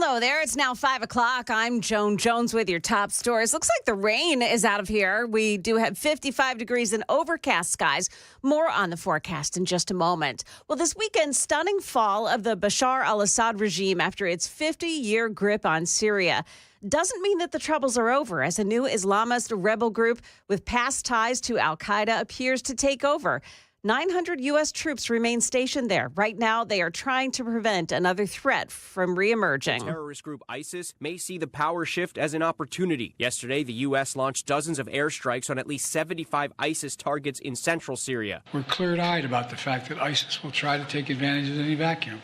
Hello there. It's now 5 o'clock. I'm Joan Jones with your top stories. Looks like the rain is out of here. We do have 55 degrees and overcast skies. More on the forecast in just a moment. Well, this weekend, stunning fall of the Bashar al-Assad regime after its 50-year grip on Syria doesn't mean that the troubles are over, as a new Islamist rebel group with past ties to al-Qaeda appears to take over. 900 U.S. troops remain stationed there. Right now, they are trying to prevent another threat from reemerging. Terrorist group ISIS may see the power shift as an opportunity. Yesterday, the U.S. launched dozens of airstrikes on at least 75 ISIS targets in central Syria. We're clear-eyed about the fact that ISIS will try to take advantage of any vacuum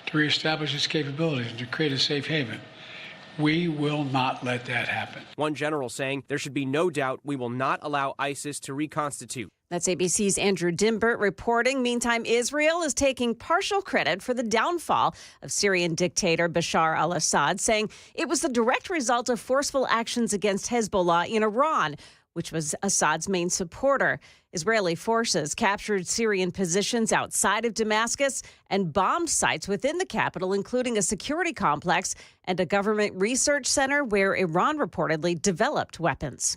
to reestablish its capabilities and to create a safe haven. We will not let that happen. One general saying there should be no doubt we will not allow ISIS to reconstitute. That's ABC's Andrew Dimbert reporting. Meantime, Israel is taking partial credit for the downfall of Syrian dictator Bashar al-Assad, saying it was the direct result of forceful actions against Hezbollah in Iran, which was Assad's main supporter. Israeli forces captured Syrian positions outside of Damascus and bombed sites within the capital, including a security complex and a government research center where Iran reportedly developed weapons.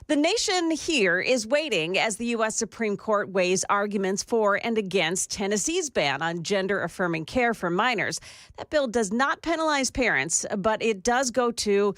The nation here is waiting as the U.S. Supreme Court weighs arguments for and against Tennessee's ban on gender-affirming care for minors. That bill does not penalize parents, but it does go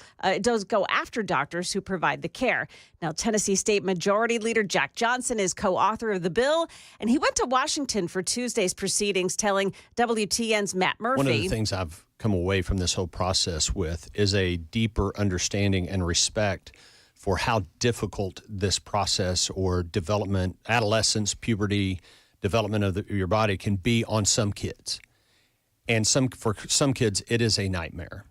after doctors who provide the care. Now, Tennessee State Majority Leader Jack Johnson is co-author of the bill, and he went to Washington for Tuesday's proceedings, telling WTN's Matt Murphy. One of the things I've come away from this whole process with is a deeper understanding and respect for how difficult this process or development, adolescence, puberty, development of your body can be on some kids. And for some kids, it is a nightmare.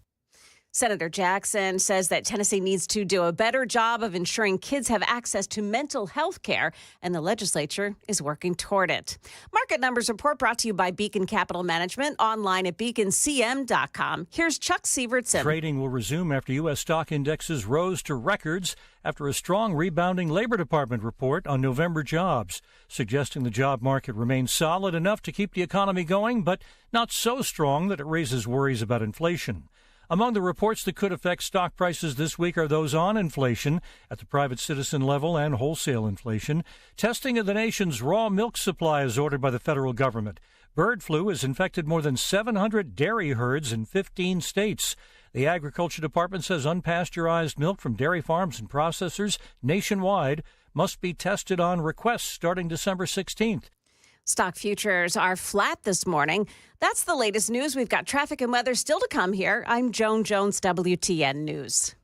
Senator Jackson says that Tennessee needs to do a better job of ensuring kids have access to mental health care, and the legislature is working toward it. Market Numbers Report brought to you by Beacon Capital Management, online at beaconcm.com. Here's Chuck Sievertson. Trading will resume after U.S. stock indexes rose to records after a strong rebounding Labor Department report on November jobs, suggesting the job market remains solid enough to keep the economy going, but not so strong that it raises worries about inflation. Among the reports that could affect stock prices this week are those on inflation at the private citizen level and wholesale inflation. Testing of the nation's raw milk supply is ordered by the federal government. Bird flu has infected more than 700 dairy herds in 15 states. The Agriculture Department says unpasteurized milk from dairy farms and processors nationwide must be tested on request starting December 16th. Stock futures are flat this morning. That's the latest news. We've got traffic and weather still to come here. I'm Joan Jones, WTN News.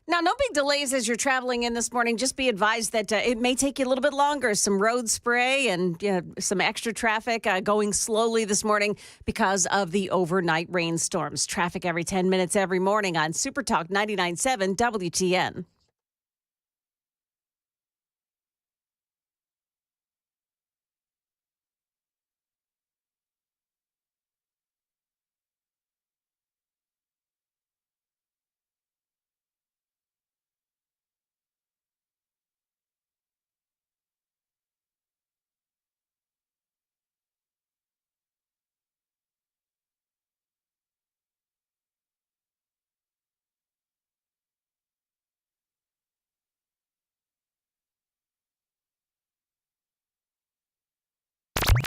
Now, no big delays as you're traveling in this morning. Just be advised that it may take you a little bit longer. Some road spray and some extra traffic going slowly this morning because of the overnight rainstorms. Traffic every 10 minutes every morning on Super Talk 99.7 WTN.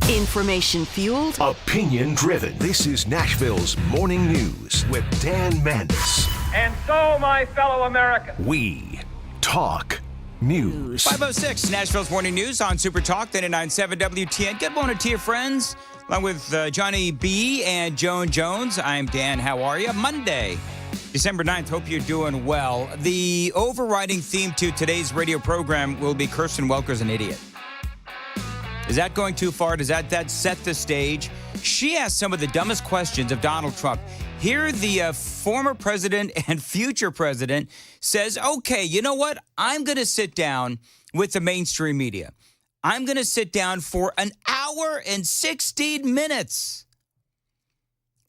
Information fueled, opinion driven. This is Nashville's Morning News with Dan Mandis. And so, my fellow Americans, we talk news. 5:06, Nashville's Morning News on Super Talk 99.7 WTN. Good morning to your friends. Along with Johnny B. and Joan Jones, I'm Dan. How are you? Monday, December 9th. Hope you're doing well. The overriding theme to today's radio program will be Kirsten Welker's an idiot. Is that going too far? Does that set the stage? She asked some of the dumbest questions of Donald Trump. Here, the former president and future president says, okay, you know what? I'm going to sit down with the mainstream media. I'm going to sit down for an hour and 16 minutes.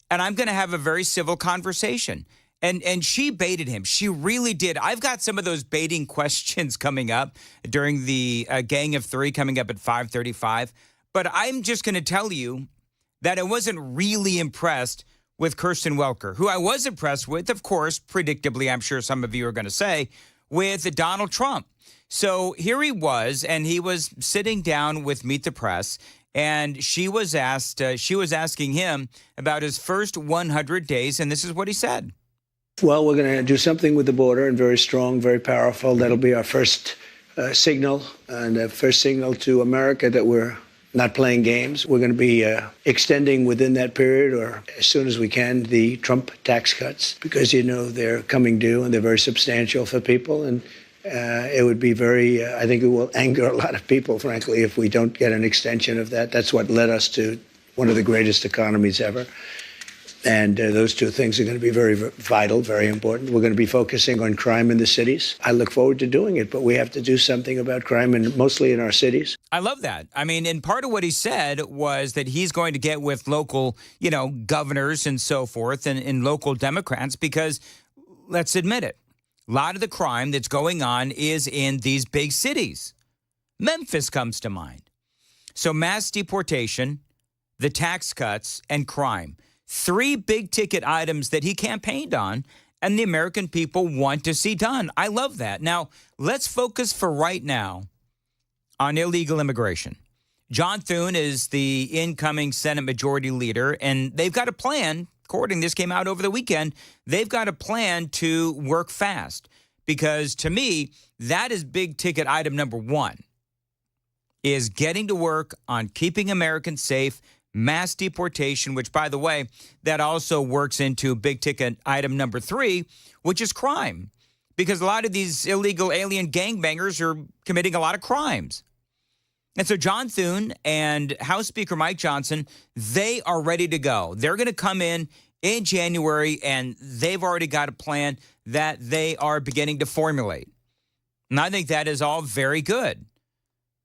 And I'm going to have a very civil conversation. And she baited him. She really did. I've got some of those baiting questions coming up during the Gang of Three coming up at 5:35. But I'm just going to tell you that I wasn't really impressed with Kirsten Welker, who I was impressed with, of course, predictably, I'm sure some of you are going to say, with Donald Trump. So here he was, and he was sitting down with Meet the Press, and she was asking him about his first 100 days, and this is what he said. Well, we're going to do something with the border, and very strong, very powerful. That'll be our first signal, and a first signal to America that we're not playing games. We're going to be extending within that period, or as soon as we can, the Trump tax cuts, because, you know, they're coming due and they're very substantial for people. And it would be very, I think it will anger a lot of people, frankly, if we don't get an extension of that. That's what led us to one of the greatest economies ever. And those two things are going to be very vital, very important. We're going to be focusing on crime in the cities. I look forward to doing it, but we have to do something about crime, and mostly in our cities. I love that. I mean, and part of what he said was that he's going to get with local, governors and so forth and local Democrats because, let's admit it, a lot of the crime that's going on is in these big cities. Memphis comes to mind. So mass deportation, the tax cuts, and crime. 3 big-ticket items that he campaigned on and the American people want to see done. I love that. Now, let's focus for right now on illegal immigration. John Thune is the incoming Senate Majority Leader, and they've got a plan. According, this came out over the weekend. They've got a plan to work fast because, to me, that is big-ticket item number 1, is getting to work on keeping Americans safe. Mass deportation, which, by the way, that also works into big ticket item number 3, which is crime. Because a lot of these illegal alien gangbangers are committing a lot of crimes. And so John Thune and House Speaker Mike Johnson, they are ready to go. They're going to come in January, and they've already got a plan that they are beginning to formulate. And I think that is all very good.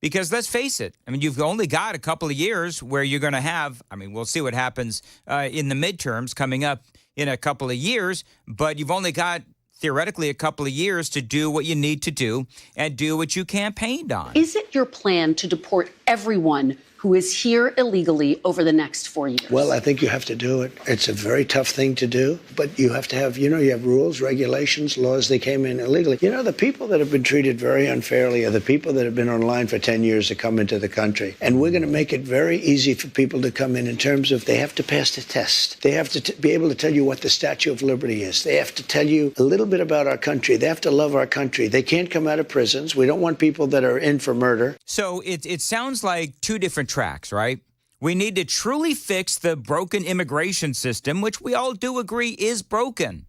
Because let's face it, I mean, you've only got a couple of years where you're going to have, I mean, we'll see what happens in the midterms coming up in a couple of years, but you've only got theoretically a couple of years to do what you need to do and do what you campaigned on. Is it your plan to deport everyone who is here illegally over the next 4 years? Well, I think you have to do it. It's a very tough thing to do, but you have to have, you have rules, regulations, laws. They came in illegally. The people that have been treated very unfairly are the people that have been online for 10 years to come into the country. And we're going to make it very easy for people to come in terms of they have to pass the test. They have to be able to tell you what the Statue of Liberty is. They have to tell you a little bit about our country. They have to love our country. They can't come out of prisons. We don't want people that are in for murder. So it sounds like two different tracks, right? We need to truly fix the broken immigration system, which we all do agree is broken.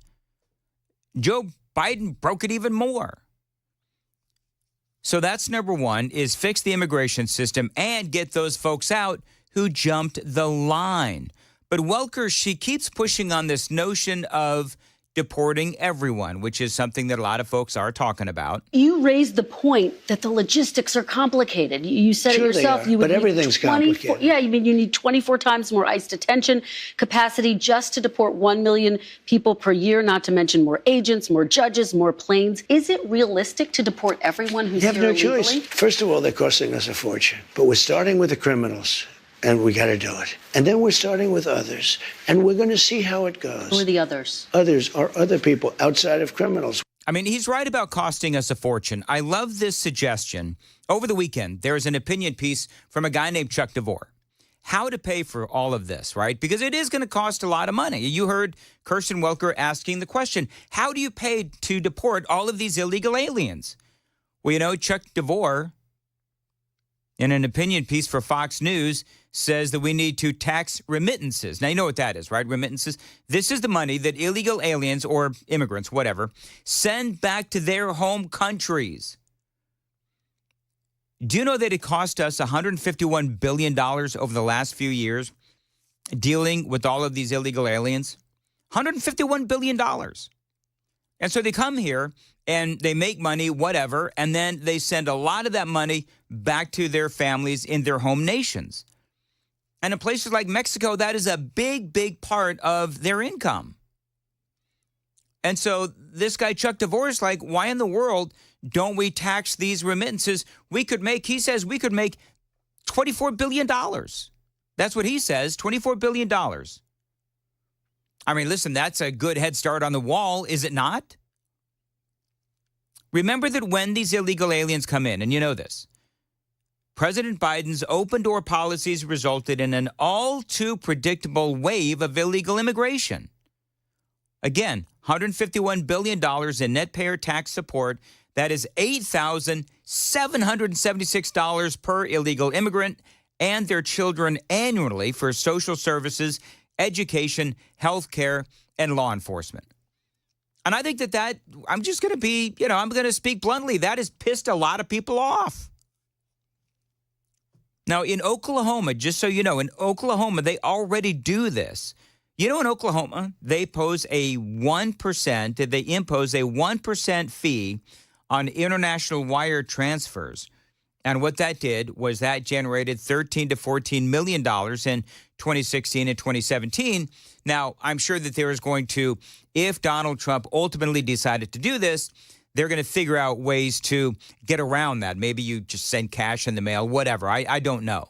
Joe Biden broke it even more. So that's number one, is fix the immigration system and get those folks out who jumped the line. But Welker, she keeps pushing on this notion of deporting everyone, which is something that a lot of folks are talking about. You raised the point that the logistics are complicated. You said Sure it yourself. they are, but everything's complicated. Yeah, you mean you need 24 times more ICE detention capacity just to deport 1 million people per year, not to mention more agents, more judges, more planes. Is it realistic to deport everyone who's You have here no illegally? choice. First of all, they're costing us a fortune, but we're starting with the criminals. And we got to do it. And then we're starting with others. And we're going to see how it goes. Who are the others? Others are other people outside of criminals. I mean, he's right about costing us a fortune. I love this suggestion. Over the weekend, there was an opinion piece from a guy named Chuck DeVore. How to pay for all of this, right? Because it is going to cost a lot of money. You heard Kirsten Welker asking the question, how do you pay to deport all of these illegal aliens? Well, you know, Chuck DeVore, in an opinion piece for Fox News, says that we need to tax remittances. Now, you know what that is, right? Remittances. This is the money that illegal aliens or immigrants, whatever, send back to their home countries. Do you know that it cost us $151 billion over the last few years dealing with all of these illegal aliens? $151 billion. And so they come here and they make money, whatever, and then they send a lot of that money back to their families in their home nations. And in places like Mexico, that is a big, big part of their income. And so this guy, Chuck DeVore, is like, why in the world don't we tax these remittances? He says we could make $24 billion. That's what he says, $24 billion. I mean, listen, that's a good head start on the wall, is it not? Remember that when these illegal aliens come in, and you know this, President Biden's open-door policies resulted in an all-too-predictable wave of illegal immigration. Again, $151 billion in net payer tax support. That is $8,776 per illegal immigrant and their children annually for social services, education, health care, and law enforcement. And I think that I'm just going to be, I'm going to speak bluntly, that has pissed a lot of people off. Now, in Oklahoma, just so you know, in Oklahoma, they already do this. You know, in Oklahoma, they impose a 1% fee on international wire transfers. And what that did was that generated $13 to $14 million in 2016 and 2017. Now, I'm sure that there is going to, if Donald Trump ultimately decided to do this, they're going to figure out ways to get around that. Maybe you just send cash in the mail, whatever. I don't know.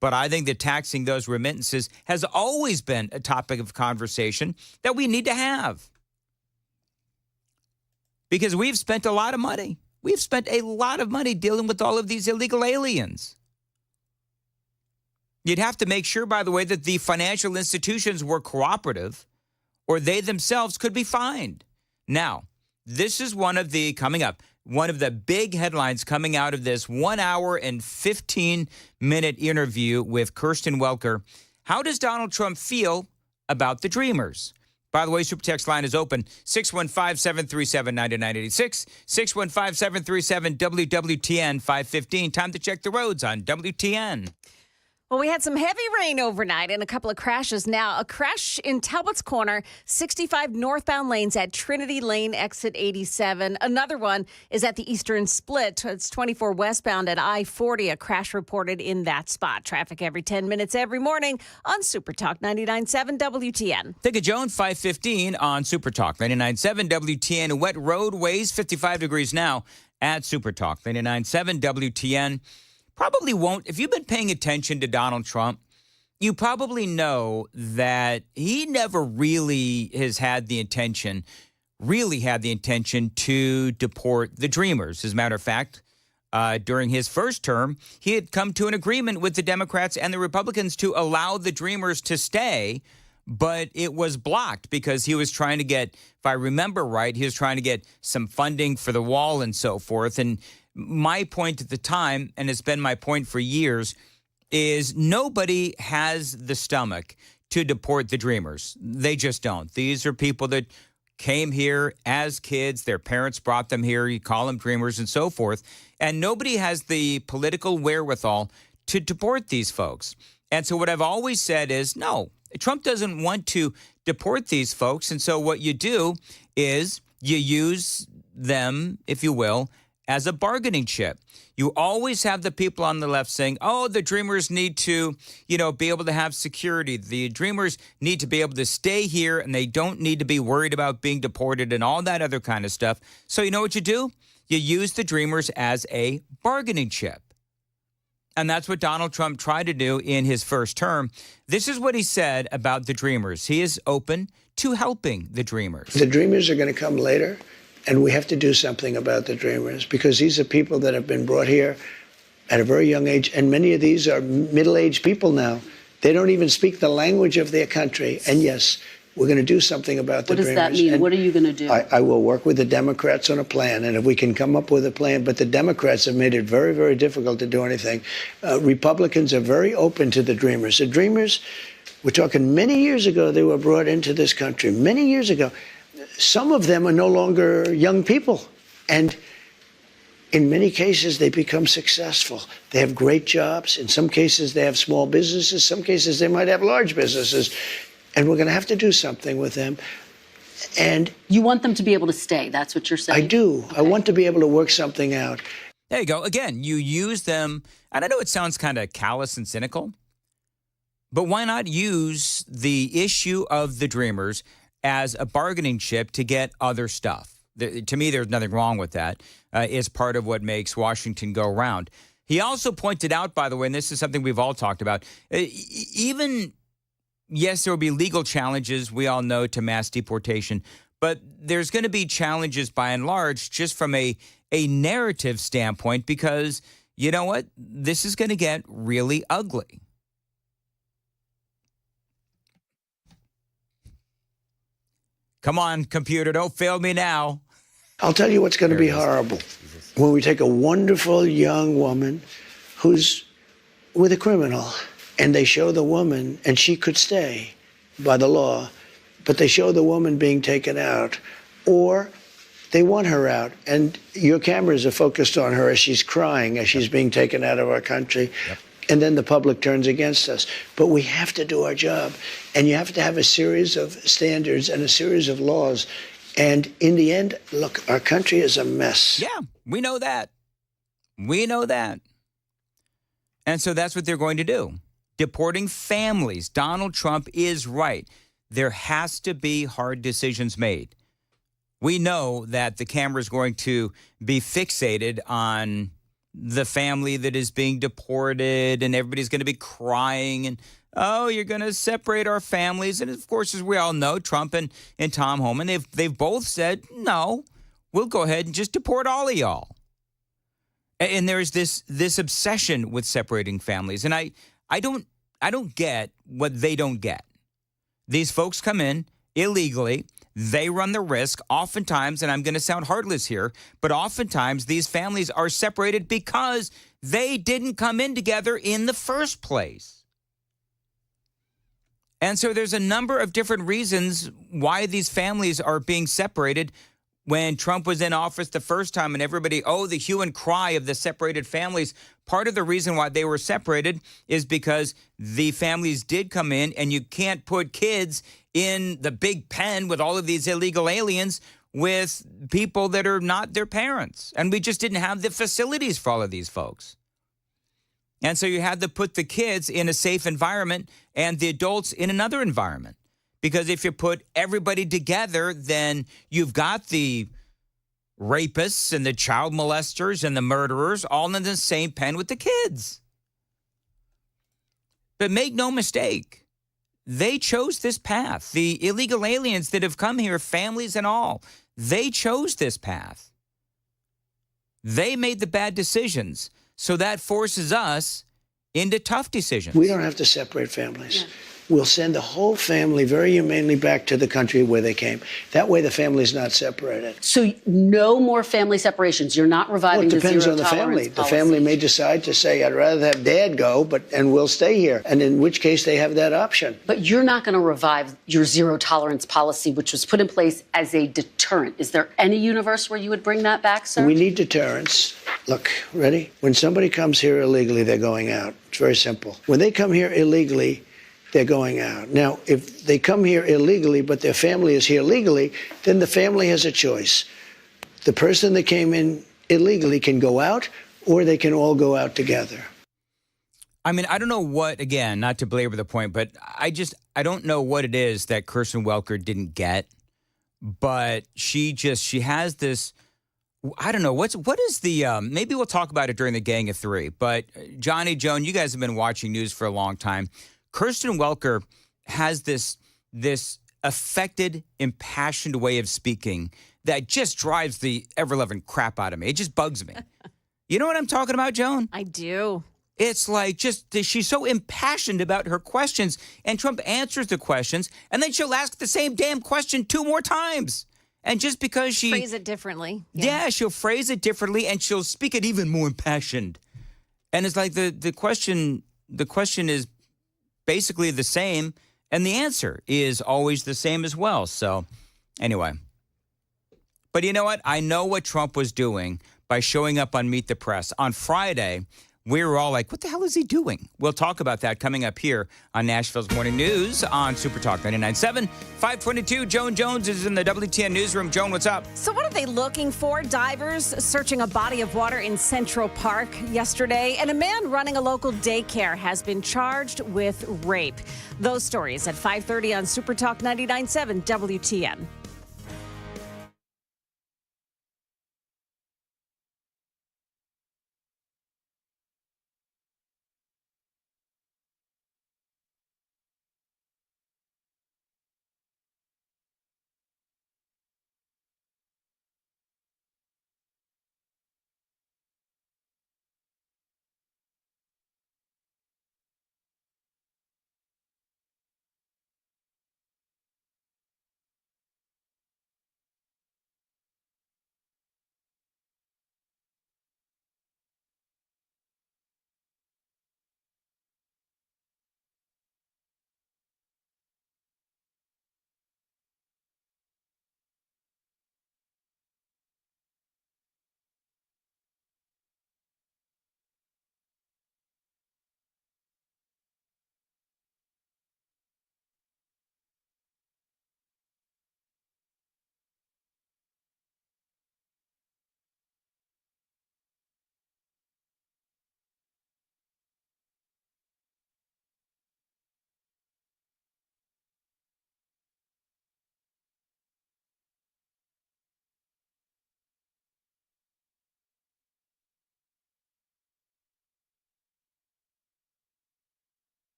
But I think that taxing those remittances has always been a topic of conversation that we need to have. Because we've spent a lot of money. We've spent a lot of money dealing with all of these illegal aliens. You'd have to make sure, by the way, that the financial institutions were cooperative or they themselves could be fined. Now, this is one of the big headlines coming out of this 1 hour and 15-minute interview with Kirsten Welker. How does Donald Trump feel about the Dreamers? By the way, Super Text line is open, 615-737-9986, 615-737-WWTN 515. Time to check the roads on WTN. Well, we had some heavy rain overnight and a couple of crashes. Now, a crash in Talbot's Corner, 65 northbound lanes at Trinity Lane, exit 87. Another one is at the Eastern Split. It's 24 westbound at I-40. A crash reported in that spot. Traffic every 10 minutes every morning on Super Talk 99.7 WTN. Think of Joan, 515 on Super Talk 99.7 WTN. Wet roadways, 55 degrees now at Super Talk 99.7 WTN. Probably won't. If you've been paying attention to Donald Trump, you probably know that he never really had the intention to deport the Dreamers. As a matter of fact, during his first term, he had come to an agreement with the Democrats and the Republicans to allow the Dreamers to stay, but it was blocked because he was trying to get, if I remember right, he was trying to get some funding for the wall and so forth. And my point at the time, and it's been my point for years, is nobody has the stomach to deport the Dreamers. They just don't. These are people that came here as kids. Their parents brought them here. You call them dreamers and so forth. And nobody has the political wherewithal to deport these folks. And so what I've always said is, no, Trump doesn't want to deport these folks. And so what you do is you use them, if you will, as a bargaining chip. You always have the people on the left saying, oh, the dreamers need to, be able to have security. The dreamers need to be able to stay here and they don't need to be worried about being deported and all that other kind of stuff. So you know what you do? You use the dreamers as a bargaining chip. And that's what Donald Trump tried to do in his first term. This is what he said about the dreamers. He is open to helping the dreamers. The dreamers are going to come later. And we have to do something about the dreamers because these are people that have been brought here at a very young age. And many of these are middle-aged people now. They don't even speak the language of their country. And yes, we're going to do something about the dreamers. What does that mean? And what are you going to do? I will work with the Democrats on a plan. And if we can come up with a plan, but the Democrats have made it very, very difficult to do anything. Republicans are very open to the dreamers. The dreamers, we're talking many years ago, they were brought into this country, many years ago. Some of them are no longer young people. And in many cases, they become successful. They have great jobs. In some cases, they have small businesses. Some cases, they might have large businesses. And we're going to have to do something with them. And you want them to be able to stay. That's what you're saying? I do. Okay. I want to be able to work something out. There you go. Again, you use them. And I know it sounds kind of callous and cynical, but why not use the issue of the dreamers as a bargaining chip to get other stuff? To me, there's nothing wrong with that. It's part of what makes Washington go round. He also pointed out, by the way, and this is something we've all talked about, even, yes, there will be legal challenges, we all know, to mass deportation, but there's going to be challenges by and large just from a narrative standpoint because, you know what, this is going to get really ugly. Come on, computer, don't fail me now. I'll tell you what's going to be horrible. When we take a wonderful young woman who's with a criminal, and they show the woman, and she could stay by the law, but they show the woman being taken out, or they want her out, and your cameras are focused on her as she's crying, as she's being taken out of our country. Yep. And then the public turns against us. But we have to do our job. And you have to have a series of standards and a series of laws. And in the end, look, our country is a mess. Yeah, we know that. We know that. And so that's what they're going to do. Deporting families. Donald Trump is right. There has to be hard decisions made. We know that the camera is going to be fixated on the family that is being deported, and everybody's going to be crying, and, oh, you're going to separate our families. And, of course, as we all know, Trump and Tom Homan, they've both said, no, we'll go ahead and just deport all of y'all. And there's this obsession with separating families. And I don't get what they don't get. These folks come in illegally. They run the risk, oftentimes, and I'm going to sound heartless here, but oftentimes these families are separated because they didn't come in together in the first place. And so there's a number of different reasons why these families are being separated. When Trump was in office the first time and everybody, the hue and cry of the separated families, part of the reason why they were separated is because the families did come in, and you can't put kids in the big pen with all of these illegal aliens with people that are not their parents. And we just didn't have the facilities for all of these folks. And so you had to put the kids in a safe environment and the adults in another environment. Because if you put everybody together, then you've got the rapists and the child molesters and the murderers all in the same pen with the kids. But make no mistake, they chose this path. The illegal aliens that have come here, families and all, they chose this path. They made the bad decisions. So that forces us into tough decisions. We don't have to separate families. we'll send the whole family very humanely back to the country where they came. That way the family's not separated. So no more family separations. You're not reviving the zero tolerance Well, it depends on the family. policy. The family may decide to say, I'd rather have dad go, and we'll stay here. And in which case they have that option. But you're not going to revive your zero tolerance policy, which was put in place as a deterrent. Is there any universe where you would bring that back, sir? We need deterrence. Look, ready? When somebody comes here illegally, they're going out. It's very simple. When they come here illegally, they're going out. Now, if they come here illegally, but their family is here legally, then the family has a choice. The person that came in illegally can go out, or they can all go out together. I mean, I don't know what, again, not to belabor the point, but I don't know what it is that Kirsten Welker didn't get, but she has this, I don't know, what is the, maybe we'll talk about it during the Gang of Three, but Johnny, Joan, you guys have been watching news for a long time. Kirsten Welker has this affected, impassioned way of speaking that just drives the ever-loving crap out of me. It just bugs me. You know what I'm talking about, Joan? I do. It's like she's so impassioned about her questions, and Trump answers the questions, and then she'll ask the same damn question 2 more times. And just because she... Phrase it differently. Yeah, she'll phrase it differently, and she'll speak it even more impassioned. And it's like the question is basically the same, and the answer is always the same as well. So, anyway. But you know what? I know what Trump was doing by showing up on Meet the Press. On Friday, we were all like, what the hell is he doing? We'll talk about that coming up here on Nashville's Morning News on Super Talk 99.7. 522, Joan Jones is in the WTN newsroom. Joan, what's up? So what are they looking for? Divers searching a body of water in Central Park yesterday, and a man running a local daycare has been charged with rape. Those stories at 5:30 on Super Talk 99.7 WTN.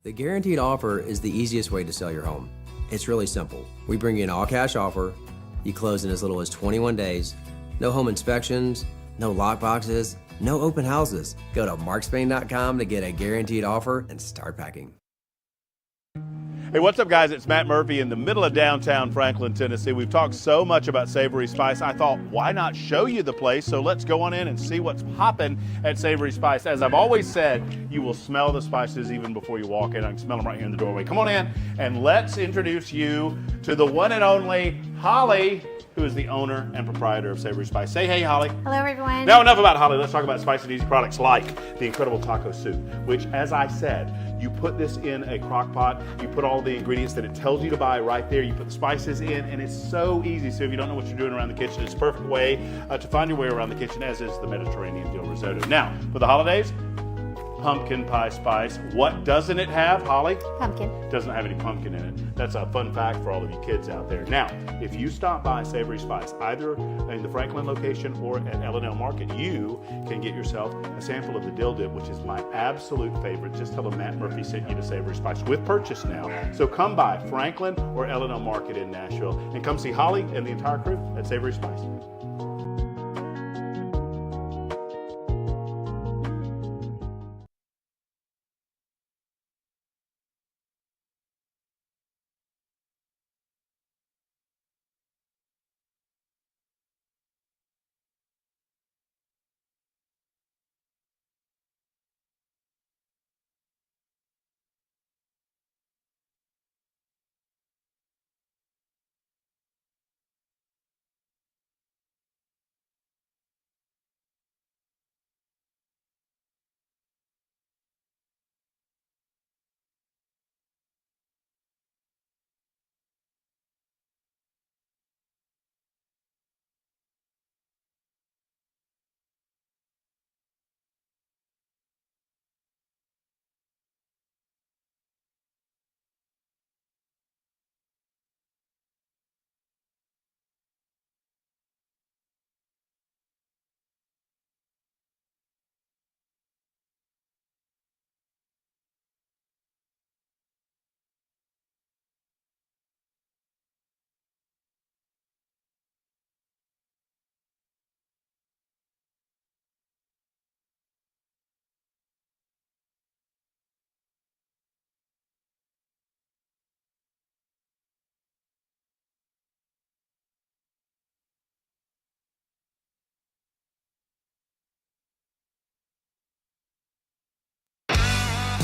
The guaranteed offer is the easiest way to sell your home. It's really simple. We bring you an all-cash offer. You close in as little as 21 days. No home inspections, no lockboxes, no open houses. Go to markspain.com to get a guaranteed offer and start packing. Hey, what's up, guys? It's Matt Murphy in the middle of downtown Franklin, Tennessee. We've talked so much about Savory Spice. I thought, why not show you the place? So let's go on in and see what's popping at Savory Spice. As I've always said, you will smell the spices even before you walk in. I can smell them right here in the doorway. Come on in and let's introduce you to the one and only Holly, who is the owner and proprietor of Savory Spice. Say hey, Holly. Hello, everyone. Now, enough about Holly. Let's talk about spicy and easy products like the incredible taco soup, which, as I said, you put this in a crock pot, you put all the ingredients that it tells you to buy right there, you put the spices in, and it's so easy. So if you don't know what you're doing around the kitchen, it's a perfect way to find your way around the kitchen, as is the Mediterranean dill risotto. Now, for the holidays, pumpkin pie spice. What doesn't it have, Holly? Pumpkin. Doesn't have any pumpkin in it. That's a fun fact for all of you kids out there. Now, if you stop by Savory Spice, either in the Franklin location or at L&L Market, you can get yourself a sample of the dill dip, which is my absolute favorite. Just tell them Matt Murphy sent you to Savory Spice with purchase now. So come by Franklin or L&L Market in Nashville and come see Holly and the entire crew at Savory Spice.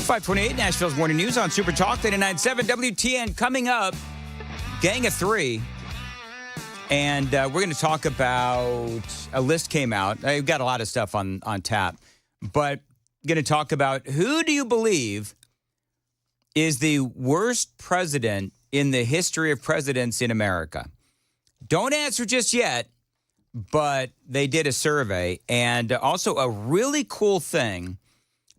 .528 Nashville's Morning News on Super Talk 99.7 WTN. Coming up, Gang of Three. And we're going to talk about, a list came out. I've got a lot of stuff on tap. But going to talk about, who do you believe is the worst president in the history of presidents in America? Don't answer just yet, but they did a survey. And also a really cool thing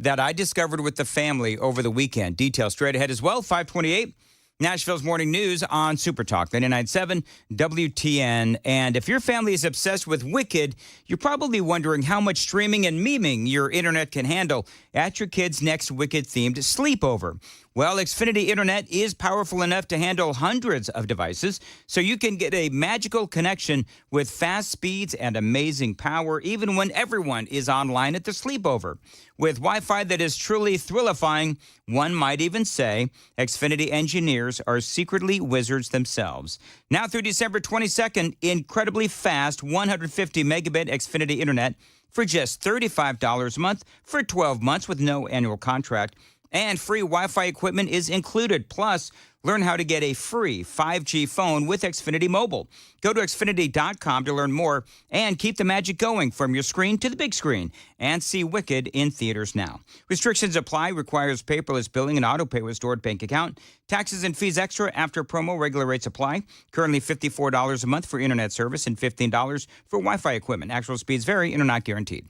that I discovered with the family over the weekend. Details straight ahead as well. 528, Nashville's Morning News on Super Talk 99.7 WTN. And if your family is obsessed with Wicked, you're probably wondering how much streaming and memeing your internet can handle at your kids' next Wicked-themed sleepover. Well, Xfinity Internet is powerful enough to handle hundreds of devices, so you can get a magical connection with fast speeds and amazing power, even when everyone is online at the sleepover. With Wi-Fi that is truly thrillifying, one might even say Xfinity engineers are secretly wizards themselves. Now through December 22nd, incredibly fast 150 megabit Xfinity Internet for just $35 a month for 12 months with no annual contract. And free Wi-Fi equipment is included. Plus, learn how to get a free 5G phone with Xfinity Mobile. Go to Xfinity.com to learn more and keep the magic going from your screen to the big screen. And see Wicked in theaters now. Restrictions apply. Requires paperless billing and auto pay with stored bank account. Taxes and fees extra after promo. Regular rates apply. Currently $54 a month for internet service and $15 for Wi-Fi equipment. Actual speeds vary and are not guaranteed.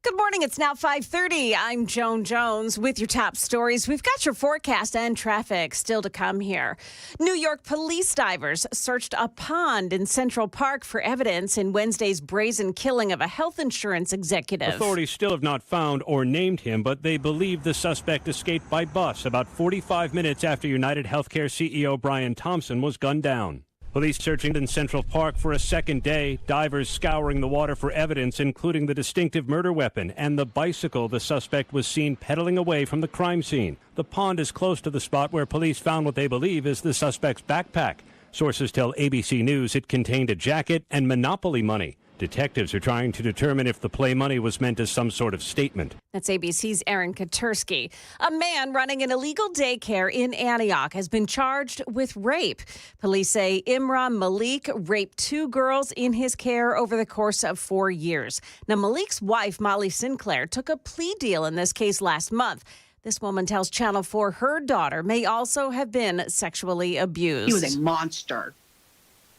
Good morning. It's now 5:30. I'm Joan Jones with your top stories. We've got your forecast and traffic still to come here. New York police divers searched a pond in Central Park for evidence in Wednesday's brazen killing of a health insurance executive. Authorities still have not found or named him, but they believe the suspect escaped by bus about 45 minutes after United Healthcare CEO Brian Thompson was gunned down. Police searching in Central Park for a second day, divers scouring the water for evidence, including the distinctive murder weapon and the bicycle the suspect was seen pedaling away from the crime scene. The pond is close to the spot where police found what they believe is the suspect's backpack. Sources tell ABC News it contained a jacket and Monopoly money. Detectives are trying to determine if the play money was meant as some sort of statement. That's ABC's Aaron Katursky. A man running an illegal daycare in Antioch has been charged with rape. Police say Imran Malik raped 2 girls in his care over the course of 4 years. Now, Malik's wife, Molly Sinclair, took a plea deal in this case last month. This woman tells Channel 4 her daughter may also have been sexually abused. He was a monster.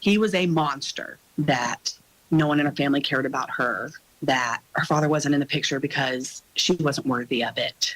He was a monster that no one in her family cared about her, that her father wasn't in the picture because she wasn't worthy of it.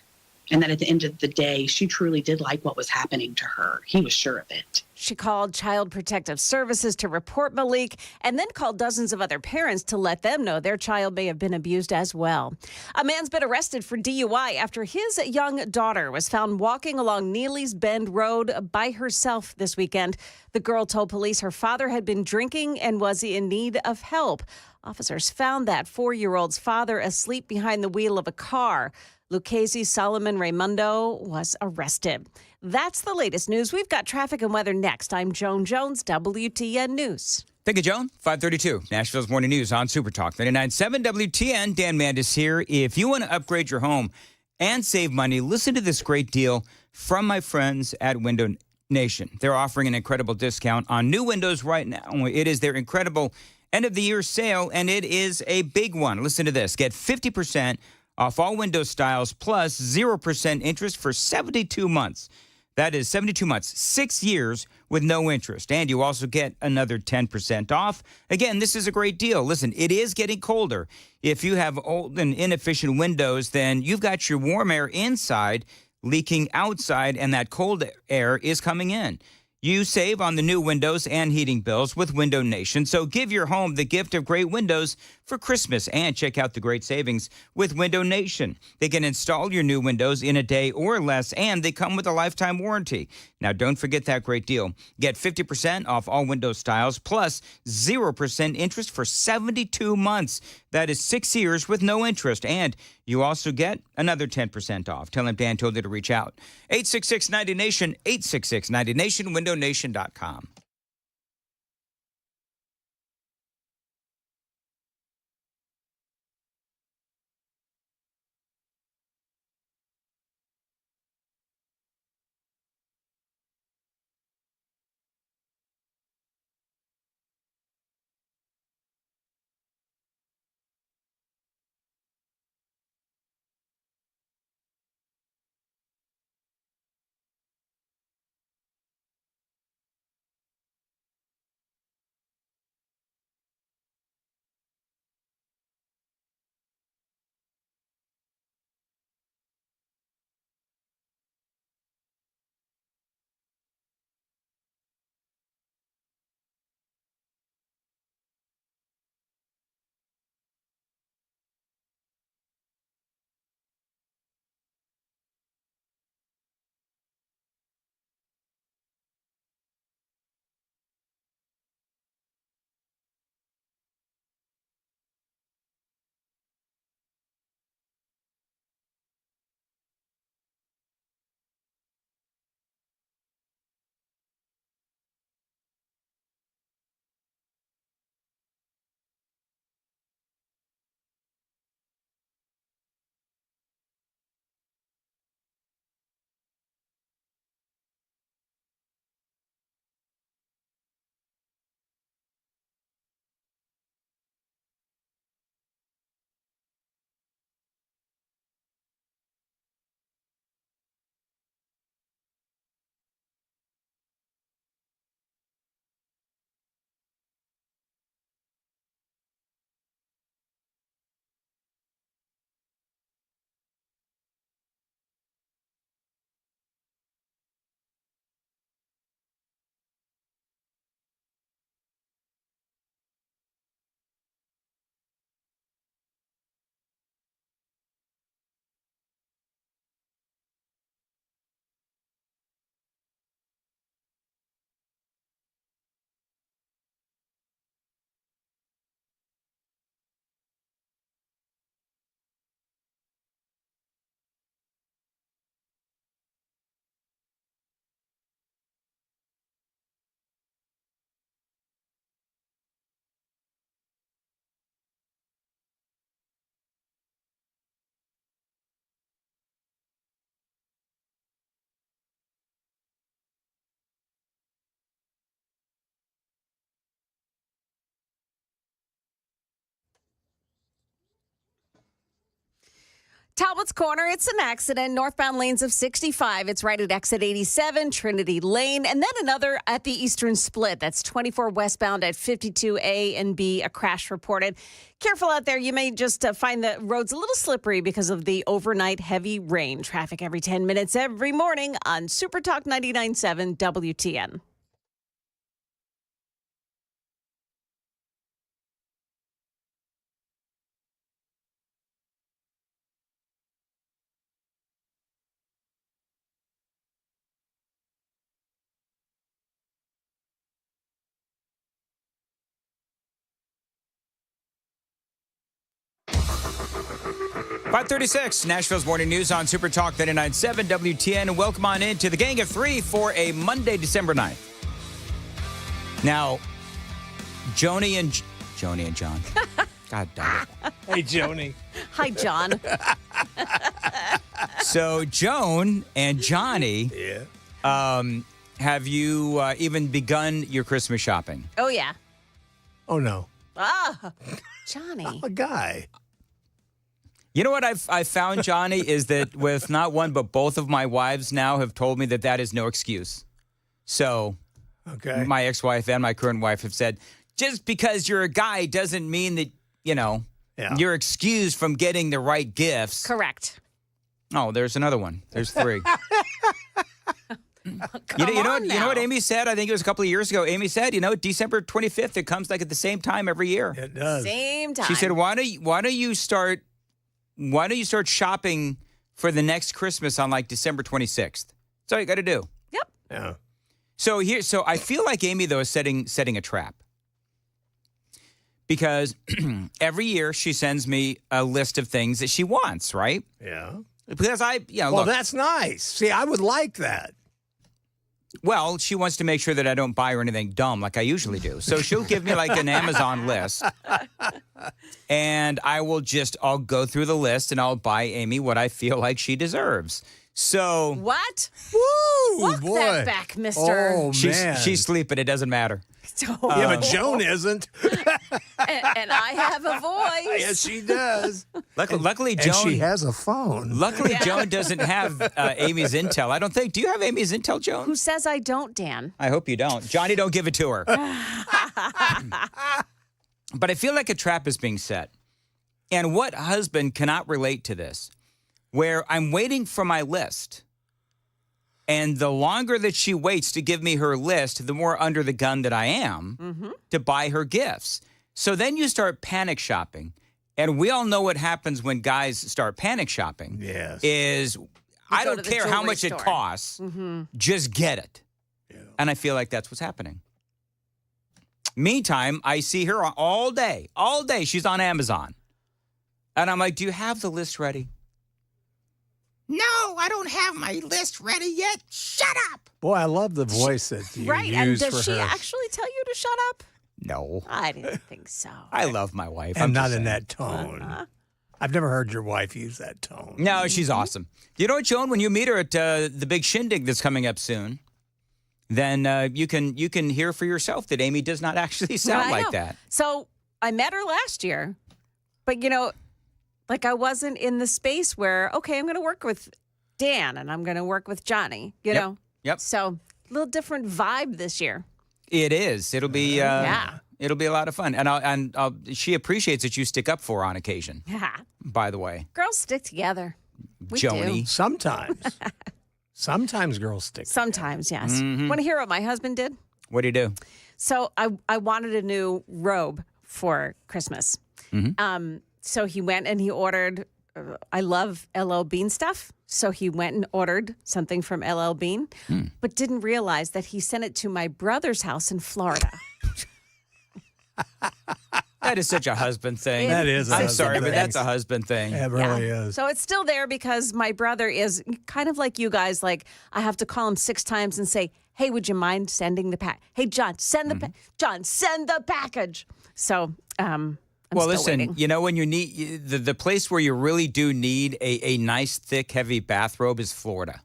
And that at the end of the day, she truly did like what was happening to her. He was sure of it. She called Child Protective Services to report Malik and then called dozens of other parents to let them know their child may have been abused as well. A man's been arrested for DUI after his young daughter was found walking along Neely's Bend Road by herself this weekend. The girl told police her father had been drinking and was in need of help. Officers found that 4-year-old's father asleep behind the wheel of a car. Lucchese Solomon Raimundo was arrested. That's the latest news. We've got traffic and weather next. I'm Joan Jones, WTN News. Thank you, Joan. 532, Nashville's Morning News on Super Talk 99.7 WTN. Dan Mandis here. If you want to upgrade your home and save money, listen to this great deal from my friends at Window Nation. They're offering an incredible discount on new windows right now. It is their incredible end-of-the-year sale, and it is a big one. Listen to this. Get 50% off all window styles plus 0% interest for 72 months. That is 72 months, 6 years with no interest. And you also get another 10% off. Again, this is a great deal. Listen, it is getting colder. If you have old and inefficient windows, then you've got your warm air inside leaking outside, and that cold air is coming in. You save on the new windows and heating bills with Window Nation. So give your home the gift of great windows for Christmas and check out the great savings with Window Nation. They can install your new windows in a day or less, and they come with a lifetime warranty. Now, don't forget that great deal. Get 50% off all window styles plus 0% interest for 72 months. That is 6 years with no interest. And you also get another 10% off. Tell them Dan told you to reach out. 866-90-NATION, 866-90-NATION, windownation.com. Talbot's Corner, it's an accident. Northbound lanes of 65. It's right at exit 87, Trinity Lane. And then another at the Eastern Split. That's 24 westbound at 52A and B. A crash reported. Careful out there. You may just find the roads a little slippery because of the overnight heavy rain. Traffic every 10 minutes every morning on Super Talk 99.7 WTN. .536, Nashville's Morning News on Super Talk 99.7 WTN. And welcome on in to the Gang of Three for a Monday, December 9th. Now, Joni and John. God damn it. Hey, Joni. Hi, John. So, Joan and Johnny, have you even begun your Christmas shopping? Oh, yeah. Oh, no. Ah, Johnny. A guy. You know what I've found, Johnny, is that with not one but both of my wives now have told me that is no excuse. So my ex-wife and my current wife have said, just because you're a guy doesn't mean that, you're excused from getting the right gifts. Correct. Oh, there's another one. There's three. You know what Amy said? I think it was a couple of years ago. Amy said, December 25th, it comes like at the same time every year. It does. Same time. She said, why don't you start shopping for the next Christmas on like December 26th? That's all you got to do. Yep. Yeah. So I feel like Amy, though, is setting a trap. Because every year she sends me a list of things that she wants, right? Yeah. Because well, look, that's nice. See, I would like that. Well, she wants to make sure that I don't buy her anything dumb like I usually do. So she'll give me like an Amazon list. And I'll go through the list and I'll buy Amy what I feel like she deserves. So. What? Woo, Walk boy. that back, mister. Oh, man. She's sleeping. It doesn't matter. Yeah, but Joan isn't. and I have a voice. Yes, she does. Luckily, Joan. And she has a phone. Luckily, Joan doesn't have Amy's intel. I don't think. Do you have Amy's intel, Joan? Who says I don't, Dan? I hope you don't. Johnny, don't give it to her. But I feel like a trap is being set. And what husband cannot relate to this? Where I'm waiting for my list. And the longer that she waits to give me her list, the more under the gun that I am to buy her gifts. So then you start panic shopping. And we all know what happens when guys start panic shopping. Yes. Is I don't care how much it costs, just get it. Yeah. And I feel like that's what's happening. Meantime, I see her all day. All day she's on Amazon. And I'm like, do you have the list ready? No, I don't have my list ready yet. Shut up. Boy, I love the voice that you right, use and for does she her. actually tell you to shut up? No. I didn't think so. I love my wife. And I'm not just in saying. that tone. I've never heard your wife use that tone. No, she's awesome. You know what, Joan? When you meet her at the big shindig that's coming up soon, then you can hear for yourself that Amy does not actually sound like that. So I met her last year, but like I wasn't in the space where, okay, I'm going to work with Dan and I'm going to work with Johnny, you know? Yep. So a little different vibe this year. It is. It'll be it'll be a lot of fun. And she appreciates that you stick up for her on occasion. Yeah. By the way. Girls stick together. We Joni. do. Sometimes. Sometimes girls stick together. Sometimes, yes. Want to hear what my husband did? What do you do? So I wanted a new robe for Christmas. So he went and he ordered, I love LL Bean stuff. So he went and ordered something from LL Bean, but didn't realize that he sent it to my brother's house in Florida. That is such a husband thing. That is a I'm husband sorry, but thing. that's a husband thing. It really is. So it's still there because my brother is kind of like you guys. Like I have to call him 6 times and say, hey, would you mind sending the pack? Hey, John, send the John, send the package. So I'm still listen, waiting. when you need the place where you really do need a nice, thick, heavy bathrobe is Florida.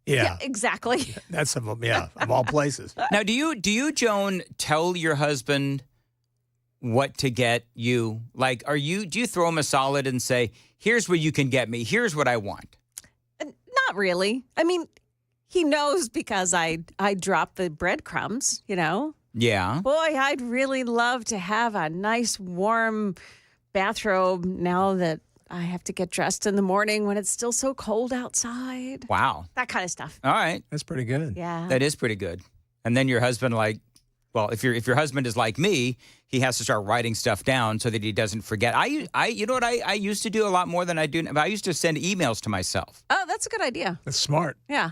Yeah. Exactly. That's of all places. Now, do you, Joan, tell your husband what to get you? Like, do you throw him a solid and say, here's what you can get me, here's what I want? Not really. I mean, he knows because I drop the breadcrumbs, you know? Yeah. Boy, I'd really love to have a nice warm bathrobe now that I have to get dressed in the morning when it's still so cold outside. Wow. That kind of stuff. All right. That's pretty good. Yeah. That is pretty good. And then your husband, if your husband is like me, he has to start writing stuff down so that he doesn't forget. You know what I used to do a lot more than I do now? I used to send emails to myself. Oh, that's a good idea. That's smart. Yeah.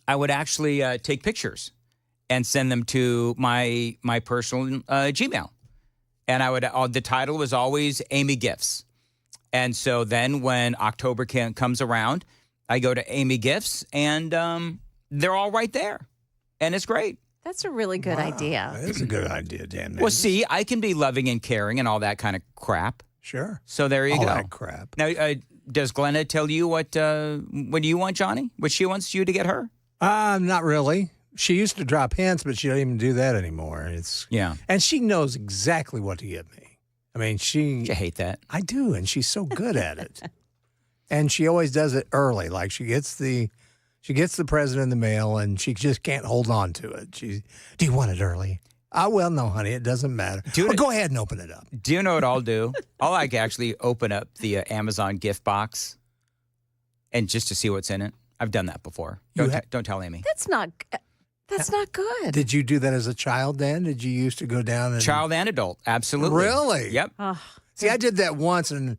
I would actually take pictures and send them to my personal Gmail. And the title was always Amy Gifts. And so then when October comes around, I go to Amy Gifts and they're all right there. And it's great. That's a really good idea. That is a good idea, Dan. Well, see, I can be loving and caring and all that kind of crap. Sure. So there you all go. That crap. Now, does Glenna tell you what do you want, Johnny? What she wants you to get her? Not really. She used to drop hints, but she doesn't even do that anymore. Yeah. And she knows exactly what to give me. I mean, You hate that. I do, and she's so good at it. And she always does it early. Like she gets the present in the mail, and she just can't hold on to it. Do you want it early? Well, no, honey, it doesn't matter. Go ahead and open it up. Do you know what I'll do? I'll actually open up the Amazon gift box and just to see what's in it. I've done that before. Don't tell Amy. That's not good. Did you do that as a child, Dan? Did you used to go down and... Child and adult, absolutely. Really? Yep. See, I did that once, and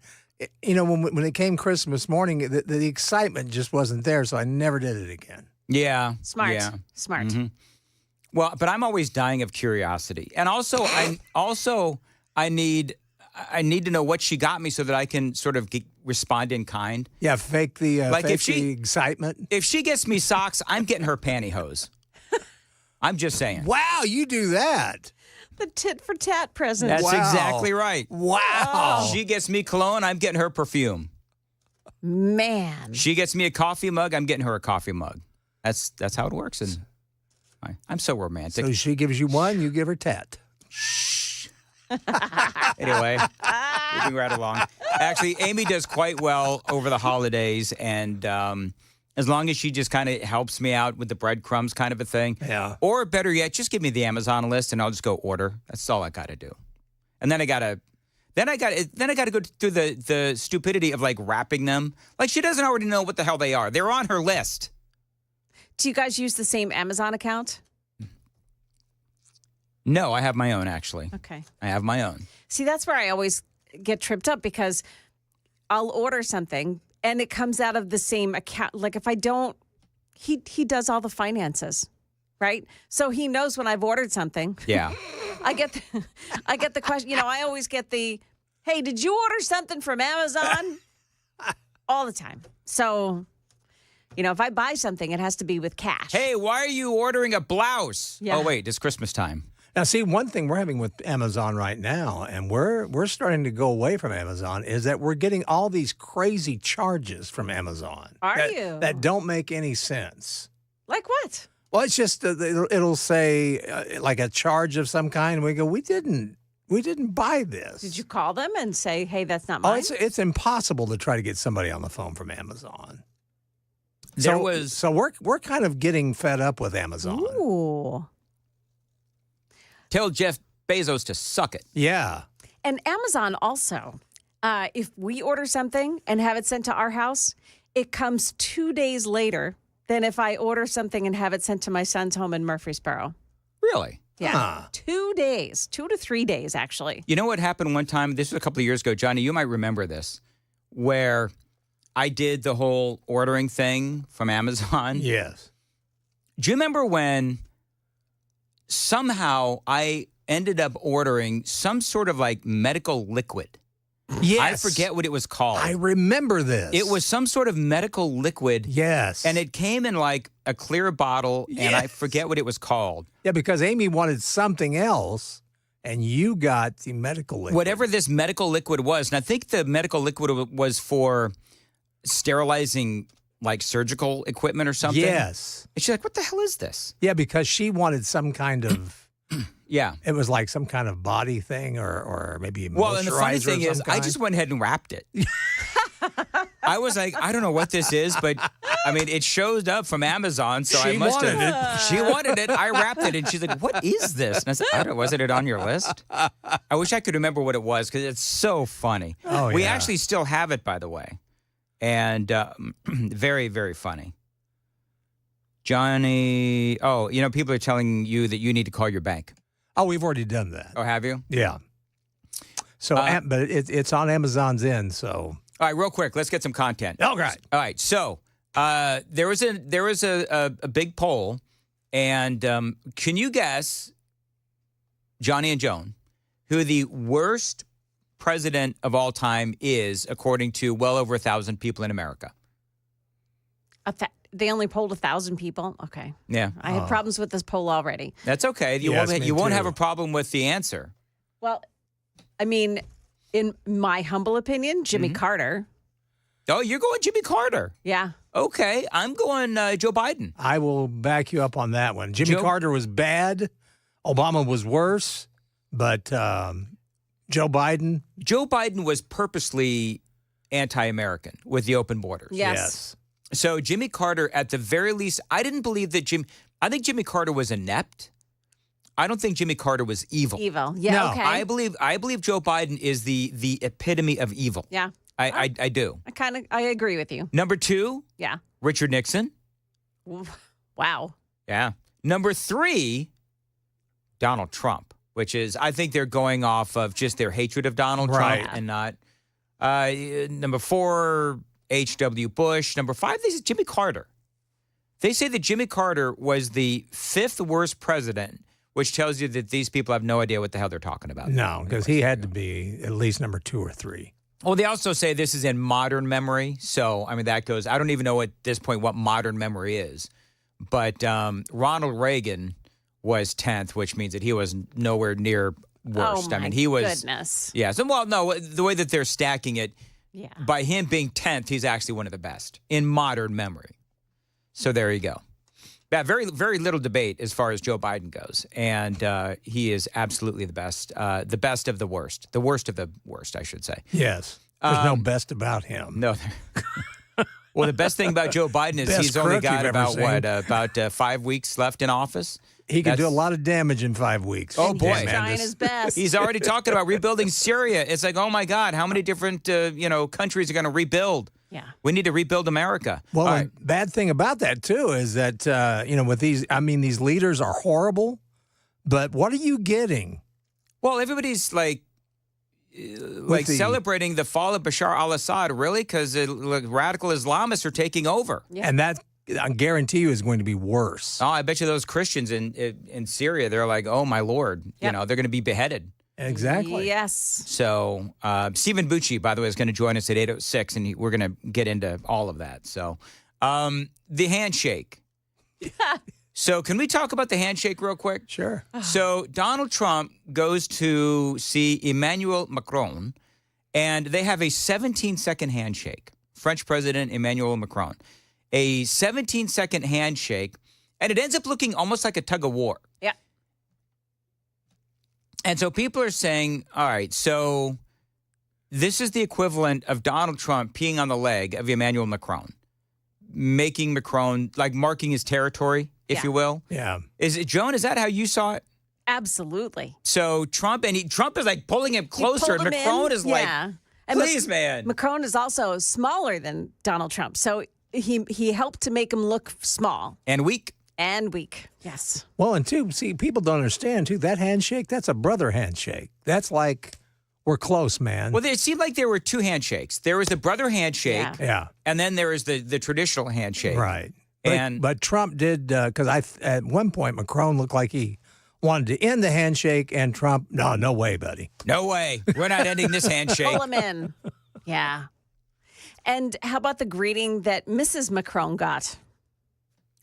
when it came Christmas morning, the excitement just wasn't there, so I never did it again. Yeah. Smart. Yeah. Smart. Mm-hmm. Well, but I'm always dying of curiosity, and also I need to know what she got me so that I can sort of respond in kind. Yeah, fake the the excitement. If she gets me socks, I'm getting her pantyhose. I'm just saying. Wow, you do that. The tit for tat present. That's exactly right. Wow. She gets me cologne, I'm getting her perfume. Man. She gets me a coffee mug, I'm getting her a coffee mug. That's how it works. And I'm so romantic. So she gives you one, you give her tat. Anyway, moving right along. Actually, Amy does quite well over the holidays, and as long as she just kind of helps me out with the breadcrumbs kind of a thing. Yeah. Or better yet, just give me the Amazon list, and I'll just go order. That's all I got to do. And then I got to go through the stupidity of like wrapping them. Like she doesn't already know what the hell they are. They're on her list. Do you guys use the same Amazon account? No, I have my own, actually. Okay. I have my own. See, that's where I always get tripped up because I'll order something and it comes out of the same account. Like if I don't, he does all the finances, right? So he knows when I've ordered something. Yeah. I get the question. I always get the, hey, did you order something from Amazon? All the time. So, if I buy something, it has to be with cash. Hey, why are you ordering a blouse? Yeah. Oh, wait, it's Christmas time. Now, see, one thing we're having with Amazon right now, and we're starting to go away from Amazon, is that we're getting all these crazy charges from Amazon. Are you? That don't make any sense. Like what? Well, it's just it'll say like a charge of some kind, and we go, we didn't buy this. Did you call them and say, hey, that's not mine? Oh, it's impossible to try to get somebody on the phone from Amazon. So we're kind of getting fed up with Amazon. Ooh. Tell Jeff Bezos to suck it. Yeah. And Amazon also, if we order something and have it sent to our house, it comes 2 days later than if I order something and have it sent to my son's home in Murfreesboro. Really? Yeah. Huh. 2 days, 2 to 3 days, actually. You know what happened one time? This was a couple of years ago. Johnny, you might remember this, where I did the whole ordering thing from Amazon. Yes. Do you remember when somehow I ended up ordering some sort of like medical liquid? Yes. I forget what it was called. I remember this. It was some sort of medical liquid. Yes. And it came in like a clear bottle, and I forget what it was called. Yeah, because Amy wanted something else, and you got the medical liquid. Whatever this medical liquid was, and I think the medical liquid was for sterilizing like surgical equipment or something. Yes. And she's like, what the hell is this? Yeah, because she wanted some kind of Yeah. It was like some kind of body thing or maybe moisturizer. Well, and the funny thing is, I kind. just went ahead and wrapped it. I was like, I don't know what this is, but I mean, it showed up from Amazon, so I must have. wanted She wanted it. I wrapped it, and she's like, "What is this?" And I said, "I don't. Wasn't it on your list?" I wish I could remember what it was because it's so funny. Oh, We yeah. actually still have it, by the way, and very, very funny. Johnny, people are telling you that you need to call your bank. Oh, we've already done that. Oh, have you? Yeah. So, but it's on Amazon's end, so. All right, real quick, let's get some content. All right. All right. So there was a big poll, and can you guess, Johnny and Joan, who the worst president of all time is, according to well over 1,000 people in America? They only polled 1,000 people. Okay. Yeah. I had problems with this poll already. That's okay. You won't have a problem with the answer. Well, I mean, in my humble opinion, Jimmy Carter. Oh, you're going Jimmy Carter. Yeah. Okay. I'm going Joe Biden. I will back you up on that one. Jimmy Carter was bad. Obama was worse. But Joe Biden. Joe Biden was purposely anti-American with the open borders. Yes. So Jimmy Carter, at the very least, I didn't believe that I think Jimmy Carter was inept. I don't think Jimmy Carter was evil. Evil. Yeah, No, okay. I believe Joe Biden is the epitome of evil. Yeah. I do. I agree with you. Number 2, Yeah. Richard Nixon. Wow. Yeah. Number 3, Donald Trump, which is, I think they're going off of just their hatred of Donald Trump and not. Number 4, H.W. Bush. Number 5, this is Jimmy Carter. They say that Jimmy Carter was the 5th worst president, which tells you that these people have no idea what the hell they're talking about. No, because he had to be at least number 2 or 3. Well, they also say this is in modern memory. So, I mean, that goes, I don't even know at this point what modern memory is. But Ronald Reagan was 10th, which means that he was nowhere near worst. Oh, I mean, he was. Goodness. Yeah. So, well, no, the way that they're stacking it, Yeah. by him being 10th, he's actually one of the best in modern memory. So there you go. Yeah, very, very little debate as far as Joe Biden goes. And he is absolutely the best of the worst. The worst of the worst, I should say. Yes. There's no best about him. No. Well, the best thing about Joe Biden is Best he's only crook got you've ever about 5 weeks left in office. He can do a lot of damage in 5 weeks. Oh, boy. He's trying his best. He's already talking about rebuilding Syria. It's like, oh, my God, how many different countries are going to rebuild? Yeah. We need to rebuild America. Well, All the right. bad thing about that, too, is that, with these leaders are horrible, but what are you getting? Well, everybody's like celebrating the fall of Bashar al-Assad, really, because radical Islamists are taking over. Yeah. And that, I guarantee you, is going to be worse. Oh, I bet you those Christians in Syria, they're like, oh, my Lord, Yep. they're going to be beheaded. Exactly. Yes. So Stephen Bucci, by the way, is going to join us at 8:06, and we're going to get into all of that. So the handshake. So can we talk about the handshake real quick? Sure. So Donald Trump goes to see Emmanuel Macron, and they have a 17-second handshake. French President Emmanuel Macron. A 17-second handshake, and it ends up looking almost like a tug of war. Yeah. And so people are saying, all right, so this is the equivalent of Donald Trump peeing on the leg of Emmanuel Macron, making Macron, like marking his territory, if you will. Yeah. Joan, is that how you saw it? Absolutely. So Trump is like pulling him closer, and pulled him Macron in. is like, Yeah. And please, man. Macron is also smaller than Donald Trump. So he helped to make him look small. And weak. And weak. Yes. Well, and two, see, people don't understand, too, that handshake, that's a brother handshake. That's like, we're close, man. Well, it seemed like there were two handshakes. There was the brother handshake. Yeah. And then there was the traditional handshake. Right. And but Trump did, because at one point, Macron looked like he wanted to end the handshake, and Trump, no way, buddy. No way. We're not ending this handshake. Pull him in. Yeah. And how about the greeting that Mrs. Macron got?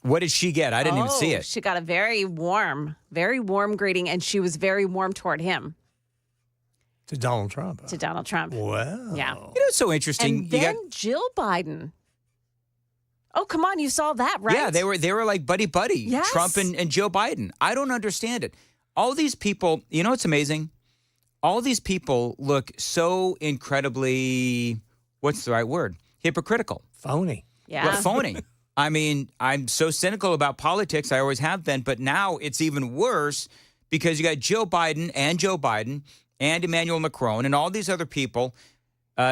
What did she get? I didn't even see it. She got a very warm greeting, and she was very warm toward him. To Donald Trump. To Donald Trump. Wow. Yeah. You know what's so interesting? And then Jill Biden. Oh, come on. You saw that, right? Yeah, they were like buddy-buddy, Yes. Trump and Joe Biden. I don't understand it. all these people, you know what's amazing? All these people look so incredibly, what's the right word? Hypocritical. Phony. Yeah. Well, phony. I mean, I'm so cynical about politics. I always have been. But now it's even worse because you got Joe Biden and Emmanuel Macron and all these other people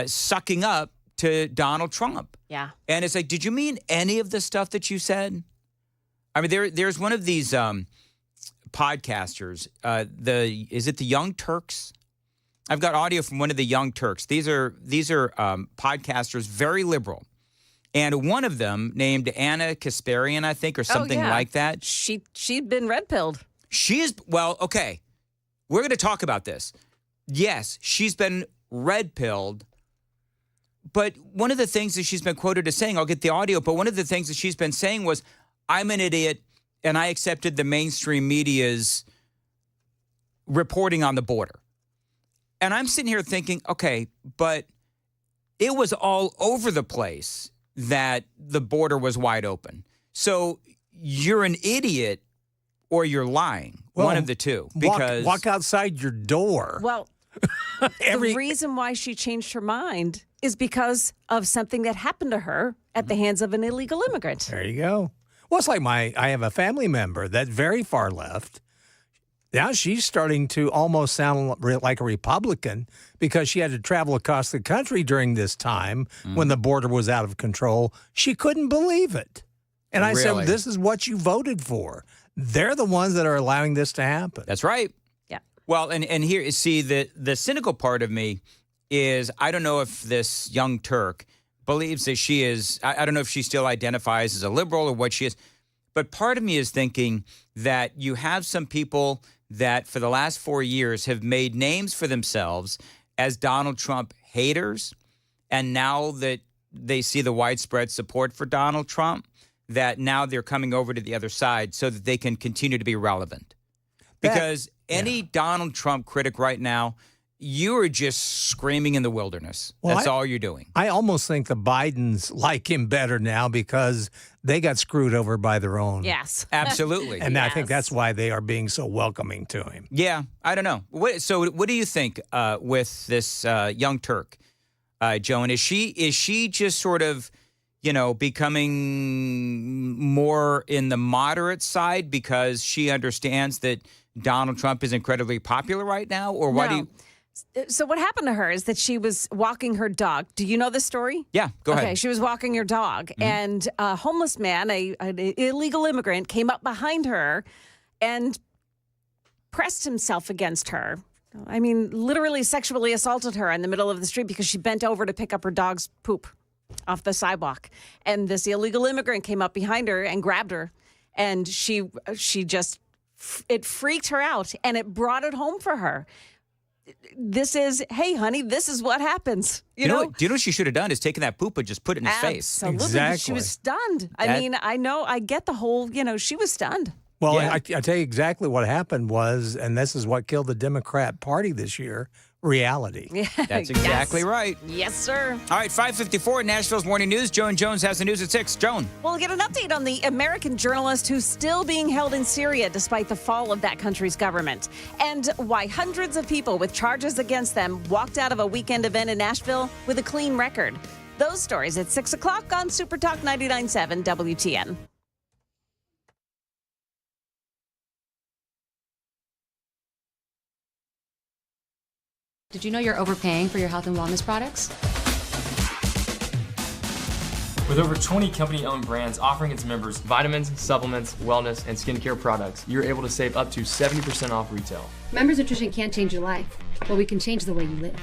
sucking up to Donald Trump. Yeah. And it's like, did you mean any of the stuff that you said? I mean, there's one of these podcasters. Is it the Young Turks? I've got audio from one of the Young Turks. These are podcasters, very liberal. And one of them, named Anna Kasparian, I think, or something like that. She'd been red-pilled. Well, okay. We're going to talk about this. Yes, she's been red-pilled. But one of the things that she's been quoted as saying, I'll get the audio, but one of the things that she's been saying was, I'm an idiot, and I accepted the mainstream media's reporting on the border. And I'm sitting here thinking, okay, but it was all over the place that the border was wide open. So you're an idiot or you're lying. Well, one of the two. Because walk outside your door. Well, the reason why she changed her mind is because of something that happened to her at the hands of an illegal immigrant. There you go. Well, it's like I have a family member that's very far left. Now she's starting to almost sound like a Republican because she had to travel across the country during this time when the border was out of control. She couldn't believe it. And I said, this is what you voted for. They're the ones that are allowing this to happen. That's right. Yeah. Well, and here, see, the cynical part of me is I don't know if this Young Turk believes that she is, I don't know if she still identifies as a liberal or what she is, but part of me is thinking that you have some people that for the last 4 years have made names for themselves as Donald Trump haters, and now that they see the widespread support for Donald Trump, that now they're coming over to the other side so that they can continue to be relevant. Because any Donald Trump critic right now, you are just screaming in the wilderness. Well, That's all you're doing. I almost think the Bidens like him better now because they got screwed over by their own. Yes. Absolutely. And I think that's why they are being so welcoming to him. Yeah, I don't know. So what do you think with this Young Turk, Joan? Is she just sort of, becoming more in the moderate side because she understands that Donald Trump is incredibly popular right now? Or why do you... So what happened to her is that she was walking her dog. Do you know this story? Yeah, go ahead. Okay, she was walking her dog, and a homeless man, an illegal immigrant, came up behind her and pressed himself against her. I mean, literally sexually assaulted her in the middle of the street because she bent over to pick up her dog's poop off the sidewalk. And this illegal immigrant came up behind her and grabbed her, and she just, it freaked her out, and it brought it home for her. This is, hey, honey, this is what happens. You know? Do you know what she should have done is taken that poop and just put it in his face? Absolutely. Exactly. She was stunned. I get the whole, she was stunned. Well, I tell you exactly what happened was, and this is what killed the Democrat Party this year, reality. Yeah, That's exactly right. Yes, sir. All right, 5:54 Nashville's Morning News. Joan Jones has the news at 6. Joan. We'll get an update on the American journalist who's still being held in Syria despite the fall of that country's government, and why hundreds of people with charges against them walked out of a weekend event in Nashville with a clean record. Those stories at 6 o'clock on Super Talk 99.7 WTN. Did you know you're overpaying for your health and wellness products? With over 20 company-owned brands offering its members vitamins, supplements, wellness, and skincare products, you're able to save up to 70% off retail. Members Nutrition can't change your life, but we can change the way you live.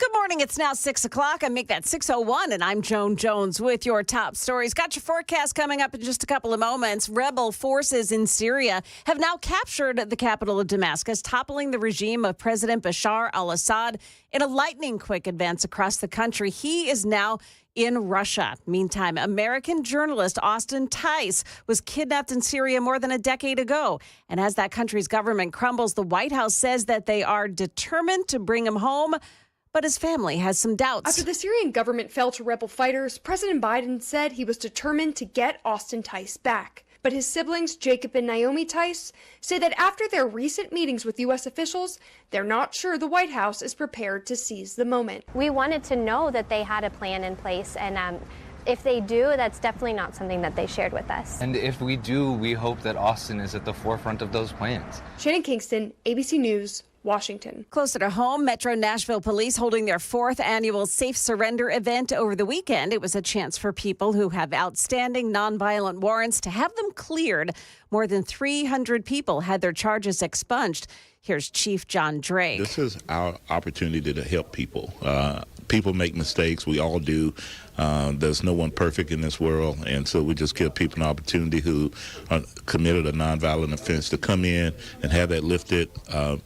Good morning. It's now 6 o'clock. I make that 6:01, and I'm Joan Jones with your top stories. Got your forecast coming up in just a couple of moments. Rebel forces in Syria have now captured the capital of Damascus, toppling the regime of President Bashar al-Assad in a lightning-quick advance across the country. He is now in Russia. Meantime, American journalist Austin Tice was kidnapped in Syria more than a decade ago. And as that country's government crumbles, the White House says that they are determined to bring him home. But his family has some doubts. After the Syrian government fell to rebel fighters, President Biden said he was determined to get Austin Tice back. But his siblings, Jacob and Naomi Tice, say that after their recent meetings with U.S. officials, they're not sure the White House is prepared to seize the moment. We wanted to know that they had a plan in place, and if they do, that's definitely not something that they shared with us. And if we do, we hope that Austin is at the forefront of those plans. Shannon Kingston, ABC News, Washington. Closer to home, Metro Nashville police holding their 4th annual Safe Surrender event over the weekend. It was a chance for people who have outstanding nonviolent warrants to have them cleared. More than 300 people had their charges expunged. Here's Chief John Drake. This is our opportunity to help people. People make mistakes. We all do. There's no one perfect in this world. And so we just give people an opportunity who are committed a nonviolent offense to come in and have that lifted.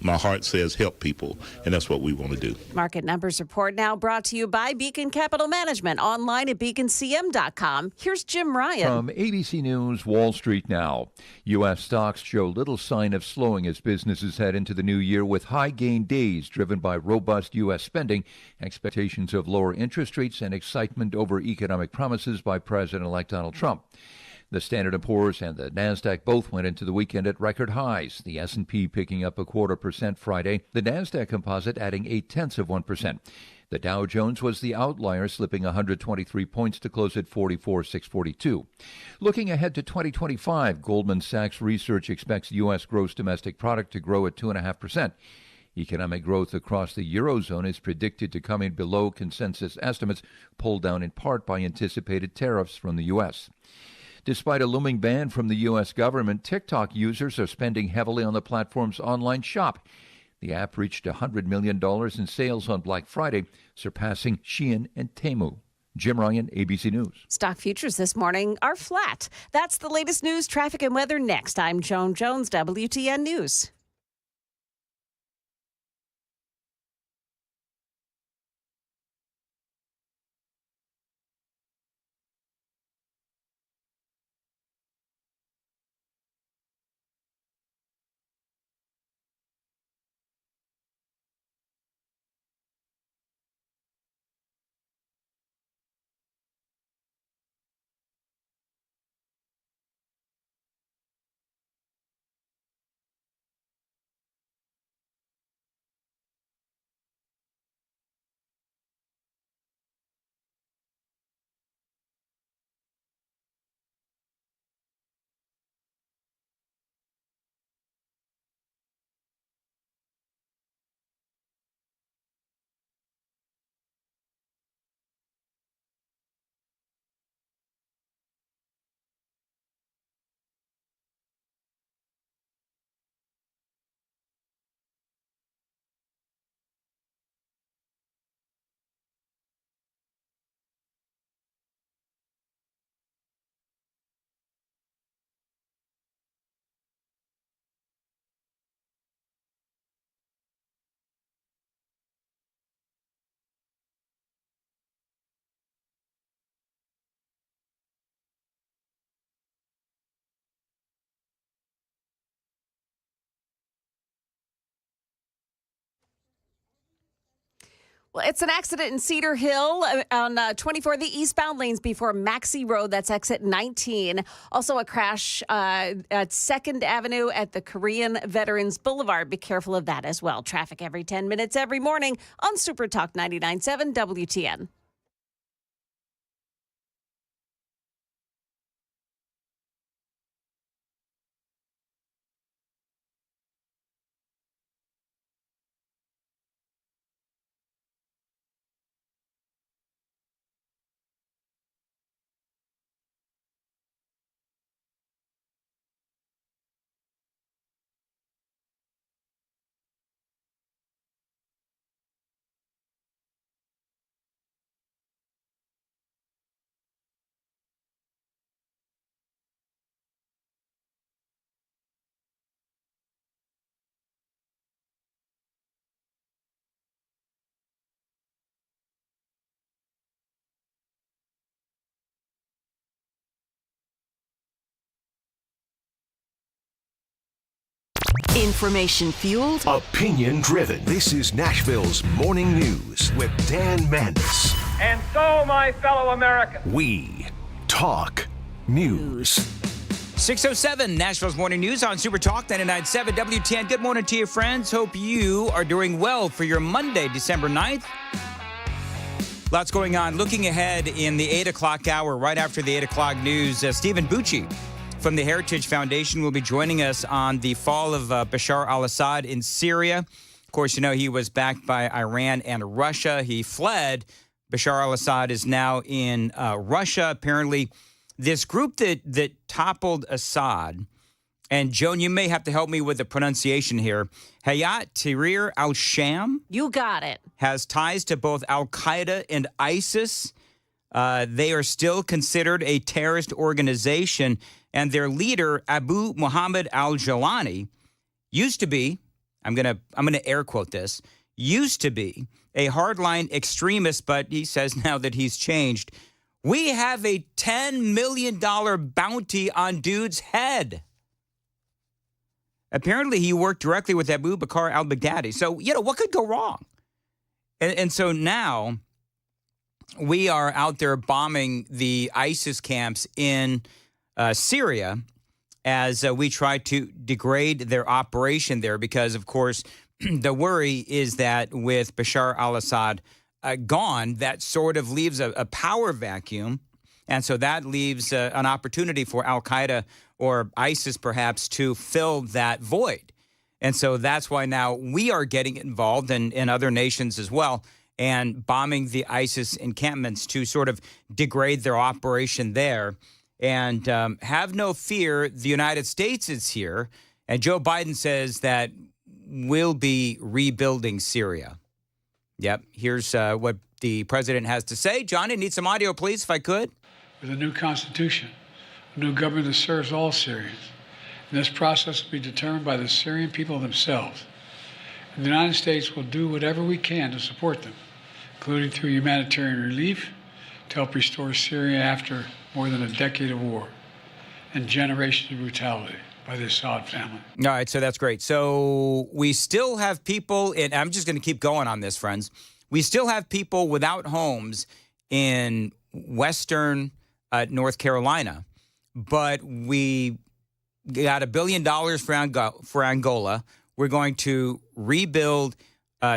My heart says help people, and that's what we want to do. Market Numbers Report now brought to you by Beacon Capital Management, online at beaconcm.com. Here's Jim Ryan. From ABC News, Wall Street now. U.S. stocks show little sign of slowing as businesses head into the new year with high gain days driven by robust U.S. spending, expectations of lower interest rates, and excitement over economic promises by President-elect Donald Trump. The Standard & Poor's and the Nasdaq both went into the weekend at record highs. The S&P picking up 0.25% Friday. The Nasdaq Composite adding 0.8%. The Dow Jones was the outlier, slipping 123 points to close at 44,642. Looking ahead to 2025, Goldman Sachs Research expects U.S. gross domestic product to grow at 2.5%. Economic growth across the Eurozone is predicted to come in below consensus estimates, pulled down in part by anticipated tariffs from the U.S. Despite a looming ban from the U.S. government, TikTok users are spending heavily on the platform's online shop. The app reached $100 million in sales on Black Friday, surpassing Shein and Temu. Jim Ryan, ABC News. Stock futures this morning are flat. That's the latest news, traffic, and weather next. I'm Joan Jones, WTN News. Well, it's an accident in Cedar Hill on 24, the eastbound lanes before Maxey Road. That's exit 19. Also a crash at 2nd Avenue at the Korean Veterans Boulevard. Be careful of that as well. Traffic every 10 minutes every morning on Super Talk 99.7 WTN. Information fueled, opinion driven. This is Nashville's Morning News with Dan Mandis. And so, my fellow Americans, we talk news. 6:07, Nashville's Morning News on Super Talk 99.7 WTN. Good morning to you, friends. Hope you are doing well for your Monday, December 9th. Lots going on. Looking ahead in the 8 o'clock hour, right after the 8 o'clock news, Stephen Bucci from the Heritage Foundation will be joining us on the fall of Bashar al-Assad in Syria. Of course, you know, he was backed by Iran and Russia. He fled. Bashar al-Assad is now in Russia. Apparently, this group that toppled Assad, and Joan, you may have to help me with the pronunciation here, Hayat Tahrir al-Sham. You got it. Has ties to both Al-Qaeda and ISIS. They are still considered a terrorist organization, and their leader, Abu Muhammad al-Jalani, used to be, I'm gonna air quote this, used to be a hardline extremist, but he says now that he's changed. We have a $10 million bounty on dude's head. Apparently, he worked directly with Abu Bakr al-Baghdadi. So, you know, what could go wrong? And so now we are out there bombing the ISIS camps in Syria as we try to degrade their operation there because, of course, the worry is that with Bashar al-Assad gone, that sort of leaves a power vacuum. And so that leaves an opportunity for Al-Qaeda or ISIS perhaps to fill that void. And so that's why now we are getting involved in other nations as well and bombing the ISIS encampments to sort of degrade their operation there. And have no fear, the United States is here. And Joe Biden says that we'll be rebuilding Syria. Yep, here's what the president has to say. Johnny, need some audio, please, if I could. With a new constitution, a new government that serves all Syrians. And this process will be determined by the Syrian people themselves. And the United States will do whatever we can to support them, including through humanitarian relief to help restore Syria after more than a decade of war and generations of brutality by the Assad family. All right, so that's great. So we still have people, and I'm just going to keep going on this, friends. We still have people without homes in western North Carolina, but we got $1 billion for Angola. We're going to rebuild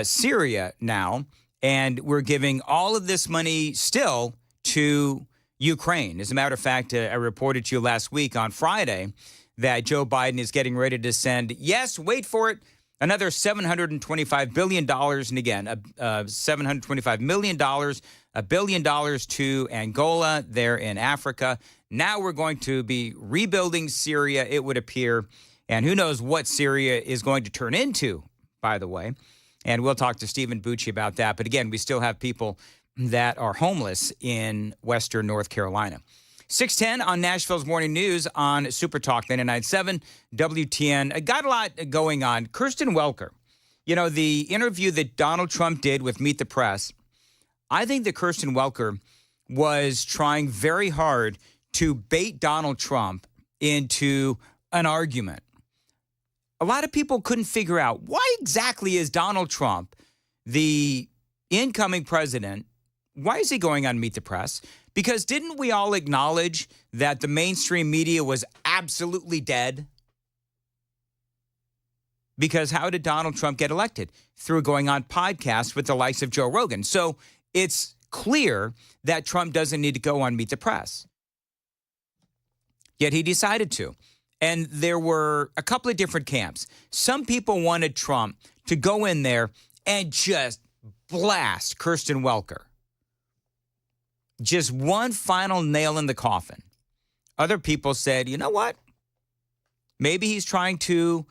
Syria now, and we're giving all of this money still to Ukraine. As a matter of fact, I reported to you last week on Friday that Joe Biden is getting ready to send, yes, wait for it, another $725 billion. And again, $725 million, $1 billion to Angola there in Africa. Now we're going to be rebuilding Syria, it would appear. And who knows what Syria is going to turn into, by the way. And we'll talk to Stephen Bucci about that. But again, we still have people that are homeless in western North Carolina. 6:10 on Nashville's Morning News on Super Talk 99.7 WTN. Got a lot going on. Kirsten Welker, you know, the interview that Donald Trump did with Meet the Press, I think that Kirsten Welker was trying very hard to bait Donald Trump into an argument. A lot of people couldn't figure out why exactly is Donald Trump, the incoming president, why is he going on Meet the Press? Because didn't we all acknowledge that the mainstream media was absolutely dead? Because how did Donald Trump get elected? Through going on podcasts with the likes of Joe Rogan. So it's clear that Trump doesn't need to go on Meet the Press. Yet he decided to. And there were a couple of different camps. Some people wanted Trump to go in there and just blast Kirsten Welker. Just one final nail in the coffin. Other people said, you know what? Maybe he's trying to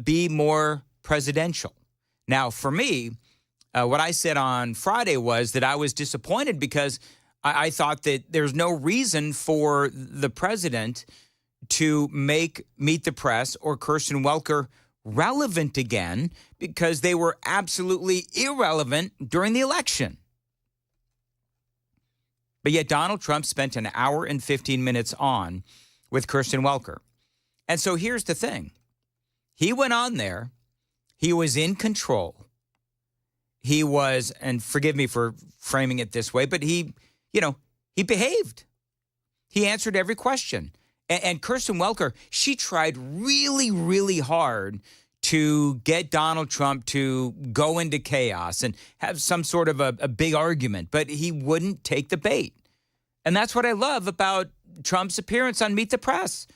be more presidential. Now, for me, what I said on Friday was that I was disappointed because I thought that there's no reason for the president to make Meet the Press or Kirsten Welker relevant again because they were absolutely irrelevant during the election. But yet Donald Trump spent an hour and 15 minutes on with Kirsten Welker. And so here's the thing. He went on there. He was in control. He was, and forgive me for framing it this way, but he behaved. He answered every question. And Kirsten Welker, she tried really, really hard to get Donald Trump to go into chaos and have some sort of a big argument, but he wouldn't take the bait. And that's what I love about Trump's appearance on Meet the Press.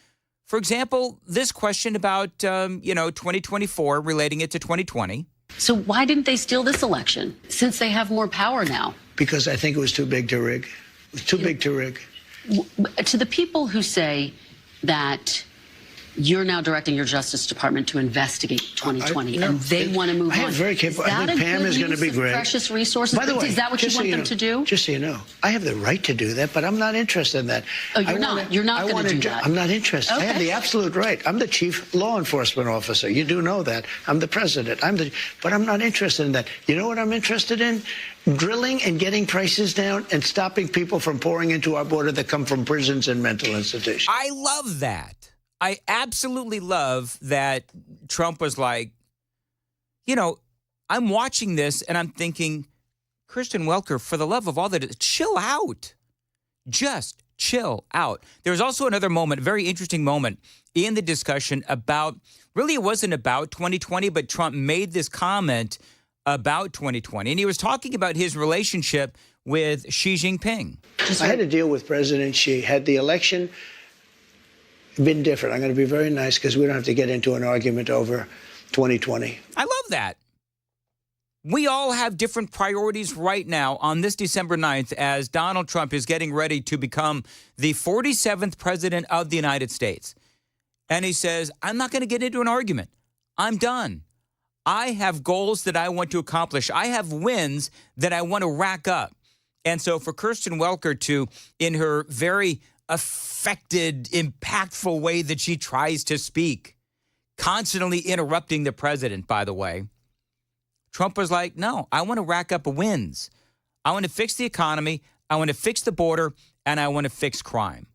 For example, this question about, 2024, relating it to 2020. So why didn't they steal this election since they have more power now? Because I think it was too big to rig. It was too big to rig. To the people who say that you're now directing your Justice Department to investigate 2020, and they want to move on. Very capable. I think Pam is going to be great. Precious resources. By the way, is that what you want them to do? Just so you know, I have the right to do that, but I'm not interested in that. Oh, you're not. You're not going to do that. I'm not interested. Okay. I have the absolute right. I'm the chief law enforcement officer. You do know that. I'm the president. But I'm not interested in that. You know what I'm interested in? Drilling and getting prices down and stopping people from pouring into our border that come from prisons and mental institutions. I love that. I absolutely love that Trump was like, I'm watching this and I'm thinking, Kirsten Welker, for the love of all that is, chill out. Just chill out. There was also another moment, a very interesting moment in the discussion about, really it wasn't about 2020, but Trump made this comment about 2020. And he was talking about his relationship with Xi Jinping. I had to deal with President Xi. Had the election been different, I'm going to be very nice because we don't have to get into an argument over 2020. I love that. We all have different priorities right now on this December 9th as Donald Trump is getting ready to become the 47th president of the United States. And he says, I'm not going to get into an argument. I'm done. I have goals that I want to accomplish. I have wins that I want to rack up. And so for Kirsten Welker to, in her very affected, impactful way that she tries to speak, constantly interrupting the president, by the way, Trump was like, no, I want to rack up wins. I want to fix the economy. I want to fix the border, and I want to fix crime.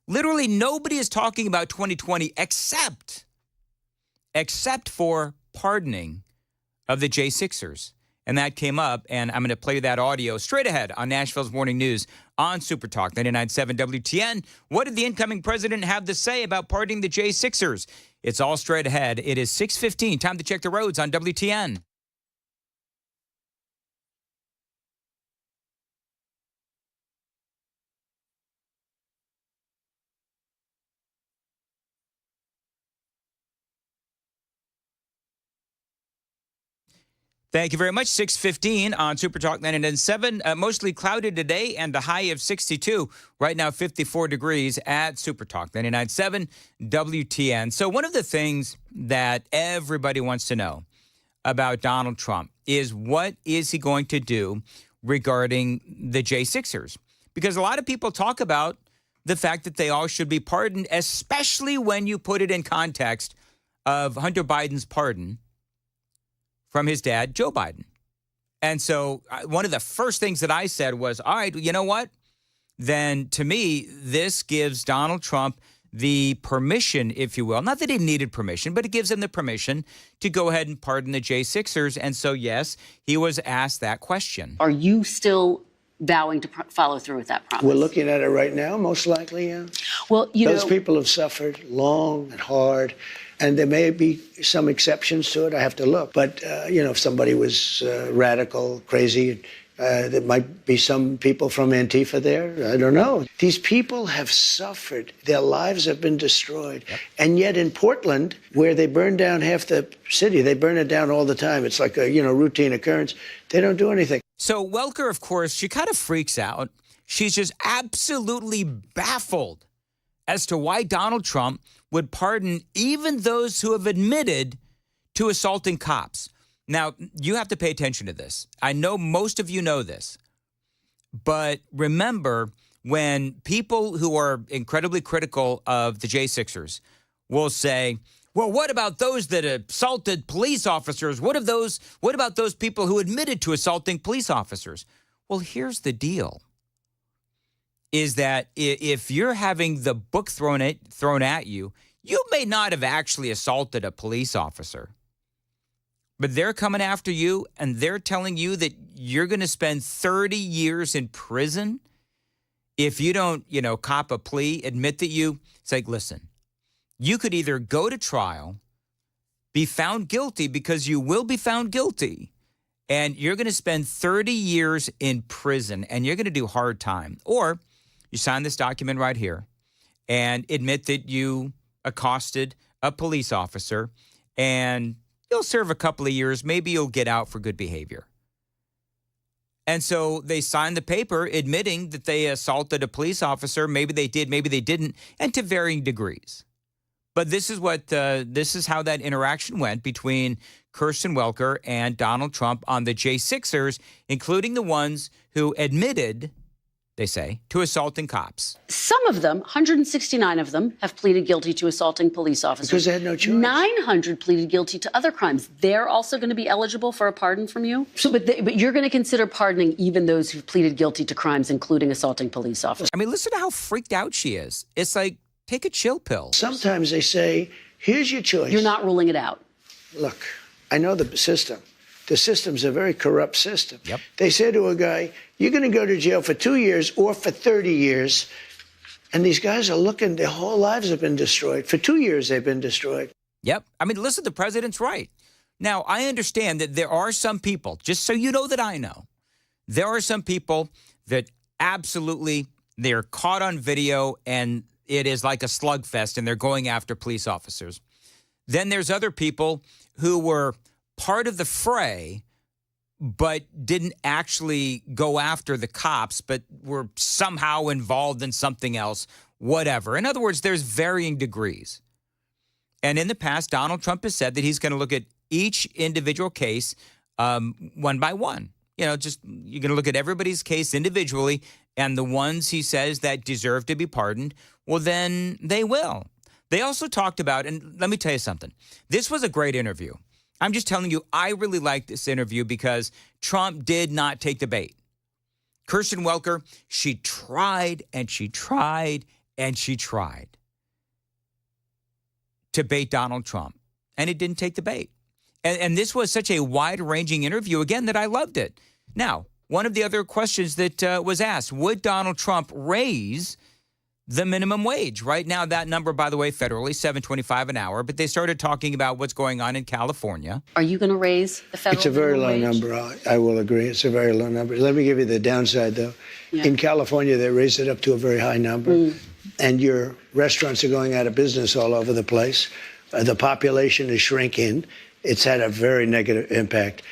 Literally nobody is talking about 2020 except for pardoning of the J6ers. And that came up, and I'm going to play that audio straight ahead on Nashville's Morning News on Super Talk 99.7 WTN. What did the incoming president have to say about pardoning the J6ers? It's all straight ahead. It is 6:15. Time to check the roads on WTN. Thank you very much. 6:15 on Super Talk 99.7. Mostly cloudy today and a high of 62. Right now, 54 degrees at Super Talk 99.7 WTN. So one of the things that everybody wants to know about Donald Trump is what is he going to do regarding the J6ers? Because a lot of people talk about the fact that they all should be pardoned, especially when you put it in context of Hunter Biden's pardon from his dad, Joe Biden. And so one of the first things that I said was, all right, you know what? Then to me, this gives Donald Trump the permission, if you will, not that he needed permission, but it gives him the permission to go ahead and pardon the J6ers. And so, yes, he was asked that question. Are you still vowing to follow through with that promise? We're looking at it right now, most likely, yeah. Well, those people have suffered long and hard. And there may be some exceptions to it. I have to look. But, if somebody was radical, crazy, there might be some people from Antifa there. I don't know. These people have suffered. Their lives have been destroyed. Yep. And yet in Portland, where they burn down half the city, they burn it down all the time. It's like a, routine occurrence. They don't do anything. So Welker, of course, she kind of freaks out. She's just absolutely baffled as to why Donald Trump would pardon even those who have admitted to assaulting cops. Now, you have to pay attention to this. I know most of you know this. But remember, when people who are incredibly critical of the J6ers will say, well, what about those that assaulted police officers? What about those people who admitted to assaulting police officers? Well, here's the deal. Is that if you're having the book thrown at you, You may not have actually assaulted a police officer, but they're coming after you and they're telling you that you're going to spend 30 years in prison if you don't, cop a plea, admit that it's like, listen, you could either go to trial, be found guilty because you will be found guilty, and you're going to spend 30 years in prison and you're going to do hard time. Or you sign this document right here and admit that you accosted a police officer and you'll serve a couple of years. Maybe you'll get out for good behavior. And so they signed the paper admitting that they assaulted a police officer. Maybe they did, maybe they didn't, and to varying degrees. But this is how that interaction went between Kirsten Welker and Donald Trump on the J6ers, including the ones who admitted, they say, to assaulting cops. Some of them, 169 of them, have pleaded guilty to assaulting police officers. Because they had no choice. 900 pleaded guilty to other crimes. They're also going to be eligible for a pardon from you? But you're going to consider pardoning even those who've pleaded guilty to crimes, including assaulting police officers. I mean, listen to how freaked out she is. It's like, take a chill pill. Sometimes they say, here's your choice. You're not ruling it out. Look, I know the system. The system's a very corrupt system. Yep. They say to a guy, you're going to go to jail for 2 years or for 30 years. And these guys are looking, their whole lives have been destroyed. For 2 years, they've been destroyed. Yep. I mean, listen, the president's right. Now, I understand that there are some people, just so you know that I know, there are some people that absolutely, they're caught on video and it is like a slugfest and they're going after police officers. Then there's other people who were part of the fray but didn't actually go after the cops, but were somehow involved in something else, whatever. In other words, there's varying degrees. And in the past, Donald Trump has said that he's going to look at each individual case one by one. You're going to look at everybody's case individually, and the ones he says that deserve to be pardoned, well, then they will. They also talked about, and let me tell you something, this was a great interview. I'm just telling you, I really liked this interview because Trump did not take the bait. Kirsten Welker, she tried and she tried and she tried to bait Donald Trump, and it didn't take the bait. And this was such a wide-ranging interview, again, that I loved it. Now, one of the other questions that was asked, would Donald Trump raise the minimum wage? Right now, that number, by the way, federally, $7.25 an hour, but they started talking about what's going on in California. Are you going to raise the federal It's a very low minimum wage? number. I will agree. It's a very low number. Let me give you the downside, though. Yeah. In California, they raised it up to a very high number, and your restaurants are going out of business all over the place. The population is shrinking. It's had a very negative impact.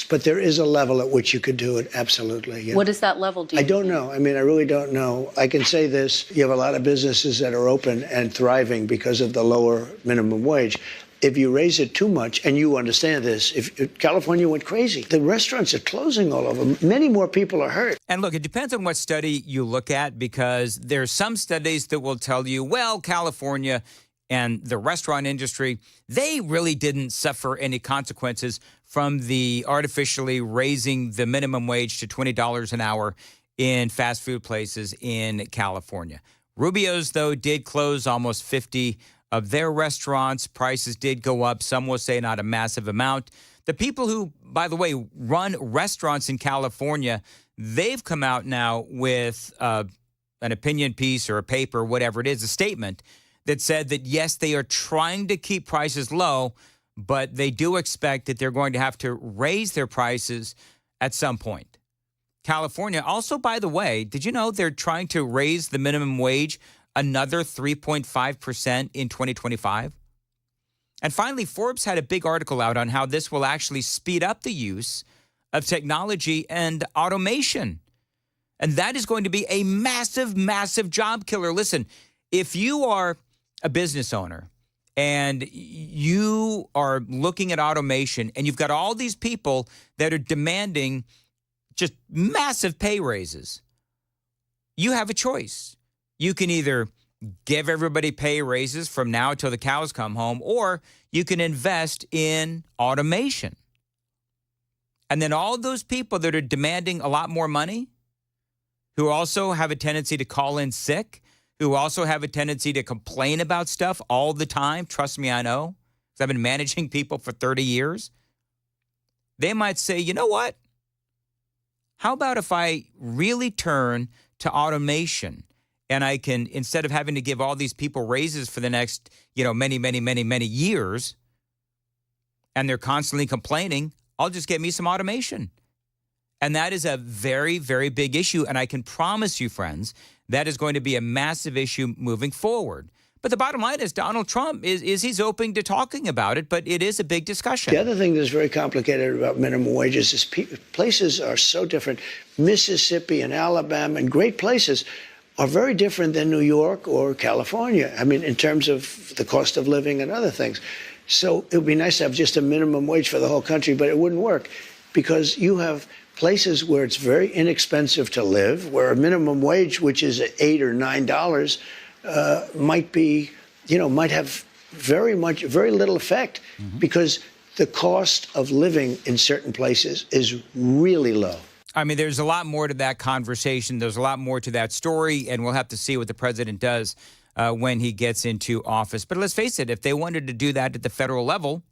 But there is a level at which you could do it, absolutely. Yeah. What is that level? I don't know. I mean, I really don't know. I can say this. You have a lot of businesses that are open and thriving because of the lower minimum wage. If you raise it too much, and you understand this, if California went crazy, the restaurants are closing all over. Many more people are hurt. And look, it depends on what study you look at, because there's some studies that will tell you, well, California and the restaurant industry, they really didn't suffer any consequences from the artificially raising the minimum wage to $20 an hour in fast food places in California. Rubio's, though, did close almost 50 of their restaurants. Prices did go up. Some will say not a massive amount. The people who, by the way, run restaurants in California, they've come out now with an opinion piece or a paper, whatever it is, a statement that said that, yes, they are trying to keep prices low, but they do expect that they're going to have to raise their prices at some point. California also, by the way, did you know they're trying to raise the minimum wage another 3.5% in 2025? And finally, Forbes had a big article out on how this will actually speed up the use of technology and automation. And that is going to be a massive, massive job killer. Listen, if you are a business owner and you are looking at automation and you've got all these people that are demanding just massive pay raises, you have a choice. You can either give everybody pay raises from now until the cows come home, or you can invest in automation. And then all those people that are demanding a lot more money, who also have a tendency to call in sick, who also have a tendency to complain about stuff all the time. Trust me, I know, because I've been managing people for 30 years. They might say, you know what? How about if I really turn to automation and I can, instead of having to give all these people raises for the next, many years, and they're constantly complaining, I'll just get me some automation. And that is a very, very big issue. And I can promise you, friends, that is going to be a massive issue moving forward. But the bottom line is Donald Trump is he's open to talking about it, but it is a big discussion. The other thing that's very complicated about minimum wages is places are so different. Mississippi and Alabama and great places are very different than New York or California. I mean, in terms of the cost of living and other things. So it would be nice to have just a minimum wage for the whole country, but it wouldn't work because you have places where it's very inexpensive to live, where a minimum wage, which is $8 or $9, might have very little effect because the cost of living in certain places is really low. I mean, there's a lot more to that conversation. There's a lot more to that story, and we'll have to see what the president does when he gets into office. But let's face it, if they wanted to do that at the federal level,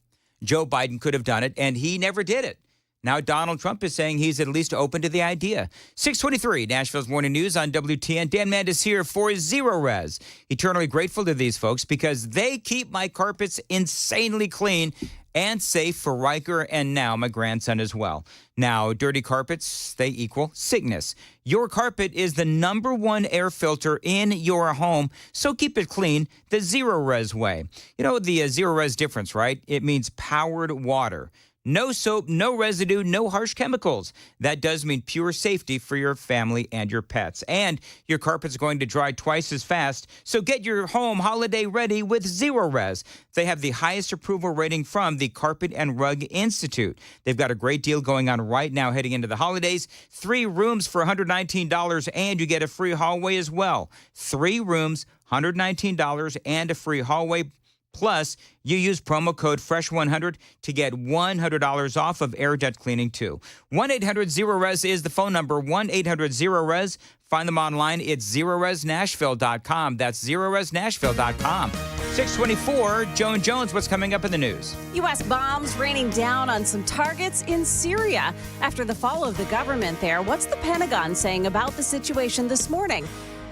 Joe Biden could have done it, and he never did it. Now Donald Trump is saying he's at least open to the idea. 623, Nashville's Morning News on WTN. Dan Mandis here for Zero Res. Eternally grateful to these folks because they keep my carpets insanely clean and safe for Riker and now my grandson as well. Now, dirty carpets, they equal sickness. Your carpet is the #1 air filter in your home, so keep it clean the Zero Res way. You know the Zero Res difference, right? It means powered water. No soap, no residue, no harsh chemicals. That does mean pure safety for your family and your pets. And your carpet's going to dry twice as fast, so get your home holiday ready with Zero Res. They have the highest approval rating from the Carpet and Rug Institute. They've got a great deal going on right now heading into the holidays. 3 rooms for $119, and you get a free hallway as well. 3 rooms, $119, and a free hallway. Plus, you use promo code FRESH100 to get $100 off of air duct cleaning, too. 1-800-0-RES is the phone number, 1-800-0-RES. Find them online. It's zeroresnashville.com. That's zeroresnashville.com. 624, Joan Jones, what's coming up in the news? U.S. bombs raining down on some targets in Syria after the fall of the government there. What's the Pentagon saying about the situation this morning?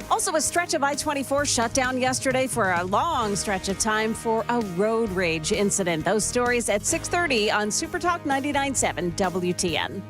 Also, a stretch of I-24 shut down yesterday for a long stretch of time for a road rage incident. Those stories at 6:30 on Supertalk 99.7 WTN.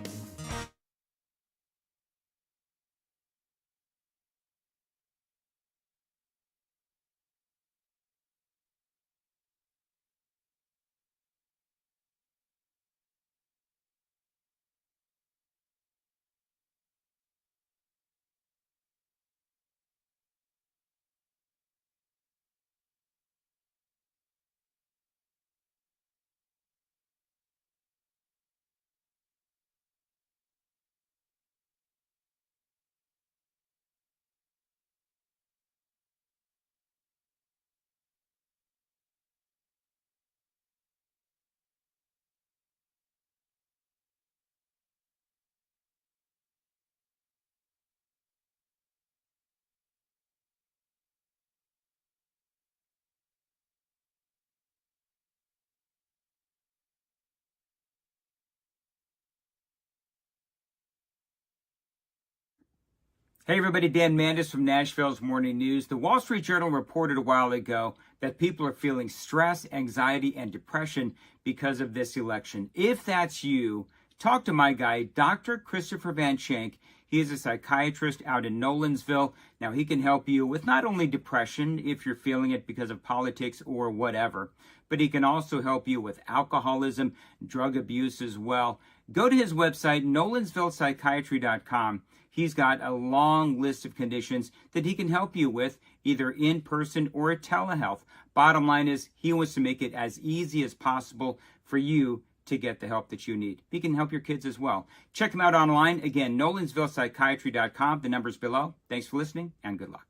Hey everybody, Dan Mandis from Nashville's Morning News. The Wall Street Journal reported a while ago that people are feeling stress, anxiety, and depression because of this election. If that's you, talk to my guy, Dr. Christopher Van Schenk. He is a psychiatrist out in Nolensville. Now, he can help you with not only depression, if you're feeling it because of politics or whatever, but he can also help you with alcoholism, drug abuse as well. Go to his website, nolensvillepsychiatry.com. He's got a long list of conditions that he can help you with, either in person or at telehealth. Bottom line is, he wants to make it as easy as possible for you to get the help that you need. He can help your kids as well. Check him out online. Again, nolensvillepsychiatry.com. The number's below. Thanks for listening, and good luck.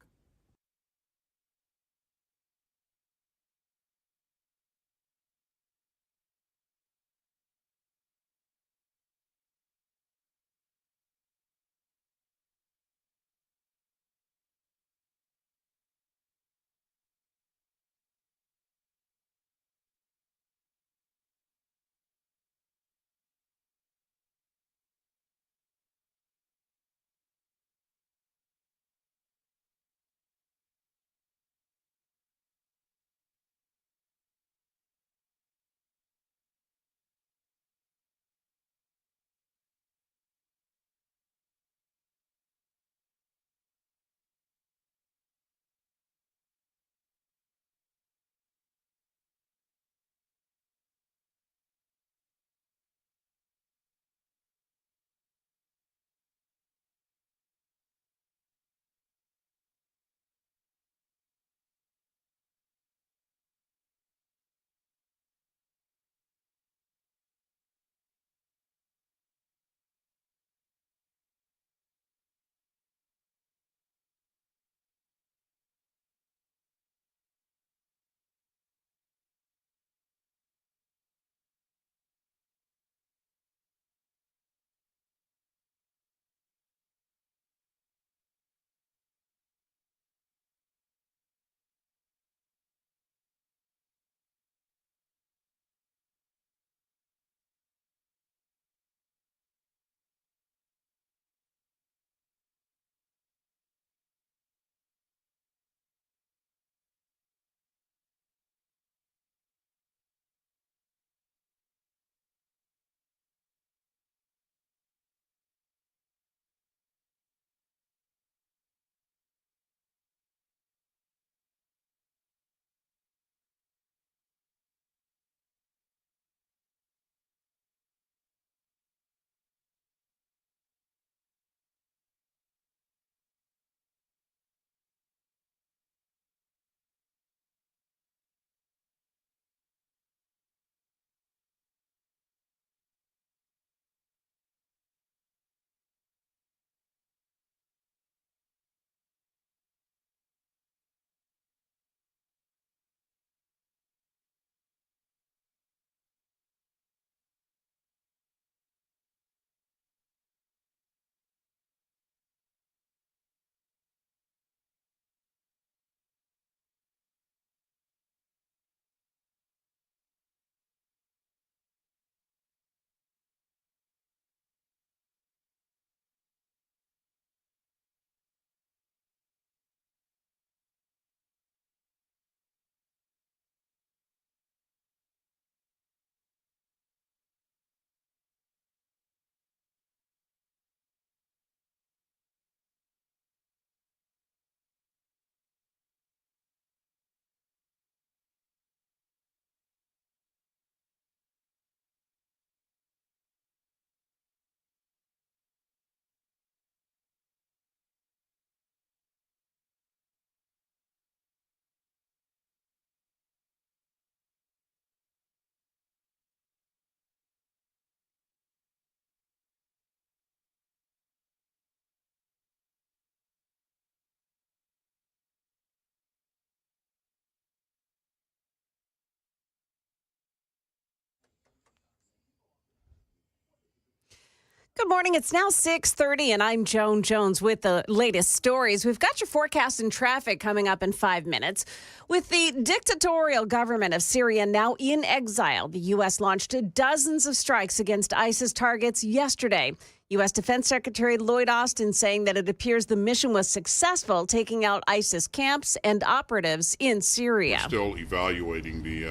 Good morning. It's now 6:30, and I'm Joan Jones with the latest stories. We've got your forecast and traffic coming up in 5 minutes. With the dictatorial government of Syria now in exile, the U.S. launched dozens of strikes against ISIS targets yesterday. U.S. Defense Secretary Lloyd Austin saying that it appears the mission was successful, taking out ISIS camps and operatives in Syria. We're still evaluating the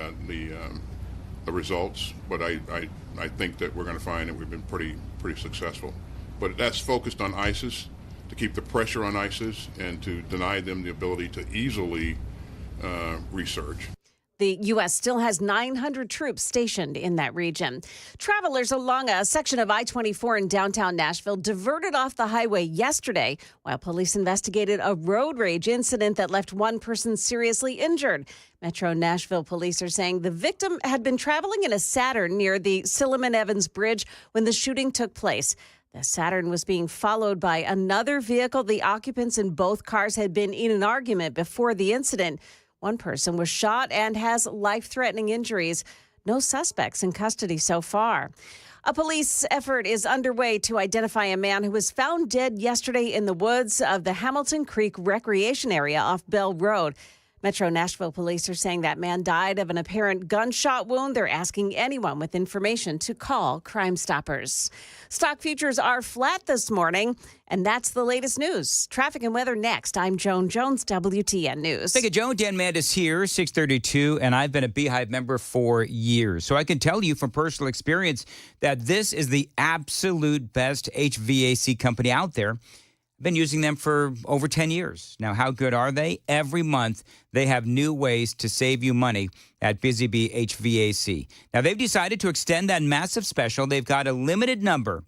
results, but I think that we're going to find that we've been pretty successful. But that's focused on ISIS, to keep the pressure on ISIS and to deny them the ability to easily resurge. The U.S. still has 900 troops stationed in that region. Travelers along a section of I-24 in downtown Nashville diverted off the highway yesterday while police investigated a road rage incident that left one person seriously injured. Metro Nashville police are saying the victim had been traveling in a Saturn near the Silliman Evans Bridge when the shooting took place. The Saturn was being followed by another vehicle. The occupants in both cars had been in an argument before the incident. One person was shot and has life-threatening injuries. No suspects in custody so far. A police effort is underway to identify a man who was found dead yesterday in the woods of the Hamilton Creek Recreation Area off Bell Road. Metro Nashville police are saying that man died of an apparent gunshot wound. They're asking anyone with information to call Crime Stoppers. Stock futures are flat this morning, and that's the latest news. Traffic and weather next. I'm Joan Jones, WTN News. Thank you, Joan. Dan Mandis here, 632, and I've been a Beehive member for years. So I can tell you from personal experience that this is the absolute best HVAC company out there. I've been using them for over 10 years. Now, how good are they? Every month, they have new ways to save you money at Busy Bee HVAC. Now, they've decided to extend that massive special. They've got a limited number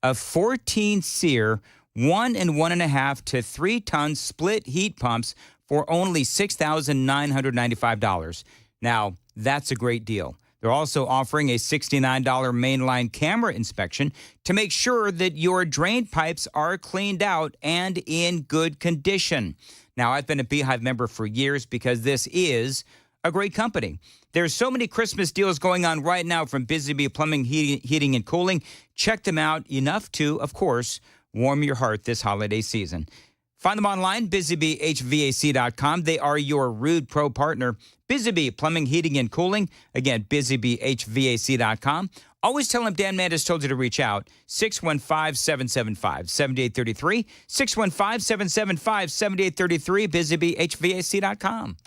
of 14 SEER 1 and 1.5 to 3 ton split heat pumps for only $6,995. Now, that's a great deal. They're also offering a $69 mainline camera inspection to make sure that your drain pipes are cleaned out and in good condition. Now, I've been a Beehive member for years because this is a great company. There's so many Christmas deals going on right now from Busy Bee Plumbing, Heating, and Cooling. Check them out. Enough to, of course, warm your heart this holiday season. Find them online, busybeehvac.com. They are your Rude Pro partner. Busy Bee Plumbing, Heating, and Cooling. Again, busybeehvac.com. Always tell them Dan Mandis told you to reach out. 615-775-7833. 615-775-7833. busybeehvac.com.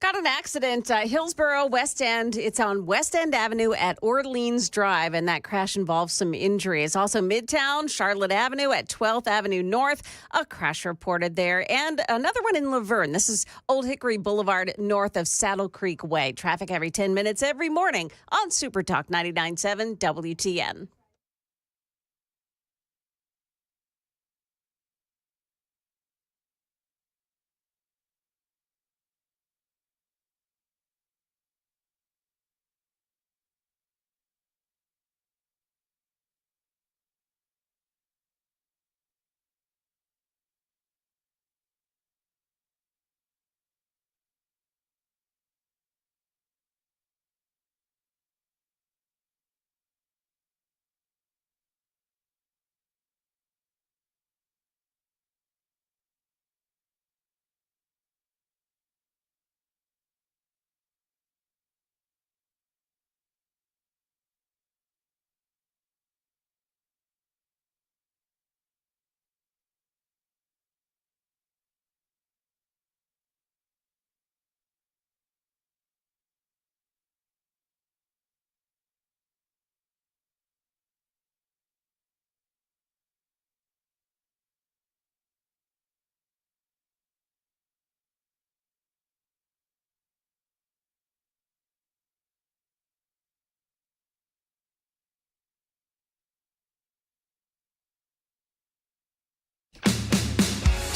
Got an accident, Hillsborough, West End. It's on West End Avenue at Orleans Drive, and that crash involves some injuries. Also, Midtown, Charlotte Avenue at 12th Avenue North, a crash reported there. And another one in Laverne. This is Old Hickory Boulevard north of Saddle Creek Way. Traffic every 10 minutes every morning on Super Talk 99.7 WTN.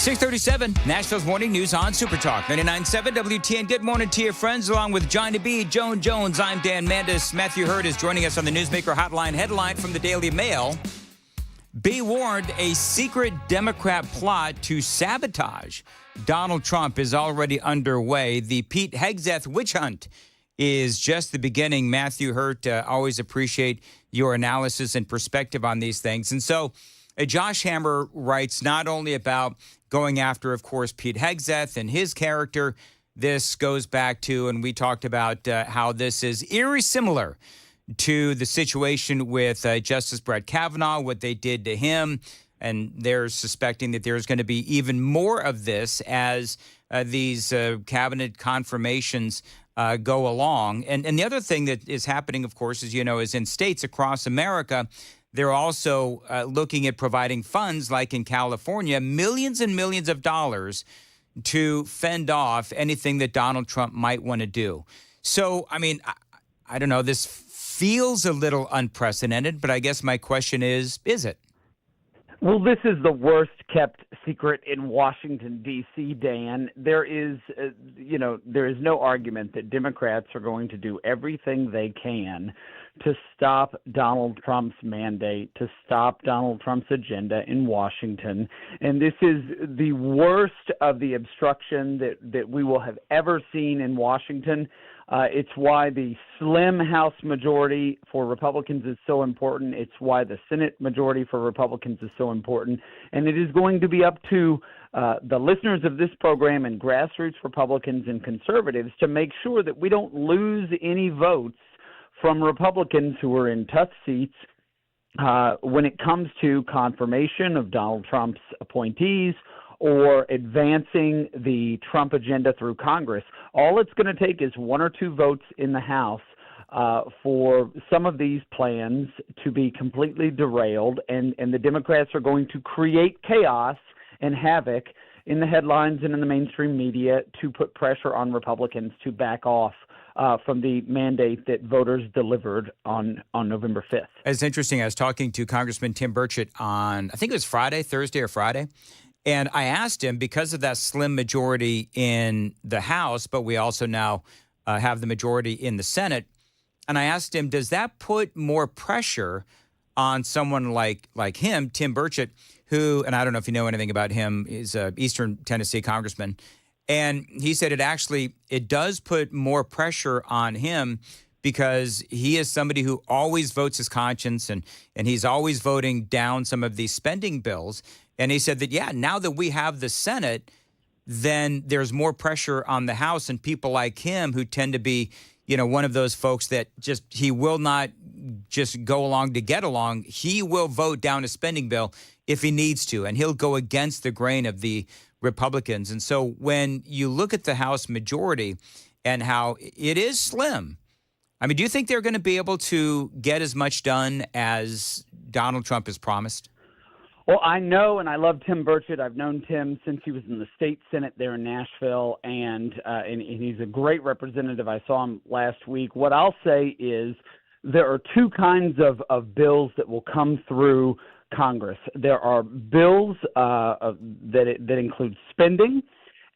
.637, Nashville's Morning News on Super Talk 99.7 WTN. Good morning to your friends, along with Johnny B, Joan Jones. I'm Dan Mandis. Matthew Hurd is joining us on the Newsmaker Hotline. Headline from the Daily Mail: be warned, a secret Democrat plot to sabotage Donald Trump is already underway. The Pete Hegseth witch hunt is just the beginning. Matthew Hurt, always appreciate your analysis and perspective on these things. And so Josh Hammer writes not only about going after, of course, Pete Hegseth and his character. This goes back to, and we talked about how this is eerie similar to the situation with Justice Brett Kavanaugh, what they did to him. And they're suspecting that there's going to be even more of this as these cabinet confirmations go along. And the other thing that is happening, of course, as you know, is in states across America, they're also looking at providing funds, like in California, millions and millions of dollars to fend off anything that Donald Trump might want to do. So, I mean, I don't know, this feels a little unprecedented, but I guess my question is it? Well, this is the worst kept secret in Washington, D.C., Dan. There is no argument that Democrats are going to do everything they can to stop Donald Trump's mandate, to stop Donald Trump's agenda in Washington. And this is the worst of the obstruction that we will have ever seen in Washington. It's why the slim House majority for Republicans is so important. It's why the Senate majority for Republicans is so important. And it is going to be up to the listeners of this program and grassroots Republicans and conservatives to make sure that we don't lose any votes from Republicans who are in tough seats when it comes to confirmation of Donald Trump's appointees or advancing the Trump agenda through Congress. All it's going to take is one or two votes in the House for some of these plans to be completely derailed, and the Democrats are going to create chaos and havoc in the headlines and in the mainstream media to put pressure on Republicans to back off from the mandate that voters delivered on November 5th. It's interesting. I was talking to Congressman Tim Burchett on, I think it was Thursday or Friday. And I asked him, because of that slim majority in the House, but we also now have the majority in the Senate. And I asked him, does that put more pressure on someone like him, Tim Burchett, who, and I don't know if you know anything about him, is an Eastern Tennessee congressman. And he said it does put more pressure on him because he is somebody who always votes his conscience, and he's always voting down some of these spending bills. And he said that, now that we have the Senate, then there's more pressure on the House, and people like him who tend to be, one of those folks that he will not just go along to get along. He will vote down a spending bill if he needs to, and he'll go against the grain of the Republicans. And so when you look at the House majority, and how it is slim. I mean, do you think they're going to be able to get as much done as Donald Trump has promised? Well, I know, and I love Tim Burchett. I've known Tim since he was in the state Senate there in Nashville, and he's a great representative. I saw him last week. What I'll say is there are two kinds of bills that will come through Congress. There are bills that include spending,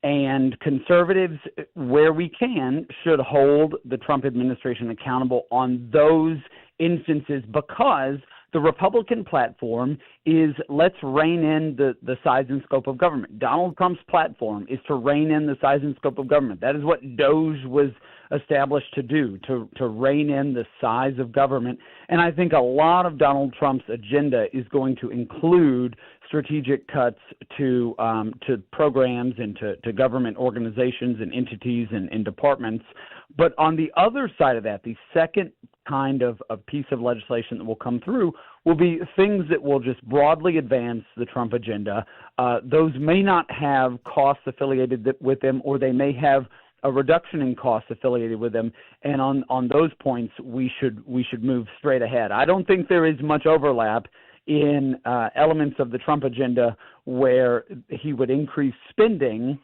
and conservatives, where we can, should hold the Trump administration accountable on those instances, because the Republican platform is let's rein in the size and scope of government. Donald Trump's platform is to rein in the size and scope of government. That is what DOGE was established to do, to rein in the size of government. And I think a lot of Donald Trump's agenda is going to include strategic cuts to programs and to government organizations and entities and departments. But on the other side of that, the second kind of piece of legislation that will come through will be things that will just broadly advance the Trump agenda. Those may not have costs affiliated with them, or they may have a reduction in costs affiliated with them. And on those points, we should move straight ahead. I don't think there is much overlap in elements of the Trump agenda where he would increase spending,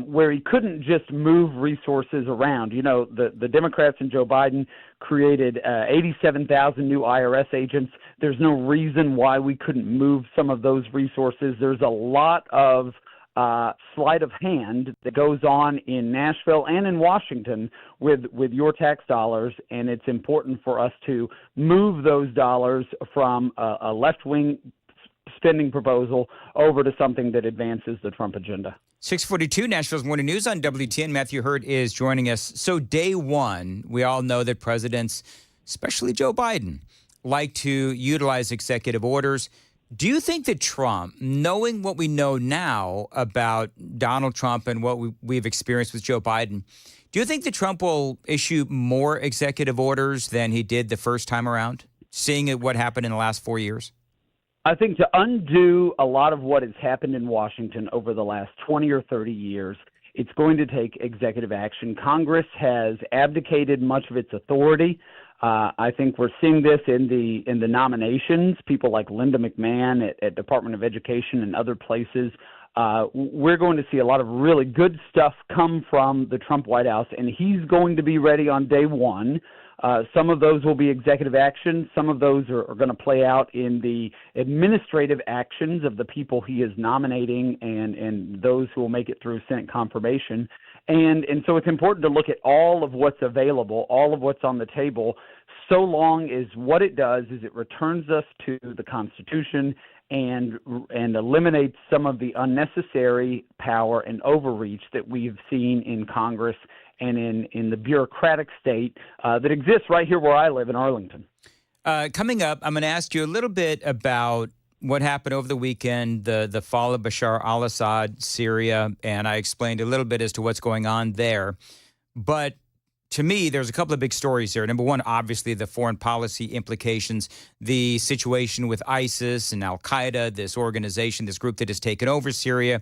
where he couldn't just move resources around. You know, the Democrats and Joe Biden created 87,000 new IRS agents. There's no reason why we couldn't move some of those resources. There's a lot of sleight of hand that goes on in Nashville and in Washington with your tax dollars, and it's important for us to move those dollars from a left-wing spending proposal over to something that advances the Trump agenda. 642 Nashville's Morning News on WTN. Matthew Hurt is joining us. So day one, we all know that presidents, especially Joe Biden, like to utilize executive orders. Do you think that Trump, knowing what we know now about Donald Trump and what we've experienced with Joe Biden, do you think that Trump will issue more executive orders than he did the first time around, seeing what happened in the last 4 years? I think to undo a lot of what has happened in Washington over the last 20 or 30 years, it's going to take executive action. Congress has abdicated much of its authority. I think we're seeing this in the nominations. People like Linda McMahon at Department of Education and other places. We're going to see a lot of really good stuff come from the Trump White House, and he's going to be ready on day one. Some of those will be executive action. Some of those are going to play out in the administrative actions of the people he is nominating and those who will make it through Senate confirmation. And so it's important to look at all of what's available, all of what's on the table, so long as what it does is it returns us to the Constitution and eliminates some of the unnecessary power and overreach that we've seen in Congress and in the bureaucratic state that exists right here where I live in Arlington. Coming up, I'm going to ask you a little bit about what happened over the weekend, the fall of Bashar al-Assad, Syria, and I explained a little bit as to what's going on there. But to me, there's a couple of big stories here. Number one, obviously, the foreign policy implications, the situation with ISIS and al-Qaeda, this organization, this group that has taken over Syria,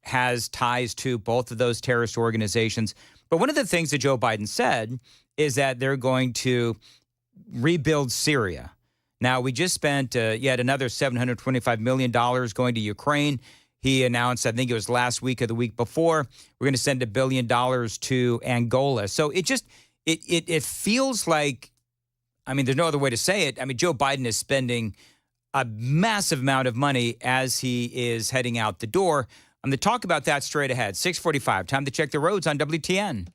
has ties to both of those terrorist organizations. But one of the things that Joe Biden said is that they're going to rebuild Syria. Now, we just spent yet another $725 million going to Ukraine. He announced, I think it was last week or the week before, we're going to send $1 billion to Angola. So it feels like, I mean, there's no other way to say it. I mean, Joe Biden is spending a massive amount of money as he is heading out the door. I'm going to talk about that straight ahead. 6:45, time to check the roads on WTN.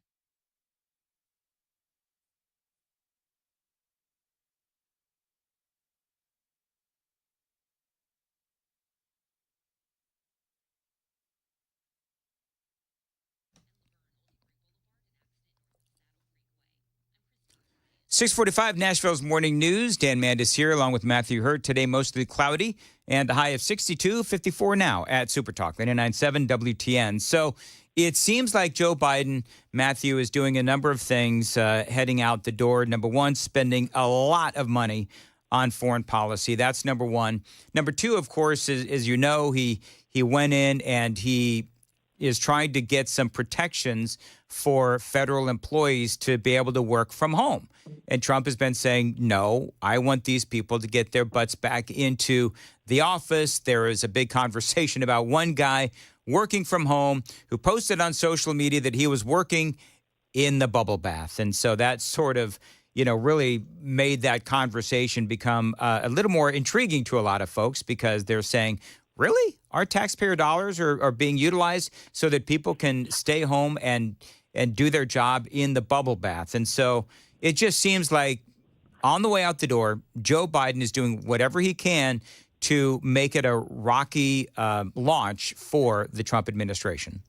.645 Nashville's Morning News. Dan Mandis here along with Matthew Hurt. Today mostly cloudy and a high of 62, 54 now at Supertalk 99.7 WTN. So it seems like Joe Biden, Matthew, is doing a number of things heading out the door. Number one, spending a lot of money on foreign policy. That's number one. Number two, of course, is, as you know, he went in and he is trying to get some protections for federal employees to be able to work from home. And Trump has been saying, no, I want these people to get their butts back into the office. There is a big conversation about one guy working from home who posted on social media that he was working in the bubble bath. And so that sort of, really made that conversation become a little more intriguing to a lot of folks, because they're saying, really? Our taxpayer dollars are being utilized so that people can stay home and do their job in the bubble bath. And so it just seems like on the way out the door, Joe Biden is doing whatever he can to make it a rocky launch for the Trump administration.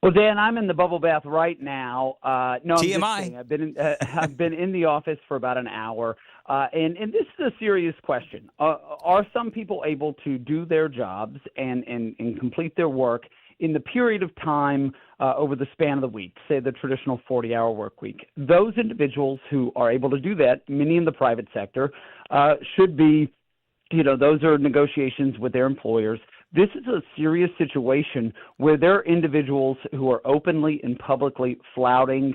Well, Dan, I'm in the bubble bath right now. No, I'm TMI. just kidding. I've been in the office for about an hour, and this is a serious question. Are some people able to do their jobs and complete their work in the period of time over the span of the week, say the traditional 40-hour work week? Those individuals who are able to do that, many in the private sector, should be, those are negotiations with their employers. This is a serious situation where there are individuals who are openly and publicly flouting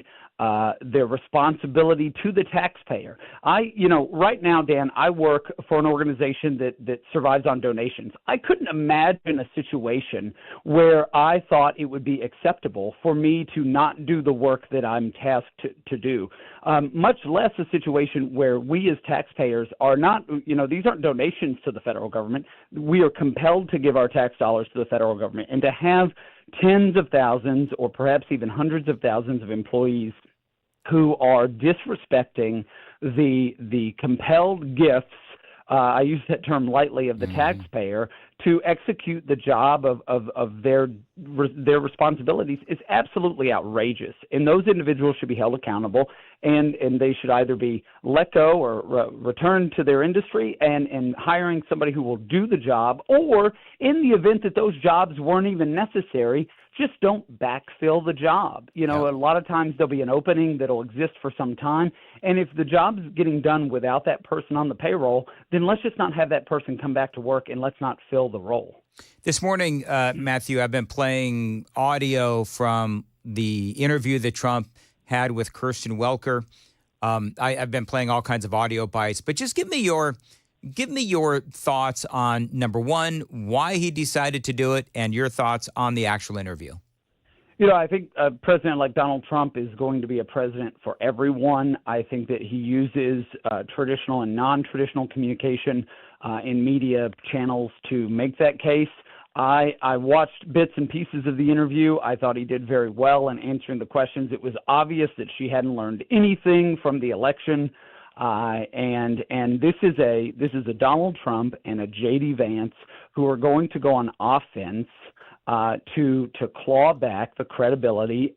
their responsibility to the taxpayer. Right now, Dan, I work for an organization that survives on donations. I couldn't imagine a situation where I thought it would be acceptable for me to not do the work that I'm tasked to do, much less a situation where we as taxpayers are not, these aren't donations to the federal government. We are compelled to give our tax dollars to the federal government, and to have tens of thousands or perhaps even hundreds of thousands of employees who are disrespecting the compelled gifts, I use that term lightly, of the taxpayer to execute the job of their responsibilities is absolutely outrageous. And those individuals should be held accountable, and they should either be let go or returned to their industry and hiring somebody who will do the job, or in the event that those jobs weren't even necessary, just don't backfill the job. A lot of times there'll be an opening that'll exist for some time, and if the job's getting done without that person on the payroll, then let's just not have that person come back to work, and let's not fill the role. This morning, Matthew, I've been playing audio from the interview that Trump had with Kirsten Welker. I've been playing all kinds of audio bites, but just give me your thoughts on, number one, why he decided to do it, and your thoughts on the actual interview. I think a president like Donald Trump is going to be a president for everyone. I think that he uses traditional and non-traditional communication in media channels to make that case. I watched bits and pieces of the interview. I thought he did very well in answering the questions. It was obvious that she hadn't learned anything from the election. And this is a Donald Trump and a J.D. Vance who are going to go on offense to claw back the credibility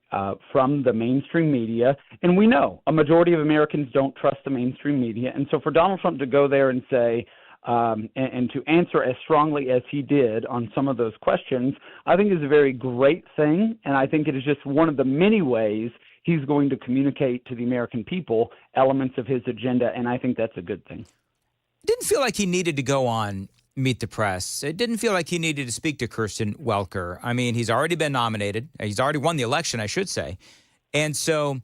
from the mainstream media. And we know a majority of Americans don't trust the mainstream media. And so for Donald Trump to go there and say, and to answer as strongly as he did on some of those questions, I think is a very great thing. And I think it is just one of the many ways he's going to communicate to the American people elements of his agenda, and I think that's a good thing. Didn't feel like he needed to go on Meet the Press. It didn't feel like he needed to speak to Kirsten Welker. I mean, he's already been nominated. He's already won the election, I should say. And so,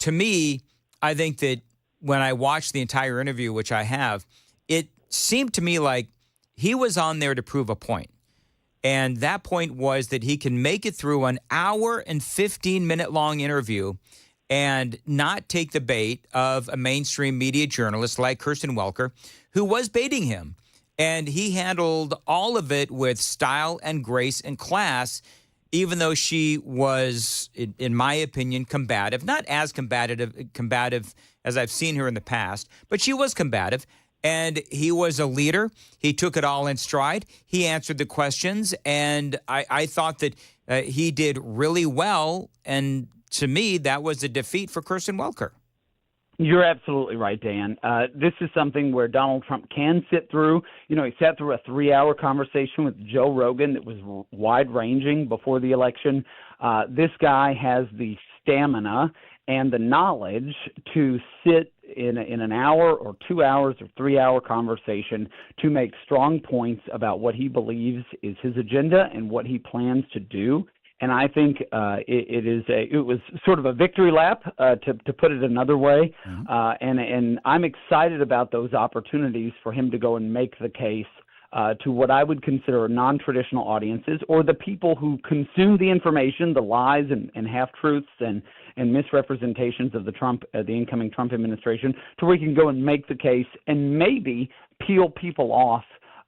to me, I think that when I watched the entire interview, which I have, it seemed to me like he was on there to prove a point. And that point was that he can make it through an hour and 15-minute long interview and not take the bait of a mainstream media journalist like Kirsten Welker, who was baiting him. And he handled all of it with style and grace and class, even though she was, in my opinion, combative. Not as combative as I've seen her in the past, but she was combative. And he was a leader. He took it all in stride. He answered the questions, and I thought that he did really well. And to me, that was a defeat for Kirsten Welker. You're absolutely right, Dan. This is something where Donald Trump can sit through. He sat through a 3-hour conversation with Joe Rogan that was wide-ranging before the election. This guy has the stamina and the knowledge to sit in an hour or 2 hours or 3-hour conversation to make strong points about what he believes is his agenda and what he plans to do. And I think it was sort of a victory lap, to put it another way. And I'm excited about those opportunities for him to go and make the case to what I would consider non-traditional audiences, or the people who consume the information, the lies and half-truths and misrepresentations of the incoming Trump administration, to where he can go and make the case and maybe peel people off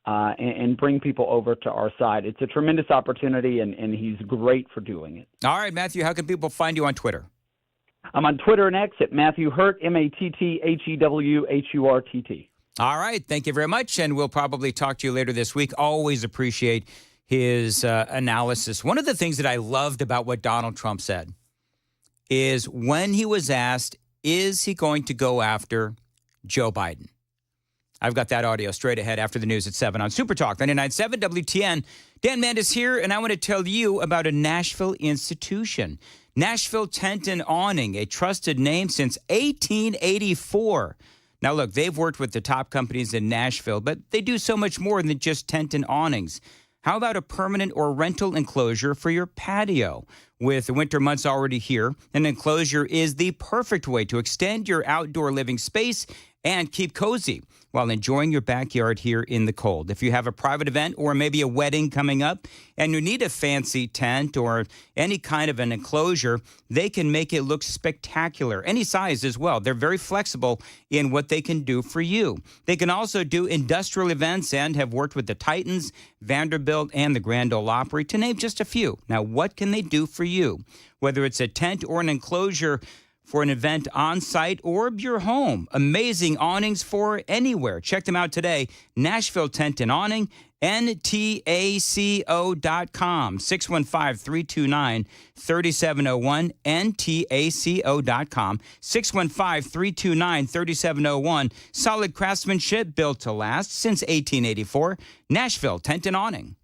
and bring people over to our side. It's a tremendous opportunity, and he's great for doing it. All right, Matthew, how can people find you on Twitter? I'm on Twitter and X at Matthew Hurt, MattheWHurtt. All right, thank you very much, and we'll probably talk to you later this week. Always appreciate his analysis. One of the things that I loved about what Donald Trump said is when he was asked, is he going to go after Joe Biden? I've got that audio straight ahead after the news at 7 on Super Talk 99.7 WTN. Dan Mandis here, and I want to tell you about a Nashville institution. Nashville Tent and Awning, a trusted name since 1884. Now, look, they've worked with the top companies in Nashville, but they do so much more than just tent and awnings. How about a permanent or rental enclosure for your patio? With the winter months already here, an enclosure is the perfect way to extend your outdoor living space and keep cozy while enjoying your backyard here in the cold. If you have a private event or maybe a wedding coming up and you need a fancy tent or any kind of an enclosure, they can make it look spectacular. Any size as well. They're very flexible in what they can do for you. They can also do industrial events and have worked with the Titans, Vanderbilt, and the Grand Ole Opry, to name just a few. Now, what can they do for you? Whether it's a tent or an enclosure for an event on site or your home. Amazing awnings for anywhere. Check them out today. Nashville Tent and Awning, NTACO.com, 615-329-3701, NTACO.com, 615-329-3701. Solid craftsmanship built to last since 1884. Nashville Tent and Awning.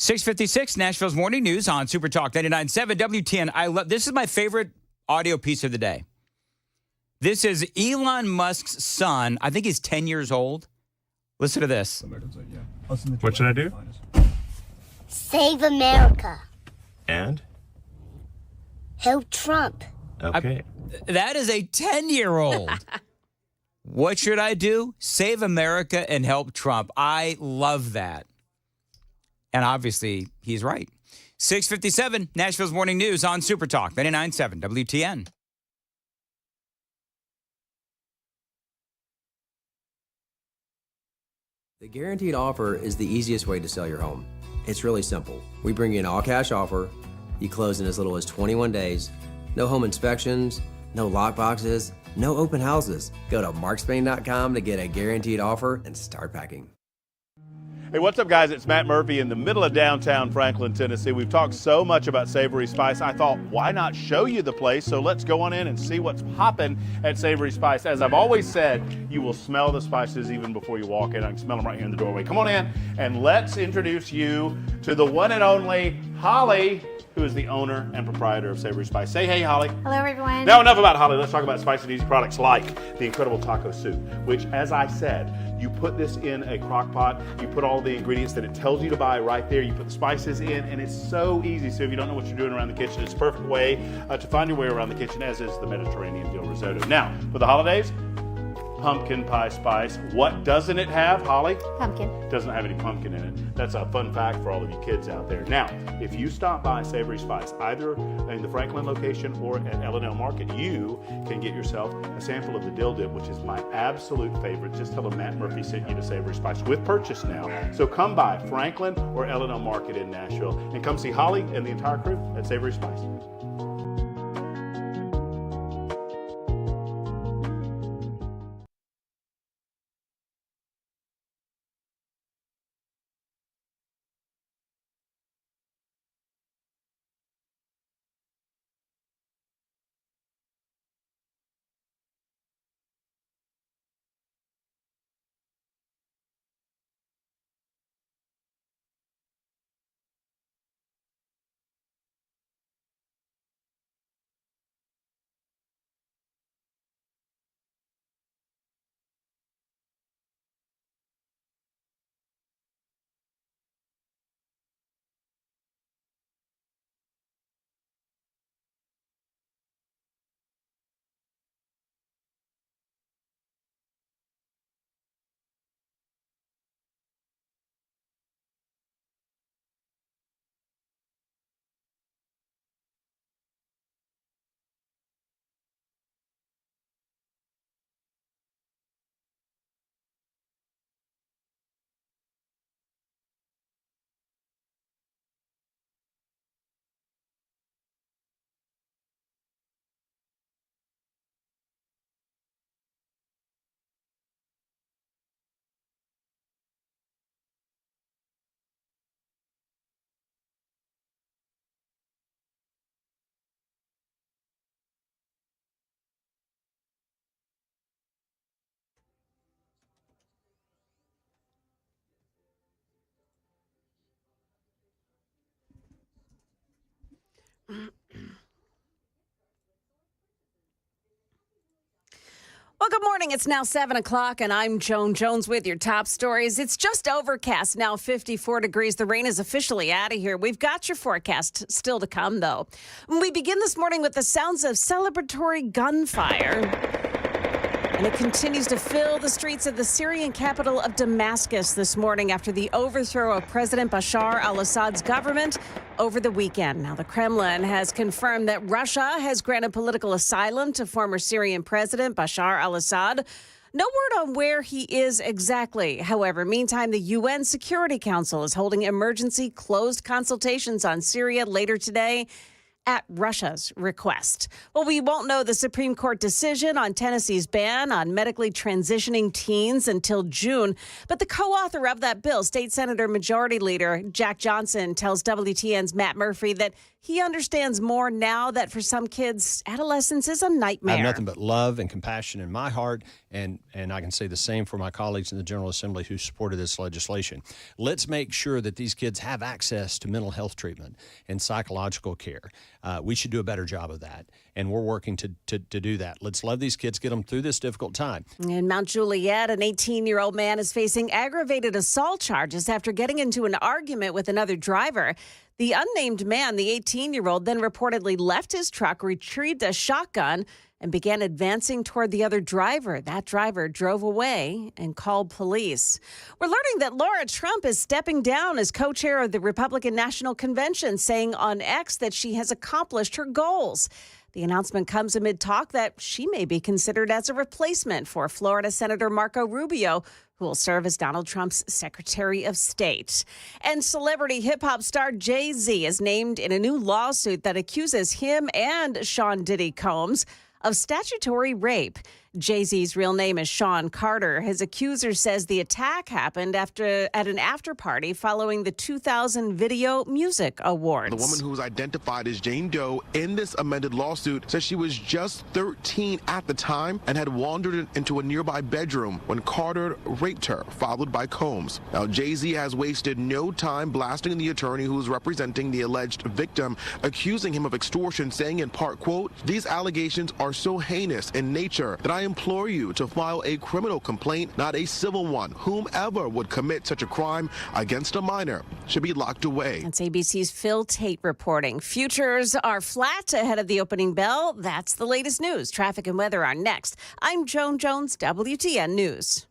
6:56, Nashville's Morning News on Super Talk 99.7 WTN. This is my favorite audio piece of the day. This is Elon Musk's son. I think he's 10 years old. Listen to this. What should I do? Save America. And? Help Trump. Okay. That is a 10-year-old. What should I do? Save America and help Trump. I love that. And obviously, he's right. 6:57, Nashville's Morning News on Super Talk 99.7 WTN. The guaranteed offer is the easiest way to sell your home. It's really simple. We bring you an all-cash offer. You close in as little as 21 days. No home inspections, no lockboxes, no open houses. Go to markspain.com to get a guaranteed offer and start packing. Hey, what's up, guys? It's Matt Murphy in the middle of downtown Franklin, Tennessee. We've talked so much about Savory Spice. I thought, why not show you the place? So let's go on in and see what's popping at Savory Spice. As I've always said, you will smell the spices even before you walk in. I can smell them right here in the doorway. Come on in and let's introduce you to the one and only Holly, who is the owner and proprietor of Savory Spice. Say hey, Holly. Hello, everyone. Now, enough about Holly. Let's talk about spicy and easy products like the incredible taco soup, which, as I said, you put this in a crock pot, you put all the ingredients that it tells you to buy right there, you put the spices in, and it's so easy. So if you don't know what you're doing around the kitchen, it's a perfect way to find your way around the kitchen, as is the Mediterranean dill risotto. Now, for the holidays, pumpkin pie spice. What doesn't it have, Holly? Pumpkin. Doesn't have any pumpkin in it. That's a fun fact for all of you kids out there. Now, if you stop by Savory Spice, either in the Franklin location or at L&L Market, you can get yourself a sample of the dill dip, which is my absolute favorite. Just tell them Matt Murphy sent you to Savory Spice with purchase now. So come by Franklin or L&L Market in Nashville and come see Holly and the entire crew at Savory Spice. Well, good morning. It's now 7 o'clock, and I'm Joan Jones with your top stories. It's just overcast, now 54 degrees. The rain is officially out of here. We've got your forecast still to come, though. We begin this morning with the sounds of celebratory gunfire. And it continues to fill the streets of the Syrian capital of Damascus this morning after the overthrow of President Bashar al-Assad's government over the weekend. Now, the Kremlin has confirmed that Russia has granted political asylum to former Syrian President Bashar al-Assad. No word on where he is exactly. However, meantime, the UN Security Council is holding emergency closed consultations on Syria later today at Russia's request. Well, we won't know the Supreme Court decision on Tennessee's ban on medically transitioning teens until June. But the co-author of that bill, State Senator Majority Leader Jack Johnson, tells WTN's Matt Murphy that he understands more now that for some kids, adolescence is a nightmare. I have nothing but love and compassion in my heart, and I can say the same for my colleagues in the General Assembly who supported this legislation. Let's make sure that these kids have access to mental health treatment and psychological care. We should do a better job of that, and we're working to do that. Let's love these kids, get them through this difficult time. In Mount Juliet, an 18-year-old man is facing aggravated assault charges after getting into an argument with another driver. The unnamed man, the 18-year-old, then reportedly left his truck, retrieved a shotgun, and began advancing toward the other driver. That driver drove away and called police. We're learning that Laura Trump is stepping down as co-chair of the Republican National Convention, saying on X that she has accomplished her goals. The announcement comes amid talk that she may be considered as a replacement for Florida Senator Marco Rubio, who will serve as Donald Trump's Secretary of State. And celebrity hip-hop star Jay-Z is named in a new lawsuit that accuses him and Sean Diddy Combs of statutory rape. Jay-Z's real name is Sean Carter. His accuser says the attack happened at an after-party following the 2000 Video Music Awards. The woman who was identified as Jane Doe in this amended lawsuit says she was just 13 at the time and had wandered into a nearby bedroom when Carter raped her, followed by Combs. Now, Jay-Z has wasted no time blasting the attorney who was representing the alleged victim, accusing him of extortion, saying in part, quote, "These allegations are so heinous in nature that I implore you to file a criminal complaint, not a civil one. Whomever would commit such a crime against a minor should be locked away." That's ABC's Phil Tate reporting. Futures are flat ahead of the opening bell. That's the latest news. Traffic and weather are next. I'm Joan Jones, WTN News.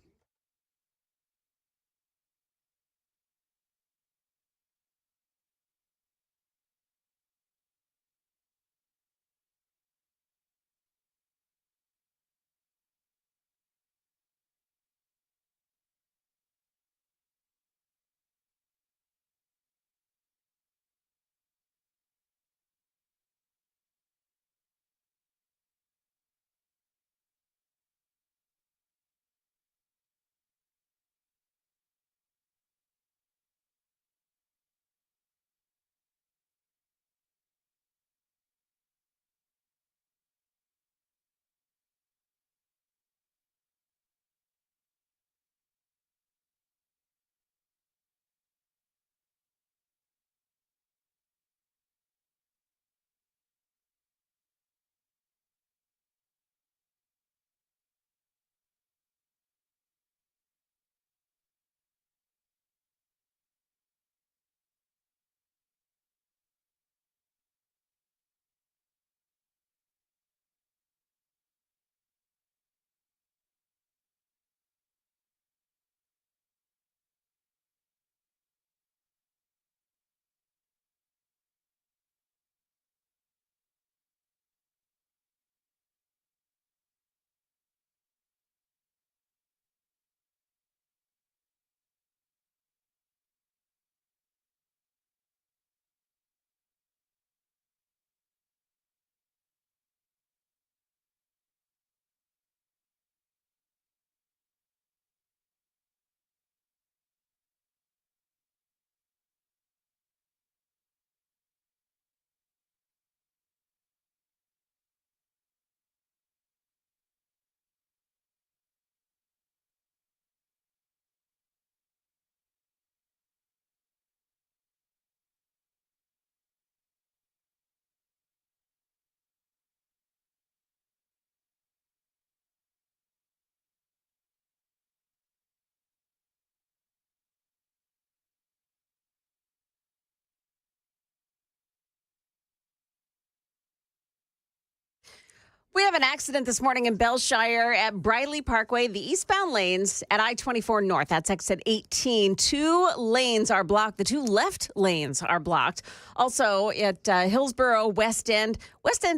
We have an accident this morning in Bellshire at Briley Parkway, the eastbound lanes at I-24 North. That's exit 18. 2 lanes are blocked. The 2 left lanes are blocked. Also at Hillsborough West End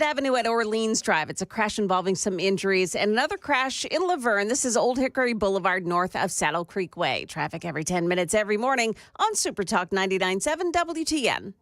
Avenue at Orleans Drive. It's a crash involving some injuries. And another crash in Laverne. This is Old Hickory Boulevard north of Saddle Creek Way. Traffic every 10 minutes every morning on Super Talk 99.7 WTN.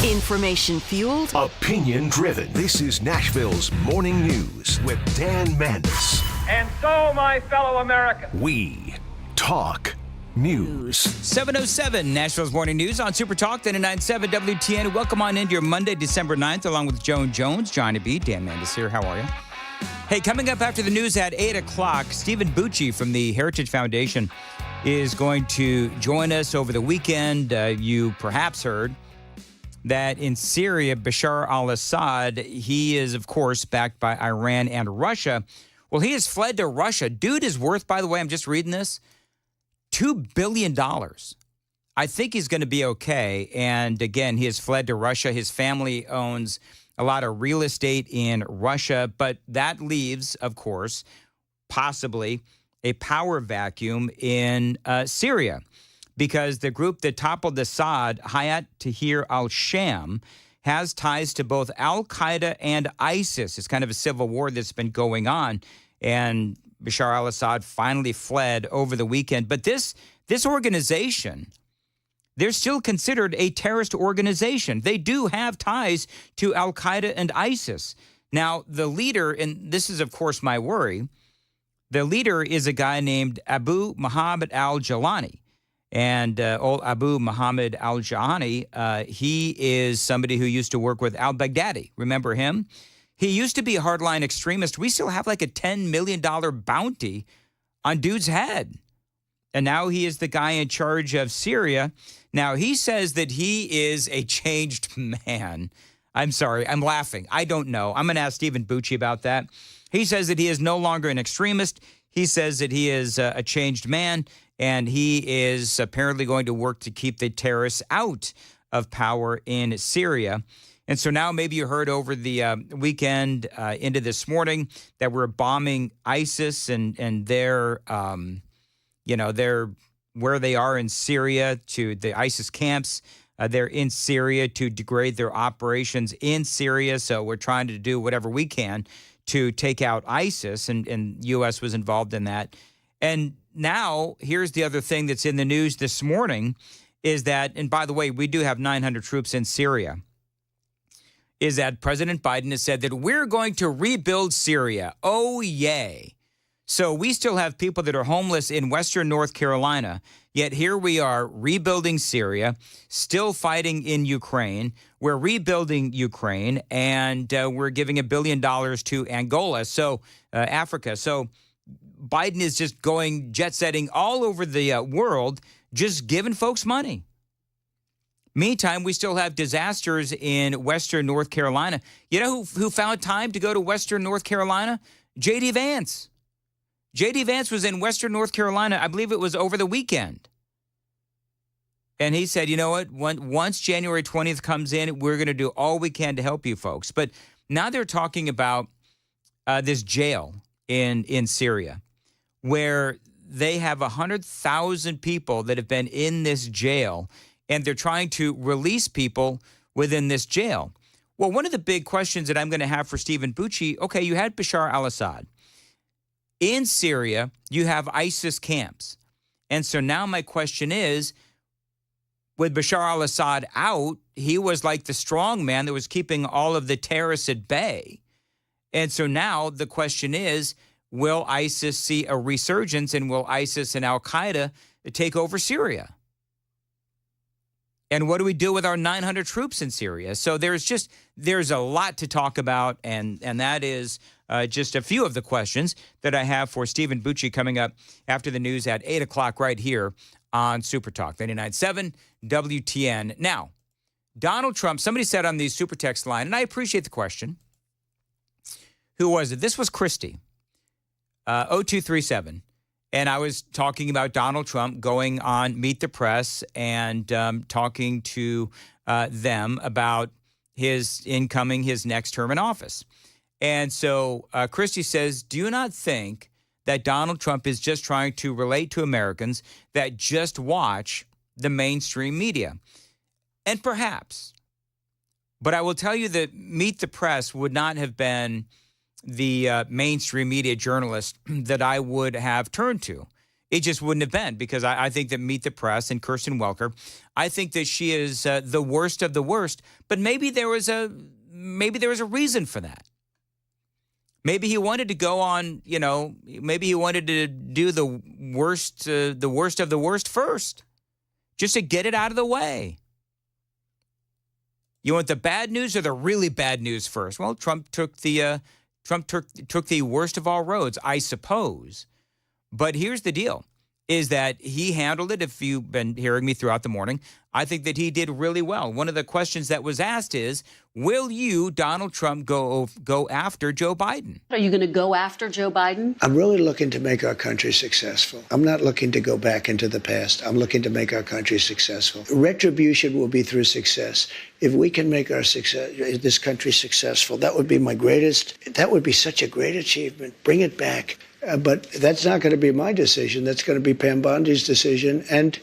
Information fueled. Opinion driven. This is Nashville's Morning News with Dan Mandis. And so, my fellow Americans, We talk news. 7:07, Nashville's Morning News on Super Talk 99.7 WTN. Welcome on into your Monday, December 9th, along with Joan Jones, Johnny B, Dan Mandis here. How are you? Hey, coming up after the news at 8 o'clock, Stephen Bucci from the Heritage Foundation is going to join us over the weekend. You perhaps heard that in Syria, Bashar al-Assad, he is, of course, backed by Iran and Russia. Well, he has fled to Russia. Dude is worth, by the way, I'm just reading this, $2 billion. I think he's going to be okay. And again, he has fled to Russia. His family owns a lot of real estate in Russia, but that leaves, of course, possibly a power vacuum in Syria, because the group that toppled Assad, Hayat Tahrir al-Sham, has ties to both al-Qaeda and ISIS. It's kind of a civil war that's been going on, and Bashar al-Assad finally fled over the weekend. But this organization, they're still considered a terrorist organization. They do have ties to al-Qaeda and ISIS. Now, the leader, and this is, of course, my worry, the leader is a guy named Abu Muhammad al-Jalani. And old Abu Muhammad al-Jalani, he is somebody who used to work with al-Baghdadi. Remember him? He used to be a hardline extremist. We still have like a $10 million bounty on dude's head. And now he is the guy in charge of Syria. Now, he says that he is a changed man. I'm sorry, I'm laughing. I don't know. I'm going to ask Stephen Bucci about that. He says that he is no longer an extremist. He says that he is a changed man, and he is apparently going to work to keep the terrorists out of power in Syria. And so now maybe you heard over the weekend into this morning that we're bombing ISIS and their where they are in Syria, to the ISIS camps. They're in Syria to degrade their operations in Syria. So we're trying to do whatever we can to take out ISIS, and U.S. was involved in that. And now here's the other thing that's in the news this morning is that, and by the way, we do have 900 troops in Syria, is that President Biden has said that we're going to rebuild Syria. Oh, yay. So we still have people that are homeless in Western North Carolina, yet here we are rebuilding Syria, still fighting in Ukraine. We're rebuilding Ukraine, and we're giving $1 billion to Angola, so Africa. So Biden is just going jet-setting all over the world, just giving folks money. Meantime, we still have disasters in Western North Carolina. You know who found time to go to Western North Carolina? J.D. Vance. J.D. Vance was in Western North Carolina, I believe it was over the weekend. And he said, you know what, once January 20th comes in, we're going to do all we can to help you folks. But now they're talking about this jail in Syria, where they have 100,000 people that have been in this jail, and they're trying to release people within this jail. Well, one of the big questions that I'm going to have for Stephen Bucci, okay, you had Bashar al-Assad. In Syria, you have ISIS camps. And so now my question is, with Bashar al-Assad out, he was like the strong man that was keeping all of the terrorists at bay. And so now the question is, will ISIS see a resurgence, and will ISIS and al-Qaeda take over Syria? And what do we do with our 900 troops in Syria? So there's a lot to talk about, and that is just a few of the questions that I have for Stephen Bucci coming up after the news at 8 o'clock right here on Super Talk 99.7 WTN. Now, Donald Trump, somebody said on the Super Text line, and I appreciate the question. Who was it? This was Christy, 0237. And I was talking about Donald Trump going on Meet the Press and talking to them about his next term in office. And so Christy says, do you not think that Donald Trump is just trying to relate to Americans that just watch the mainstream media? And perhaps. But I will tell you that Meet the Press would not have been the mainstream media journalist that I would have turned to. It just wouldn't have been, because I think that Meet the Press and Kirsten Welker, I think that she is the worst of the worst. But maybe there was a reason for that. Maybe he wanted to go on, maybe he wanted to do the worst of the worst first, just to get it out of the way. You want the bad news or the really bad news first? Well, Trump took the worst of all roads, I suppose. But here's the deal, is that he handled it. If you've been hearing me throughout the morning, I think that he did really well. One of the questions that was asked is, will you, Donald Trump, go after Joe Biden? Are you going to go after Joe Biden? I'm really looking to make our country successful. I'm not looking to go back into the past. I'm looking to make our country successful. Retribution will be through success. If we can make this country successful, that would be that would be such a great achievement. Bring it back. But that's not going to be my decision. That's going to be Pam Bondi's decision, and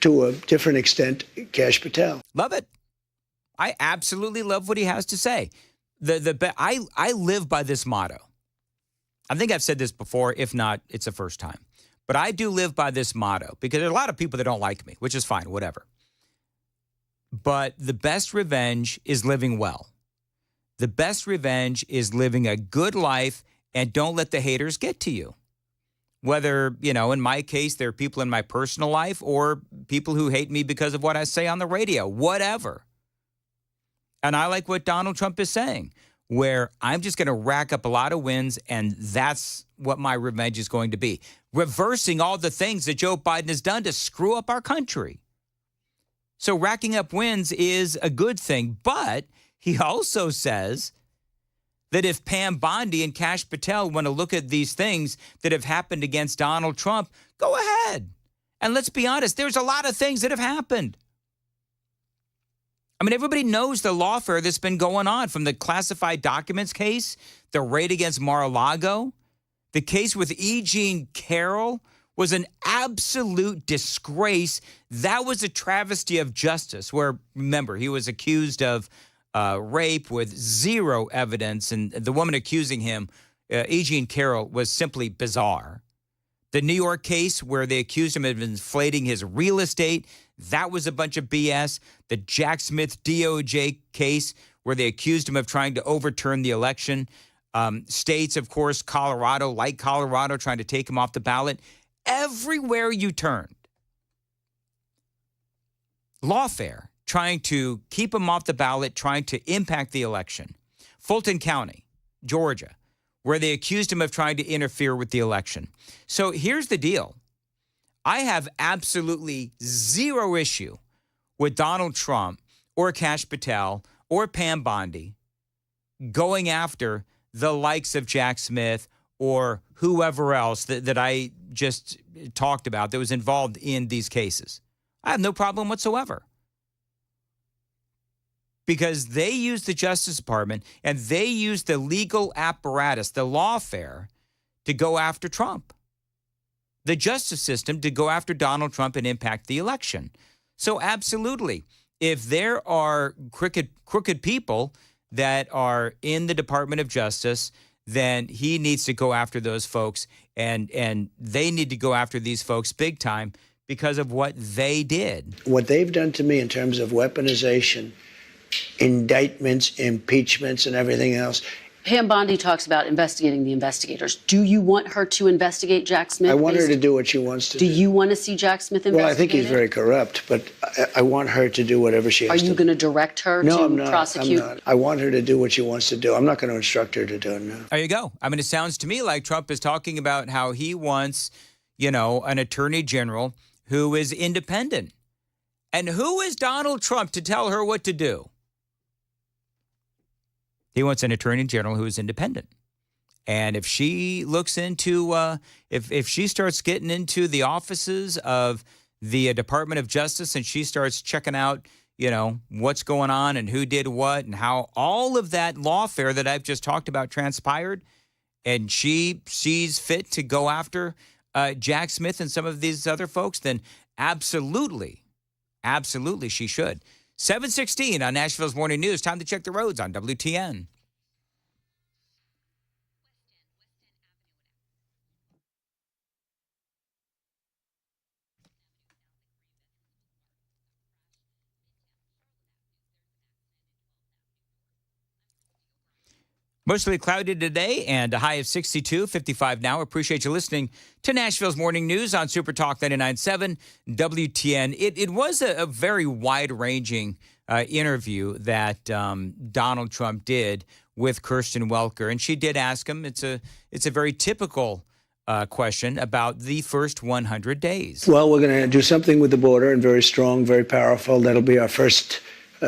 to a different extent, Kash Patel. Love it. I absolutely love what he has to say. I live by this motto. I think I've said this before. If not, it's the first time. But I do live by this motto, because there are a lot of people that don't like me, which is fine, whatever. But the best revenge is living well. The best revenge is living a good life, and don't let the haters get to you. Whether, in my case, there are people in my personal life or people who hate me because of what I say on the radio, whatever. And I like what Donald Trump is saying, where I'm just going to rack up a lot of wins, and that's what my revenge is going to be. Reversing all the things that Joe Biden has done to screw up our country. So racking up wins is a good thing. But he also says that if Pam Bondi and Kash Patel want to look at these things that have happened against Donald Trump, go ahead. And let's be honest, there's a lot of things that have happened. I mean, everybody knows the lawfare that's been going on, from the classified documents case, the raid against Mar-a-Lago. The case with E. Jean Carroll was an absolute disgrace. That was a travesty of justice, where, remember, he was accused of rape with zero evidence, and the woman accusing him, E. Jean Carroll, was simply bizarre. The New York case where they accused him of inflating his real estate, that was a bunch of BS. The Jack Smith DOJ case where they accused him of trying to overturn the election. States, of course, Colorado, like Colorado, trying to take him off the ballot. Everywhere you turned, lawfare, trying to keep him off the ballot, trying to impact the election. Fulton County, Georgia, where they accused him of trying to interfere with the election. So here's the deal. I have absolutely zero issue with Donald Trump or Kash Patel or Pam Bondi going after the likes of Jack Smith or whoever else that I just talked about that was involved in these cases. I have no problem whatsoever. Because they use the Justice Department and they use the legal apparatus, the lawfare, to go after Trump. The justice system to go after Donald Trump and impact the election. So absolutely, if there are crooked people that are in the Department of Justice, then he needs to go after those folks, and they need to go after these folks big time because of what they did. What they've done to me in terms of weaponization, indictments, impeachments, and everything else. Pam Bondi talks about investigating the investigators. Do you want her to investigate Jack Smith? I want her to do what she wants to do. Do you want to see Jack Smith investigated? Well, I think he's very corrupt, but I want her to do whatever she has to do. Are you going to direct her to prosecute? I'm not. I want her to do what she wants to do. I'm not going to instruct her to do it, no. There you go. I mean, it sounds to me like Trump is talking about how he wants, an attorney general who is independent. And who is Donald Trump to tell her what to do? He wants an attorney general who is independent. And if she looks into, if she starts getting into the offices of the Department of Justice and she starts checking out, what's going on and who did what and how all of that lawfare that I've just talked about transpired, and she sees fit to go after Jack Smith and some of these other folks, then absolutely she should. 7:16 on Nashville's Morning News. Time to check the roads on WTN. Mostly cloudy today and a high of 62, 55 now. Appreciate you listening to Nashville's Morning News on Super Talk 99.7 WTN. It was a very wide-ranging interview that Donald Trump did with Kirsten Welker, and she did ask him. It's a very typical question about the first 100 days. Well, we're going to do something with the border, and very strong, very powerful. That'll be our first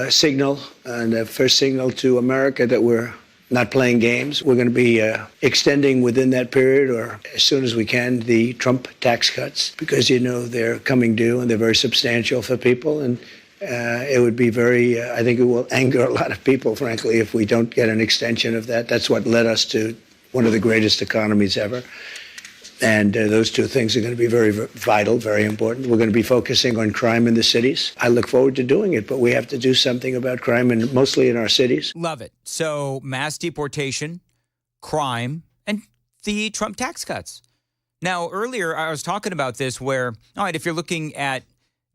signal, and a first signal to America that we're not playing games. We're going to be extending within that period, or as soon as we can, the Trump tax cuts, because, you know, they're coming due and they're very substantial for people. And it would be very, I think it will anger a lot of people, frankly, if we don't get an extension of that. That's what led us to one of the greatest economies ever. And those two things are going to be very vital, very important. We're going to be focusing on crime in the cities. I look forward to doing it, but we have to do something about crime, and mostly in our cities. Love it. So mass deportation, crime, and the Trump tax cuts. Now, earlier I was talking about this where, all right, if you're looking at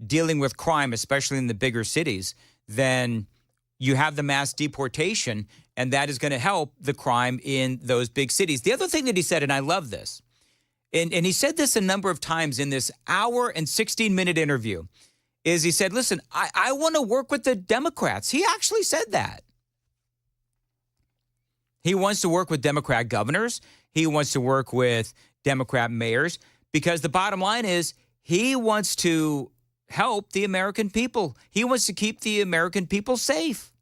dealing with crime, especially in the bigger cities, then you have the mass deportation, and that is going to help the crime in those big cities. The other thing that he said, and I love this, and he said this a number of times in this hour and 16-minute interview, is he said, listen, I want to work with the Democrats. He actually said that. He wants to work with Democrat governors. He wants to work with Democrat mayors, because the bottom line is he wants to help the American people. He wants to keep the American people safe,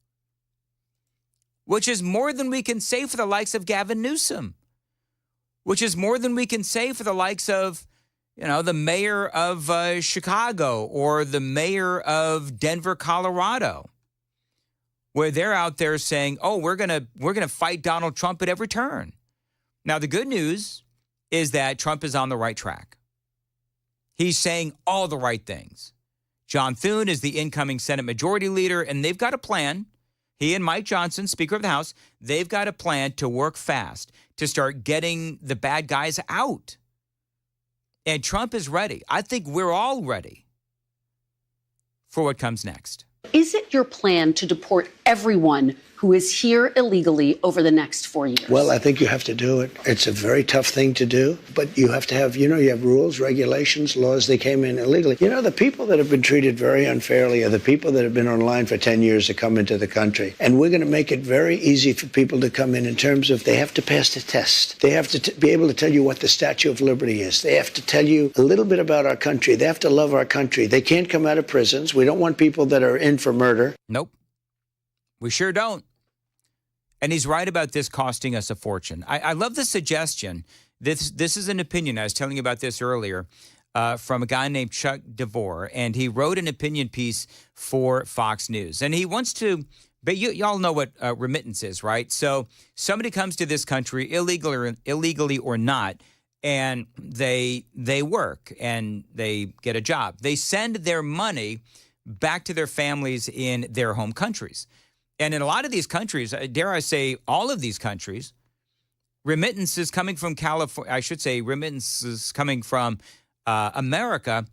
which is more than we can say for the likes of Gavin Newsom, which is more than we can say for the likes of, you know, the mayor of Chicago or the mayor of Denver, Colorado, where they're out there saying, oh, we're gonna fight Donald Trump at every turn. Now, the good news is that Trump is on the right track. He's saying all the right things. John Thune is the incoming Senate Majority Leader, and they've got a plan. He and Mike Johnson, Speaker of the House, they've got a plan to work fast, to start getting the bad guys out. And Trump is ready. I think we're all ready for what comes next. Is it your plan to deport everyone who is here illegally over the next 4 years? Well, I think you have to do it. It's a very tough thing to do, but you have to have, you have rules, regulations, laws. They came in illegally. The people that have been treated very unfairly are the people that have been online for 10 years to come into the country. And we're going to make it very easy for people to come in terms of they have to pass the test. They have to be able to tell you what the Statue of Liberty is. They have to tell you a little bit about our country. They have to love our country. They can't come out of prisons. We don't want people that are in for murder. Nope. We sure don't. And he's right about this costing us a fortune. I love the suggestion. This is an opinion. I was telling you about this earlier from a guy named Chuck DeVore, and he wrote an opinion piece for Fox News. And he wants to, but y'all know what remittance is, right? So somebody comes to this country, illegally or not, and they work and they get a job. They send their money back to their families in their home countries. And in a lot of these countries, dare I say all of these countries, remittances coming from California, I should say remittances coming from America,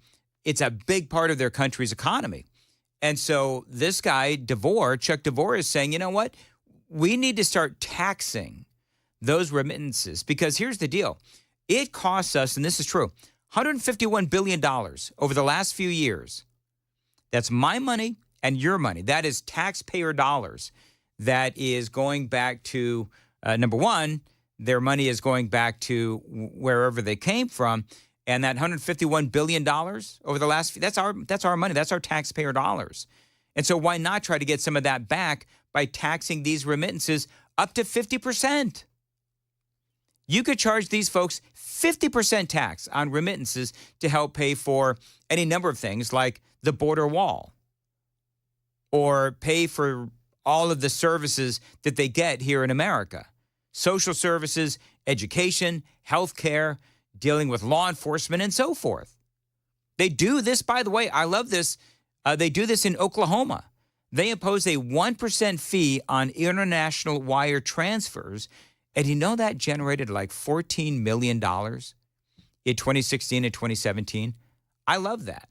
it's a big part of their country's economy. And so this guy, Chuck DeVore, is saying, you know what? We need to start taxing those remittances, because here's the deal. It costs us, and this is true, $151 billion over the last few years. That's my money and your money. That is taxpayer dollars. That is going back to, number one, their money is going back to wherever they came from. And that $151 billion over the last few, that's our money. That's our taxpayer dollars. And so why not try to get some of that back by taxing these remittances up to 50%? You could charge these folks 50% tax on remittances to help pay for any number of things like the border wall, or pay for all of the services that they get here in America. Social services, education, healthcare, dealing with law enforcement, and so forth. They do this, by the way, I love this. They do this in Oklahoma. They impose a 1% fee on international wire transfers. And you know that generated like $14 million in 2016 and 2017? I love that.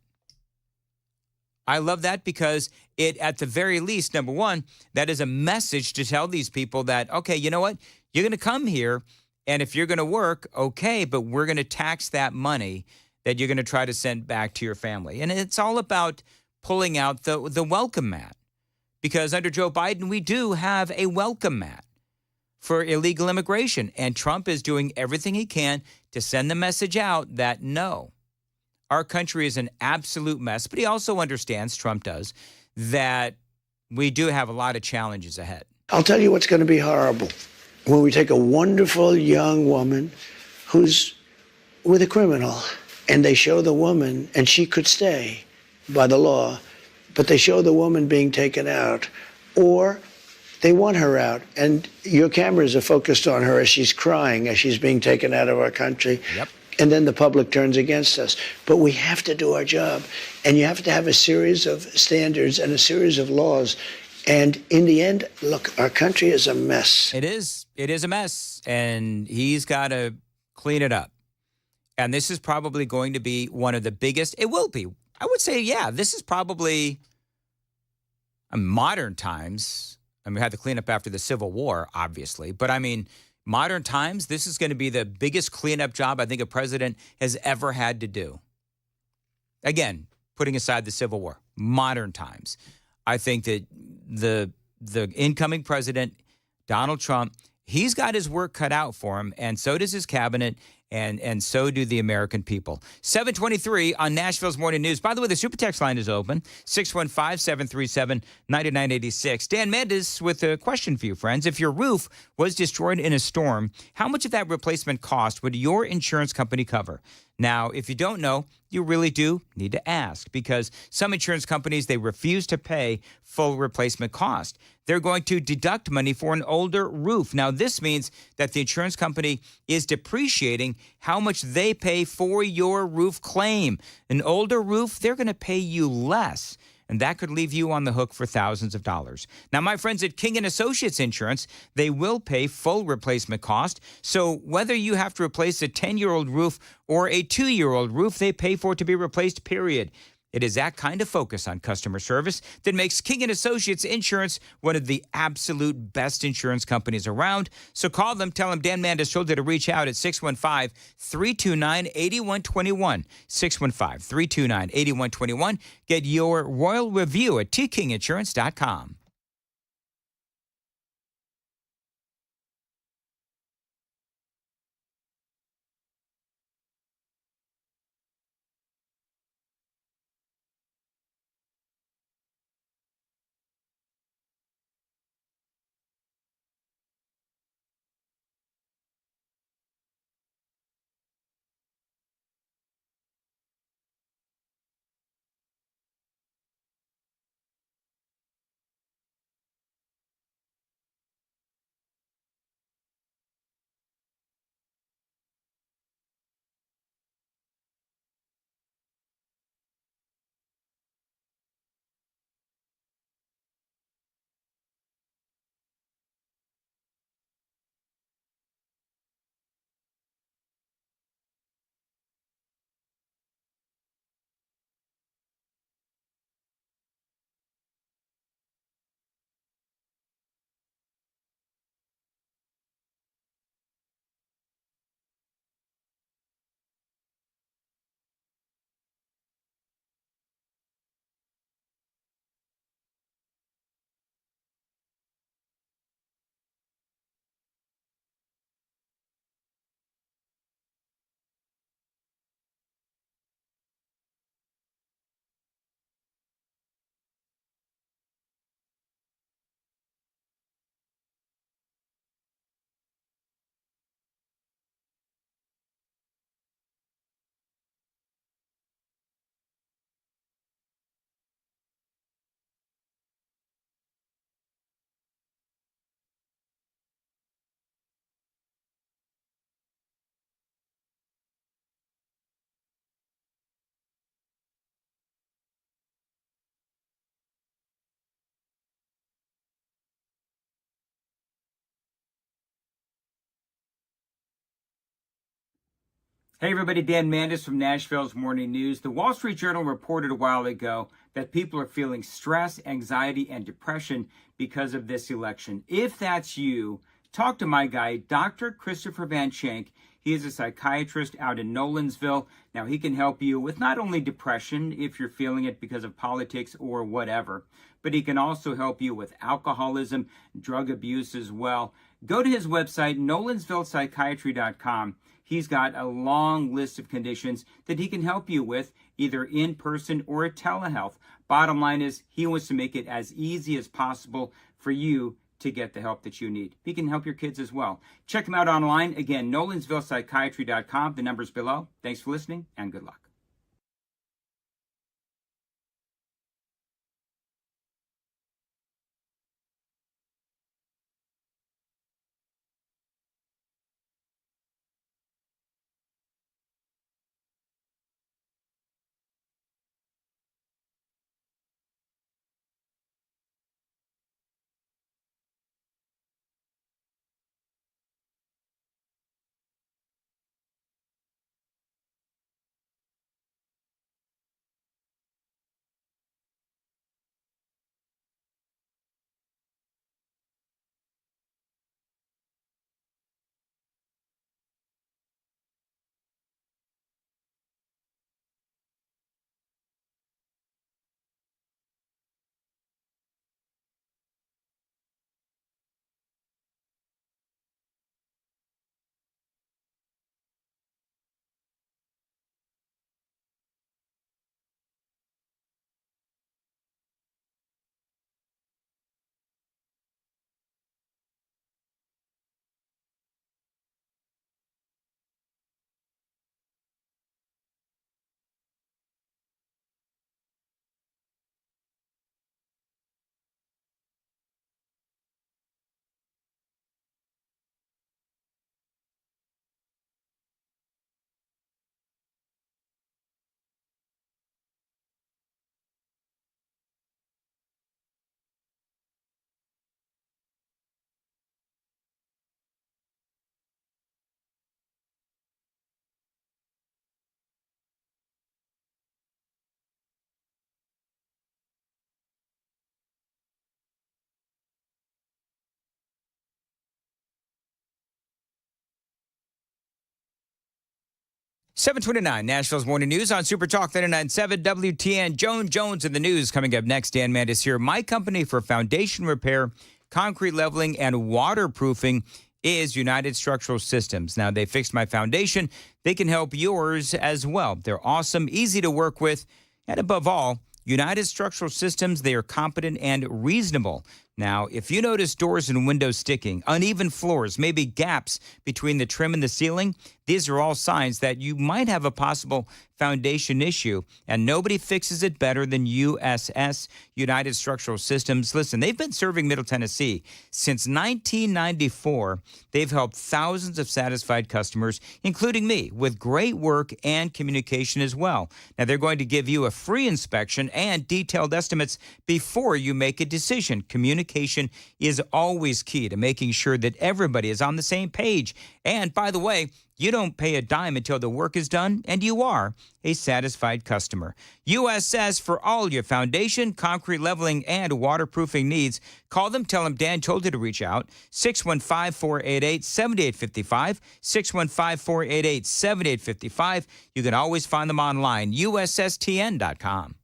I love that because it, at the very least, number one, that is a message to tell these people that, okay, you know what? You're going to come here, and if you're going to work, okay, but we're going to tax that money that you're going to try to send back to your family. And it's all about pulling out the welcome mat. Because under Joe Biden, we do have a welcome mat for illegal immigration. And Trump is doing everything he can to send the message out that no, our country is an absolute mess. But he also understands, Trump does, that we do have a lot of challenges ahead. I'll tell you what's going to be horrible. When we take a wonderful young woman who's with a criminal, and they show the woman, and she could stay by the law, but they show the woman being taken out, or they want her out, and your cameras are focused on her as she's crying, as she's being taken out of our country. Yep. And then the public turns against us. But we have to do our job, and you have to have a series of standards and a series of laws. And in the end, look, our country is a mess. It is. It is a mess, and he's got to clean it up. And this is probably going to be one of the biggest. It will be. I would say, yeah, this is probably modern times. I mean, we had to clean up after the Civil War, obviously. But I mean, modern times, this is going to be the biggest cleanup job I think a president has ever had to do. Again, putting aside the Civil War, modern times. I think that the incoming president, Donald Trump, he's got his work cut out for him, and so does his cabinet. And so do the American people. 723 on Nashville's Morning News. By the way, the Super Text line is open, 615-737-9986. Dan Mandis with a question for you, friends. If your roof was destroyed in a storm, how much of that replacement cost would your insurance company cover? Now, if you don't know, you really do need to ask, because some insurance companies, they refuse to pay full replacement cost. They're going to deduct money for an older roof. Now, this means that the insurance company is depreciating how much they pay for your roof claim. An older roof, they're going to pay you less, and that could leave you on the hook for thousands of dollars. Now, my friends at King & Associates Insurance, they will pay full replacement cost. So whether you have to replace a 10-year-old roof or a 2-year-old roof, they pay for it to be replaced, period. It is that kind of focus on customer service that makes King & Associates Insurance one of the absolute best insurance companies around. So call them, tell them Dan Mandis told you to reach out at 615-329-8121. 615-329-8121. Get your royal review at tkinginsurance.com. Hey everybody, Dan Mandis from Nashville's Morning News. The Wall Street Journal reported a while ago that people are feeling stress, anxiety, and depression because of this election. If that's you, talk to my guy, Dr. Christopher Van Shank. He is a psychiatrist out in Nolensville. Now, he can help you with not only depression, if you're feeling it because of politics or whatever, but he can also help you with alcoholism, drug abuse as well. Go to his website, nolensvillepsychiatry.com. He's got a long list of conditions that he can help you with, either in person or telehealth. Bottom line is, he wants to make it as easy as possible for you to get the help that you need. He can help your kids as well. Check him out online. Again, nolensvillepsychiatry.com. The number's below. Thanks for listening, and good luck. $7:29, Nashville's Morning News on Super Talk 99.7 WTN. Jones in the news. Coming up next, Dan Mandis here. My company for foundation repair, concrete leveling, and waterproofing is United Structural Systems. Now, they fixed my foundation. They can help yours as well. They're awesome, easy to work with, and above all, United Structural Systems, they are competent and reasonable. Now, if you notice doors and windows sticking, uneven floors, maybe gaps between the trim and the ceiling, these are all signs that you might have a possible foundation issue, and nobody fixes it better than USS, United Structural Systems. Listen, they've been serving Middle Tennessee since 1994. They've helped thousands of satisfied customers, including me, with great work and communication as well. Now, they're going to give you a free inspection and detailed estimates before you make a decision. Communication is always key to making sure that everybody is on the same page. And by the way, you don't pay a dime until the work is done, and you are a satisfied customer. USS for all your foundation, concrete leveling, and waterproofing needs. Call them, tell them Dan told you to reach out. 615-488-7855, 615-488-7855. You can always find them online, USSTN.com.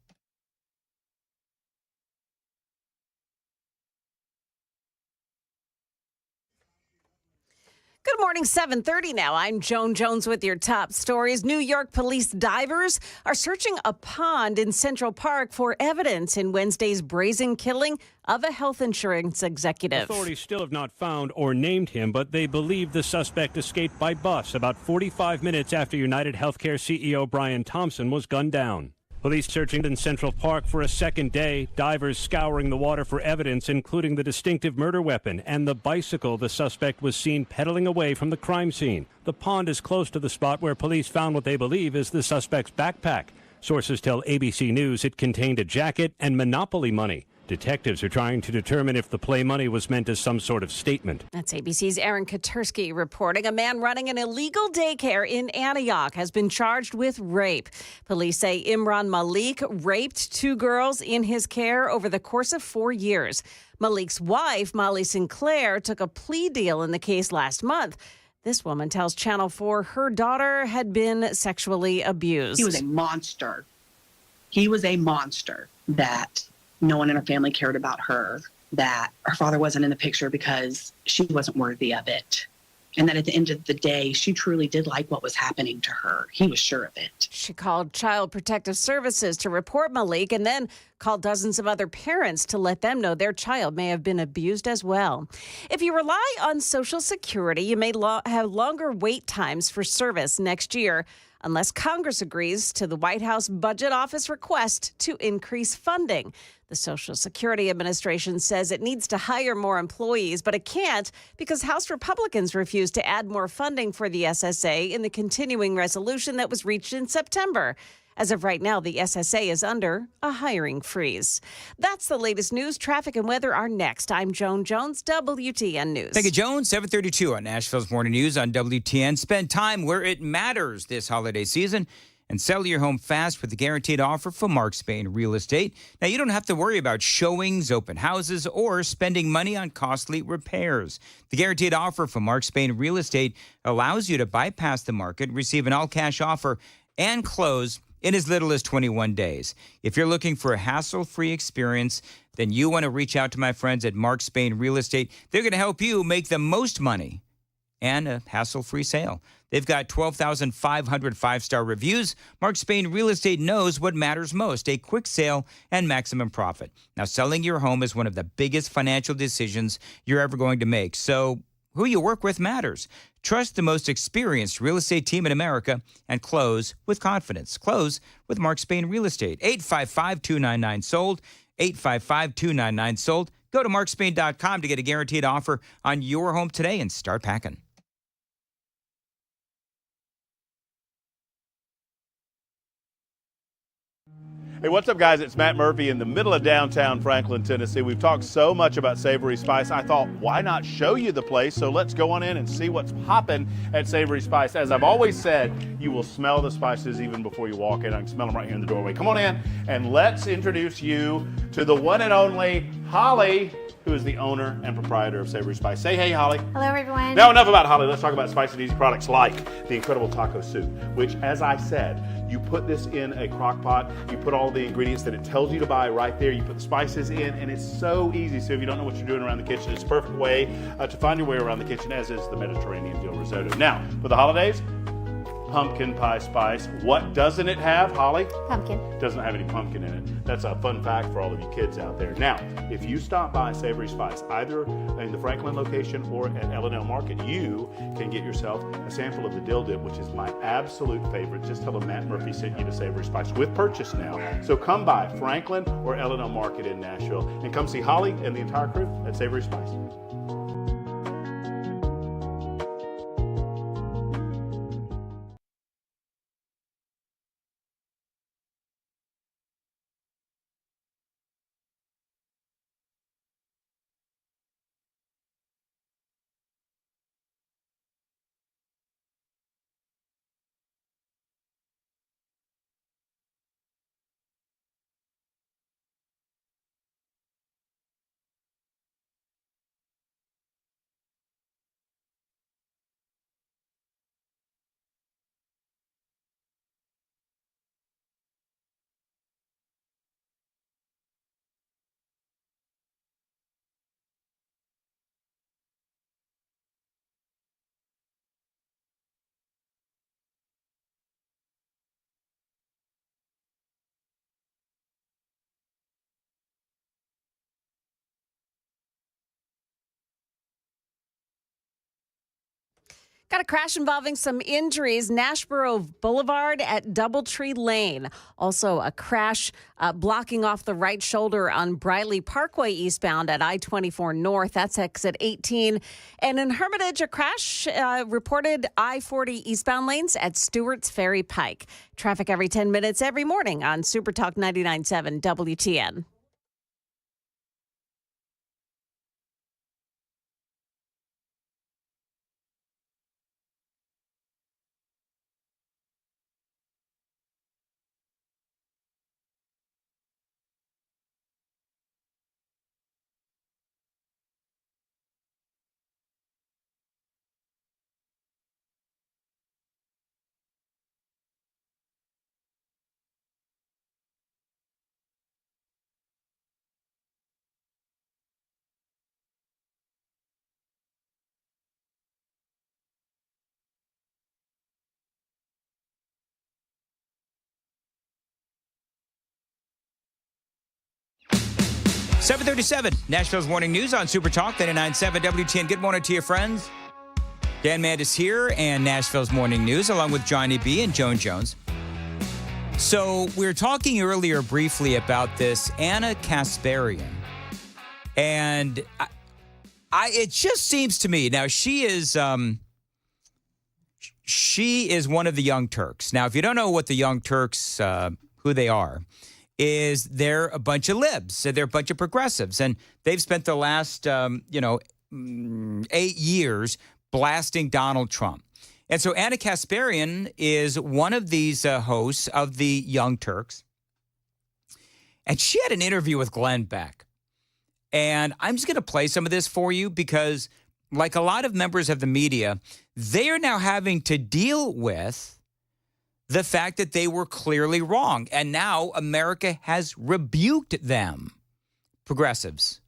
Good morning, 7:30 now. I'm Joan Jones with your top stories. New York police divers are searching a pond in Central Park for evidence in Wednesday's brazen killing of a health insurance executive. Authorities still have not found or named him, but they believe the suspect escaped by bus about 45 minutes after United Healthcare CEO Brian Thompson was gunned down. Police searching in Central Park for a second day, divers scouring the water for evidence, including the distinctive murder weapon and the bicycle the suspect was seen pedaling away from the crime scene. The pond is close to the spot where police found what they believe is the suspect's backpack. Sources tell ABC News it contained a jacket and Monopoly money. Detectives are trying to determine if the play money was meant as some sort of statement. That's ABC's Aaron Katursky reporting. A man running an illegal daycare in Antioch has been charged with rape. Police say Imran Malik raped 2 girls in his care over the course of 4 years. Malik's wife, Molly Sinclair, took a plea deal in the case last month. This woman tells Channel 4 her daughter had been sexually abused. He was a monster. He was a monster, that no one in her family cared about her, that her father wasn't in the picture because she wasn't worthy of it. And that at the end of the day, she truly did like what was happening to her. He was sure of it. She called Child Protective Services to report Malik and then called dozens of other parents to let them know their child may have been abused as well. If you rely on Social Security, you may have longer wait times for service next year unless Congress agrees to the White House Budget Office request to increase funding. The Social Security Administration says it needs to hire more employees, but it can't because House Republicans refused to add more funding for the SSA in the continuing resolution that was reached in September. As of right now, the SSA is under a hiring freeze. That's the latest news. Traffic and weather are next. I'm Joan Jones, WTN News. Thank you, Joan. 7:32 on Nashville's Morning News on WTN. Spend time where it matters this holiday season and sell your home fast with the guaranteed offer from Mark Spain Real Estate. Now, you don't have to worry about showings, open houses, or spending money on costly repairs. The guaranteed offer from Mark Spain Real Estate allows you to bypass the market, receive an all-cash offer, and close in as little as 21 days. If you're looking for a hassle-free experience, then you want to reach out to my friends at Mark Spain Real Estate. They're going to help you make the most money and a hassle-free sale. They've got 12,500 five-star reviews. Mark Spain Real Estate knows what matters most, a quick sale and maximum profit. Now, selling your home is one of the biggest financial decisions you're ever going to make. So who you work with matters. Trust the most experienced real estate team in America and close with confidence. Close with Mark Spain Real Estate. 855-299-SOLD. 855-299-SOLD. Go to markspain.com to get a guaranteed offer on your home today and start packing. Hey, what's up, guys? It's Matt Murphy in the middle of downtown Franklin, Tennessee. We've talked so much about Savory Spice. I thought, why not show you the place? So let's go on in and see what's popping at Savory Spice. As I've always said, you will smell the spices even before you walk in. I can smell them right here in the doorway. Come on in, and let's introduce you to the one and only Holly, who is the owner and proprietor of Savory Spice. Say hey, Holly. Hello, everyone. Now, enough about Holly. Let's talk about spicy and easy products like the incredible taco soup, which, as I said, you put this in a crock pot, you put all the ingredients that it tells you to buy right there, you put the spices in, and it's so easy. So if you don't know what you're doing around the kitchen, it's a perfect way to find your way around the kitchen, as is the Mediterranean dill risotto. Now, for the holidays, pumpkin pie spice. What doesn't it have, Holly? Pumpkin. Doesn't have any pumpkin in it. That's a fun fact for all of you kids out there. Now, if you stop by Savory Spice, either in the Franklin location or at L&L Market, you can get yourself a sample of the dill dip, which is my absolute favorite. Just tell them Matt Murphy sent you to Savory Spice with purchase now. So come by Franklin or L&L Market in Nashville and come see Holly and the entire crew at Savory Spice. Got a crash involving some injuries. Nashboro Boulevard at Doubletree Lane. Also a crash blocking off the right shoulder on Briley Parkway eastbound at I-24 North. That's exit 18. And in Hermitage, a crash reported I-40 eastbound lanes at Stewart's Ferry Pike. Traffic every 10 minutes every morning on Super Talk 99.7 WTN. 7:37, Nashville's Morning News on Super Talk 99.7 WTN. Good morning to you, friends. Dan Mandis here and Nashville's Morning News, along with Johnny B and Joan Jones. So we were talking earlier briefly about this Anna Kasparian. And it just seems to me, now she is one of the Young Turks. Now, if you don't know what the Young Turks, who they are, is they're a bunch of libs. So they're a bunch of progressives. And they've spent the last, 8 years blasting Donald Trump. And so Anna Kasparian is one of these hosts of the Young Turks. And she had an interview with Glenn Beck. And I'm just going to play some of this for you because, like a lot of members of the media, they are now having to deal with the fact that they were clearly wrong. And now America has rebuked them, progressives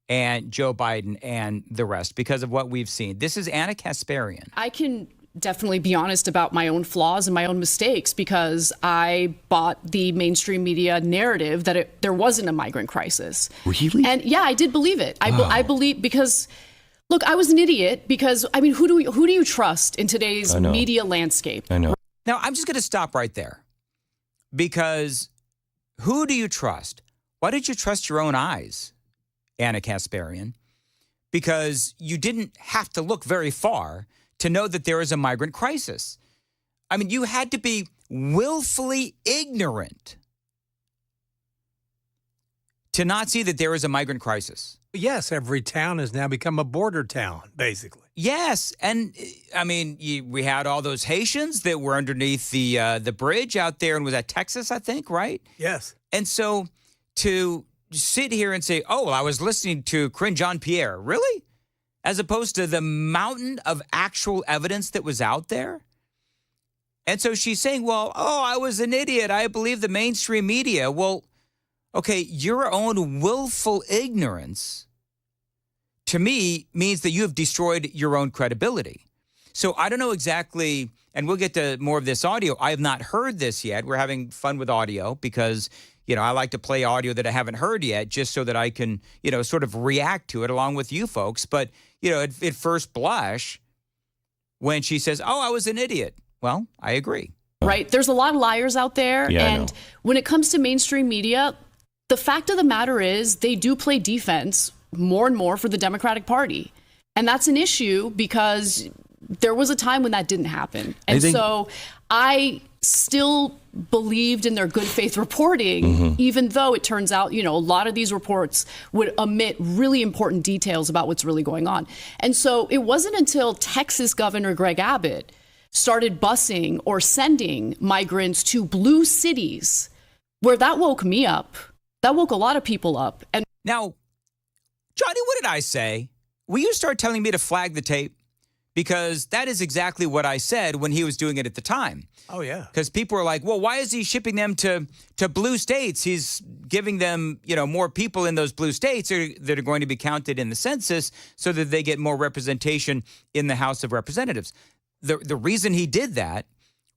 and Joe Biden and the rest, because of what we've seen. This is Anna Kasparian. I can definitely be honest about my own flaws and my own mistakes because I bought the mainstream media narrative that there wasn't a migrant crisis. Really? And yeah, I did believe it. I believe because, look, I was an idiot because, I mean, who do you trust in today's media landscape? I know. Now, I'm just going to stop right there because who do you trust? Why did you trust your own eyes, Anna Kasparian? Because you didn't have to look very far to know that there is a migrant crisis. I mean, you had to be willfully ignorant to not see that there is a migrant crisis. Yes, every town has now become a border town, basically. Yes, and I mean, we had all those Haitians that were underneath the bridge out there, and was that Texas, I think, right? Yes. And so to sit here and say, oh, well, I was listening to Corinne Jean-Pierre, really? As opposed to the mountain of actual evidence that was out there? And so she's saying, well, I was an idiot. I believe the mainstream media. Well, okay, your own willful ignorance, to me, means that you have destroyed your own credibility. So I don't know exactly, and we'll get to more of this audio. I have not heard this yet. We're having fun with audio because, I like to play audio that I haven't heard yet just so that I can, sort of react to it along with you folks. But, at first blush, when she says, I was an idiot, well, I agree. Right. There's a lot of liars out there. Yeah, and when it comes to mainstream media, the fact of the matter is they do play defense more and more for the Democratic Party. And that's an issue because there was a time when that didn't happen. And so I still believed in their good faith reporting, even though it turns out, a lot of these reports would omit really important details about what's really going on. And so it wasn't until Texas Governor Greg Abbott started busing or sending migrants to blue cities where that woke me up. That woke a lot of people up. And now, Johnny, what did I say? Will you start telling me to flag the tape? Because that is exactly what I said when he was doing it at the time. Oh, yeah. Because people are like, well, why is he shipping them to blue states? He's giving them, more people in those blue states that are going to be counted in the census so that they get more representation in the House of Representatives. The reason he did that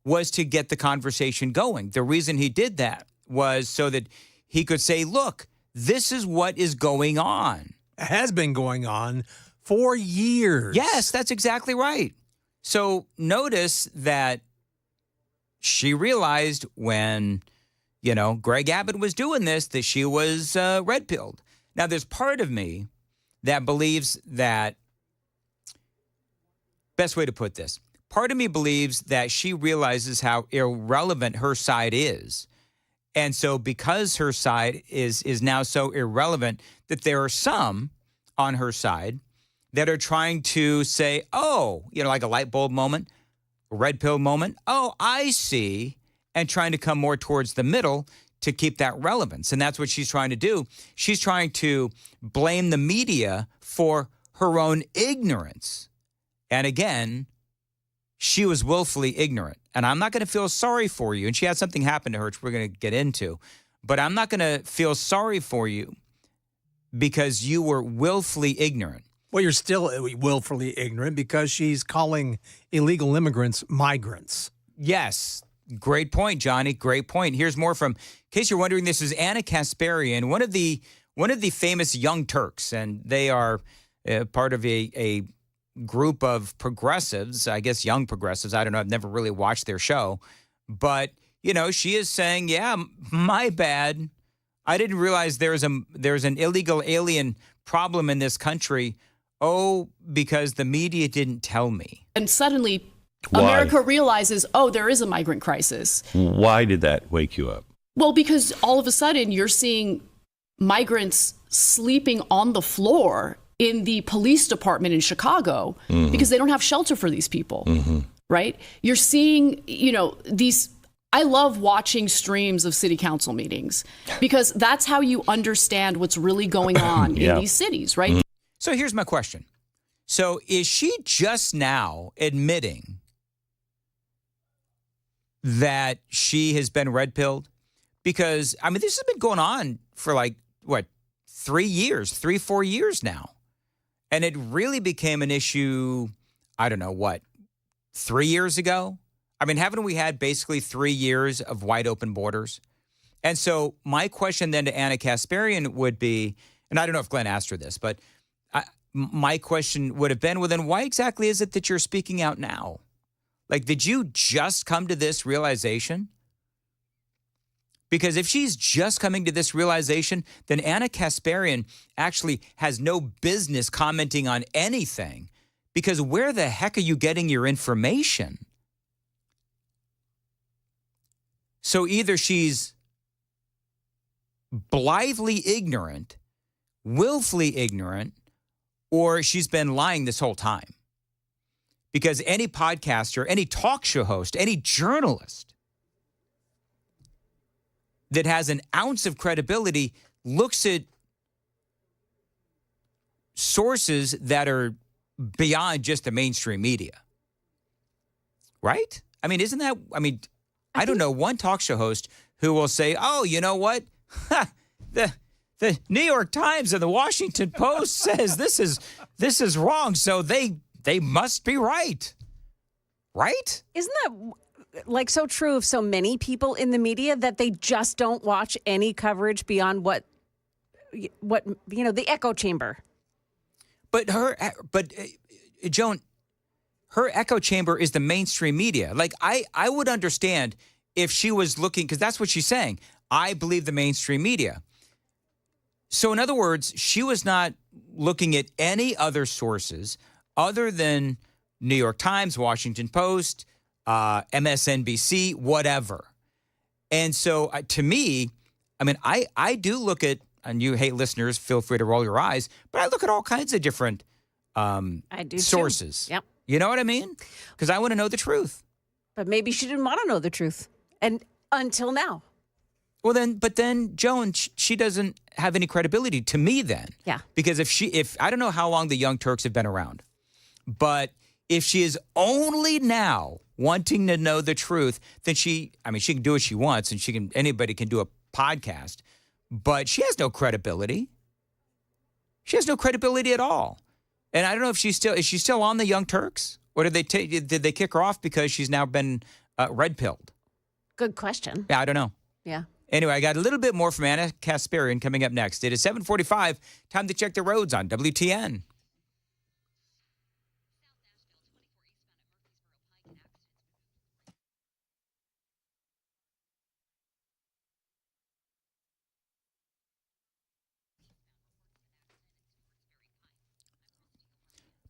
was to get the conversation going. The reason he did that was so that he could say, look, this is what is going on. It has been going on for years. Yes, that's exactly right. So notice that she realized when, Greg Abbott was doing this, that she was red-pilled. Now, there's part of me that believes that, best way to put this, part of me believes that she realizes how irrelevant her side is. And so because her side is now so irrelevant that there are some on her side that are trying to say, like a light bulb moment, a red pill moment. Oh, I see. And trying to come more towards the middle to keep that relevance. And that's what she's trying to do. She's trying to blame the media for her own ignorance. And again, she was willfully ignorant. And I'm not going to feel sorry for you. And she had something happen to her, which we're going to get into. But I'm not going to feel sorry for you because you were willfully ignorant. Well, you're still willfully ignorant because she's calling illegal immigrants migrants. Yes. Great point, Johnny. Great point. Here's more from, in case you're wondering, this is Anna Kasparian, one of the one of the famous Young Turks, and they are part of a group of progressives, I guess young progressives. I don't know. I've never really watched their show. But, she is saying, yeah, my bad. I didn't realize there's an illegal alien problem in this country. Oh, because the media didn't tell me. And suddenly Why? America realizes, oh, there is a migrant crisis. Why did that wake you up? Well, because all of a sudden you're seeing migrants sleeping on the floor in the police department in Chicago because they don't have shelter for these people, right? You're seeing, these. I love watching streams of city council meetings because that's how you understand what's really going on in these cities, right? So here's my question. So is she just now admitting that she has been red-pilled? Because, this has been going on for 4 years now. And it really became an issue, 3 years ago? Haven't we had basically 3 years of wide open borders? And so my question then to Anna Kasparian would be, and I don't know if Glenn asked her this, but my question would have been, well, then why exactly is it that you're speaking out now? Did you just come to this realization? Because if she's just coming to this realization, then Anna Kasparian actually has no business commenting on anything. Because where the heck are you getting your information? So either she's blithely ignorant, willfully ignorant, or she's been lying this whole time. Because any podcaster, any talk show host, any journalist that has an ounce of credibility looks at sources that are beyond just the mainstream media. Right? Isn't that, I don't know one talk show host who will say, oh, you know what? The New York Times and the Washington Post says this is wrong, so they must be right. Right? Isn't that so true of so many people in the media that they just don't watch any coverage beyond what the echo chamber? But Joan, her echo chamber is the mainstream media. I would understand if she was looking, because that's what she's saying. I believe the mainstream media. So in other words, she was not looking at any other sources other than New York Times, Washington Post, MSNBC, whatever. And so to me, I do look at, and you, hey, listeners, feel free to roll your eyes, but I look at all kinds of different I do sources. Too. Yep. You know what I mean? Because I want to know the truth. But maybe she didn't want to know the truth. And until now. Well, then, Joan, she doesn't have any credibility to me then. Yeah. Because if I don't know how long the Young Turks have been around, but if she is only now wanting to know the truth, then she can do what she wants and anybody can do a podcast, but she has no credibility. She has no credibility at all. And I don't know if is she still on the Young Turks? Or did they kick her off because she's now been red-pilled? Good question. Yeah, I don't know. Yeah. Anyway, I got a little bit more from Anna Kasparian coming up next. It is 7:45. Time to check the roads on WTN.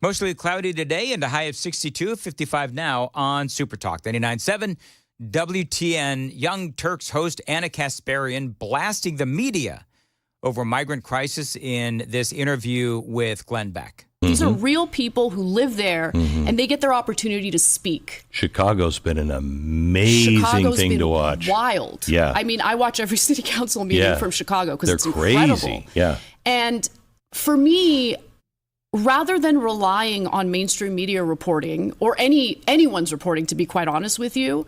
Mostly cloudy today and a high of 62, 55 now on Super Talk 99.7. WTN. Young Turks host Anna Kasparian blasting the media over migrant crisis in this interview with Glenn Beck. These are real people who live there, and they get their opportunity to speak. Chicago's been an amazing thing to watch. Wild. Yeah. I watch every city council meeting from Chicago because it's crazy. Incredible. Yeah. And for me, rather than relying on mainstream media reporting or anyone's reporting, to be quite honest with you,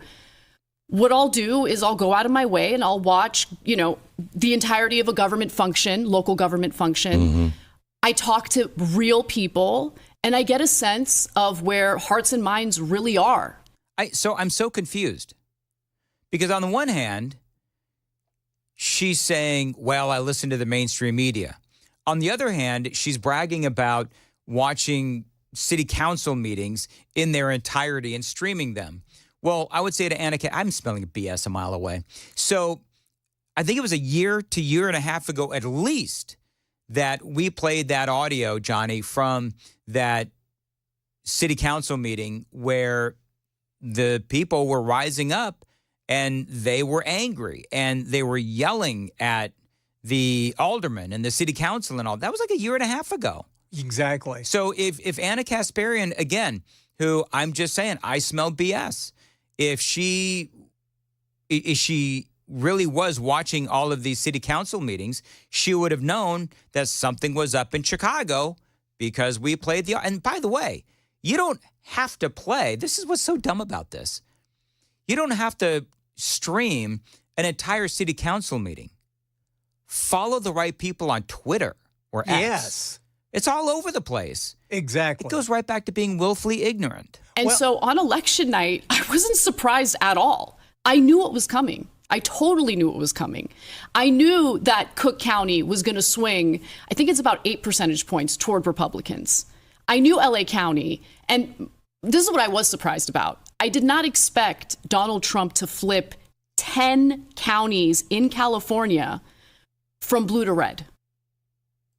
what I'll do is I'll go out of my way and I'll watch, the entirety of a government function, local government function. I talk to real people and I get a sense of where hearts and minds really are. I'm so confused because on the one hand, she's saying, well, I listen to the mainstream media. On the other hand, she's bragging about watching city council meetings in their entirety and streaming them. Well, I would say to Anna, I'm smelling BS a mile away. So I think it was a year to year and a half ago at least that we played that audio, Johnny, from that city council meeting where the people were rising up and they were angry and they were yelling at the aldermen and the city council and all. That was like a year and a half ago. Exactly. So if Anna Kasparian, again, who I'm just saying, I smell BS, if she really was watching all of these city council meetings, she would have known that something was up in Chicago because we played the... And by the way, you don't have to play. This is what's so dumb about this. You don't have to stream an entire city council meeting. Follow the right people on Twitter or X. Yes. It's all over the place. Exactly. It goes right back to being willfully ignorant. And so on election night, I wasn't surprised at all. I knew what was coming. I totally knew it was coming. I knew that Cook County was going to swing, I think it's about 8 percentage points toward Republicans. I knew LA County, and this is what I was surprised about. I did not expect Donald Trump to flip 10 counties in California from blue to red.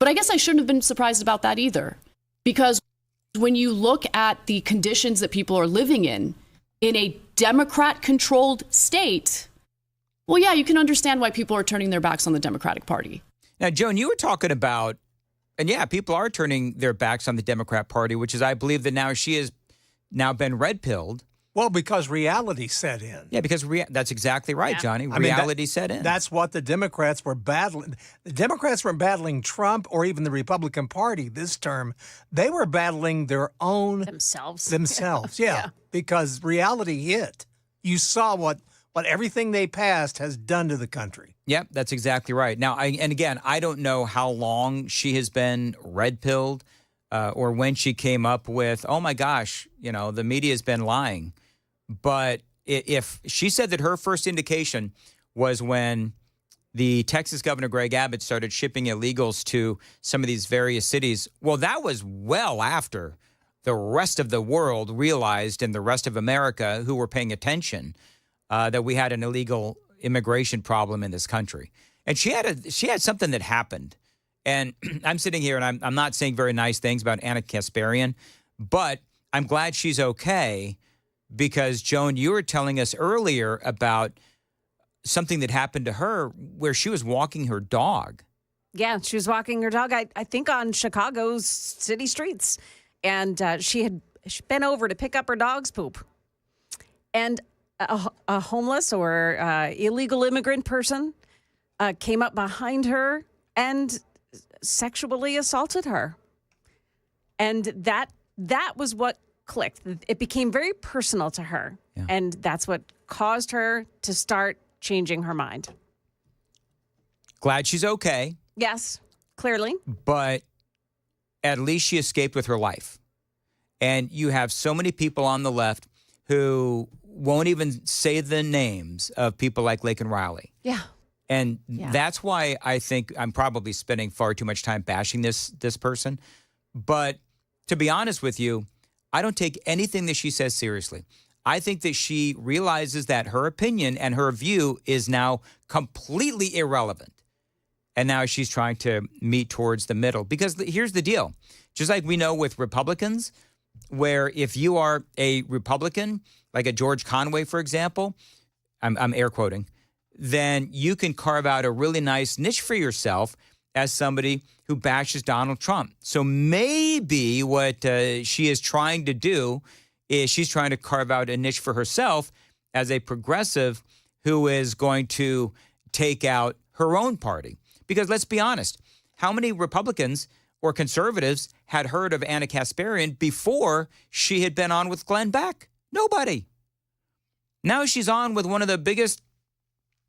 But I guess I shouldn't have been surprised about that either, because when you look at the conditions that people are living in a Democrat-controlled state, well, yeah, you can understand why people are turning their backs on the Democratic Party. Now, Joan, you were talking about, and yeah, people are turning their backs on the Democrat Party, which is, I believe that now she has now been red-pilled. Well, because reality set in. Yeah, because that's exactly right, Johnny. Reality set in. That's what the Democrats were battling. The Democrats weren't battling Trump or even the Republican Party this term. They were battling their own... Themselves, yeah. Because reality hit. You saw what everything they passed has done to the country. Yep, that's exactly right. Now, I don't know how long she has been red-pilled or when she came up with, oh my gosh, the media has been lying. But if she said that her first indication was when the Texas Governor Greg Abbott started shipping illegals to some of these various cities, well, that was well after the rest of the world realized, and the rest of America who were paying attention, that we had an illegal immigration problem in this country. And she had something that happened. And I'm sitting here and I'm not saying very nice things about Anna Kasparian, but I'm glad she's okay. Because, Joan, you were telling us earlier about something that happened to her where she was walking her dog. Yeah, she was walking her dog, I think, on Chicago's city streets. And she had been over to pick up her dog's poop. And a homeless or illegal immigrant person came up behind her and sexually assaulted her. And that was what clicked. It became very personal to her. Yeah. And that's what caused her to start changing her mind. Glad she's okay. Yes, clearly. But at least she escaped with her life. And you have so many people on the left who won't even say the names of people like Laken Riley. Yeah. And that's why I think I'm probably spending far too much time bashing this person. But to be honest with you, I don't take anything that she says seriously. I think that she realizes that her opinion and her view is now completely irrelevant. And now she's trying to meet towards the middle. Because here's the deal. Just like we know with Republicans, where if you are a Republican, like a George Conway, for example, I'm air quoting, then you can carve out a really nice niche for yourself as somebody who bashes Donald Trump. So maybe what she is trying to do is she's trying to carve out a niche for herself as a progressive who is going to take out her own party. Because let's be honest, how many Republicans or conservatives had heard of Anna Kasparian before she had been on with Glenn Beck? Nobody. Now she's on with one of the biggest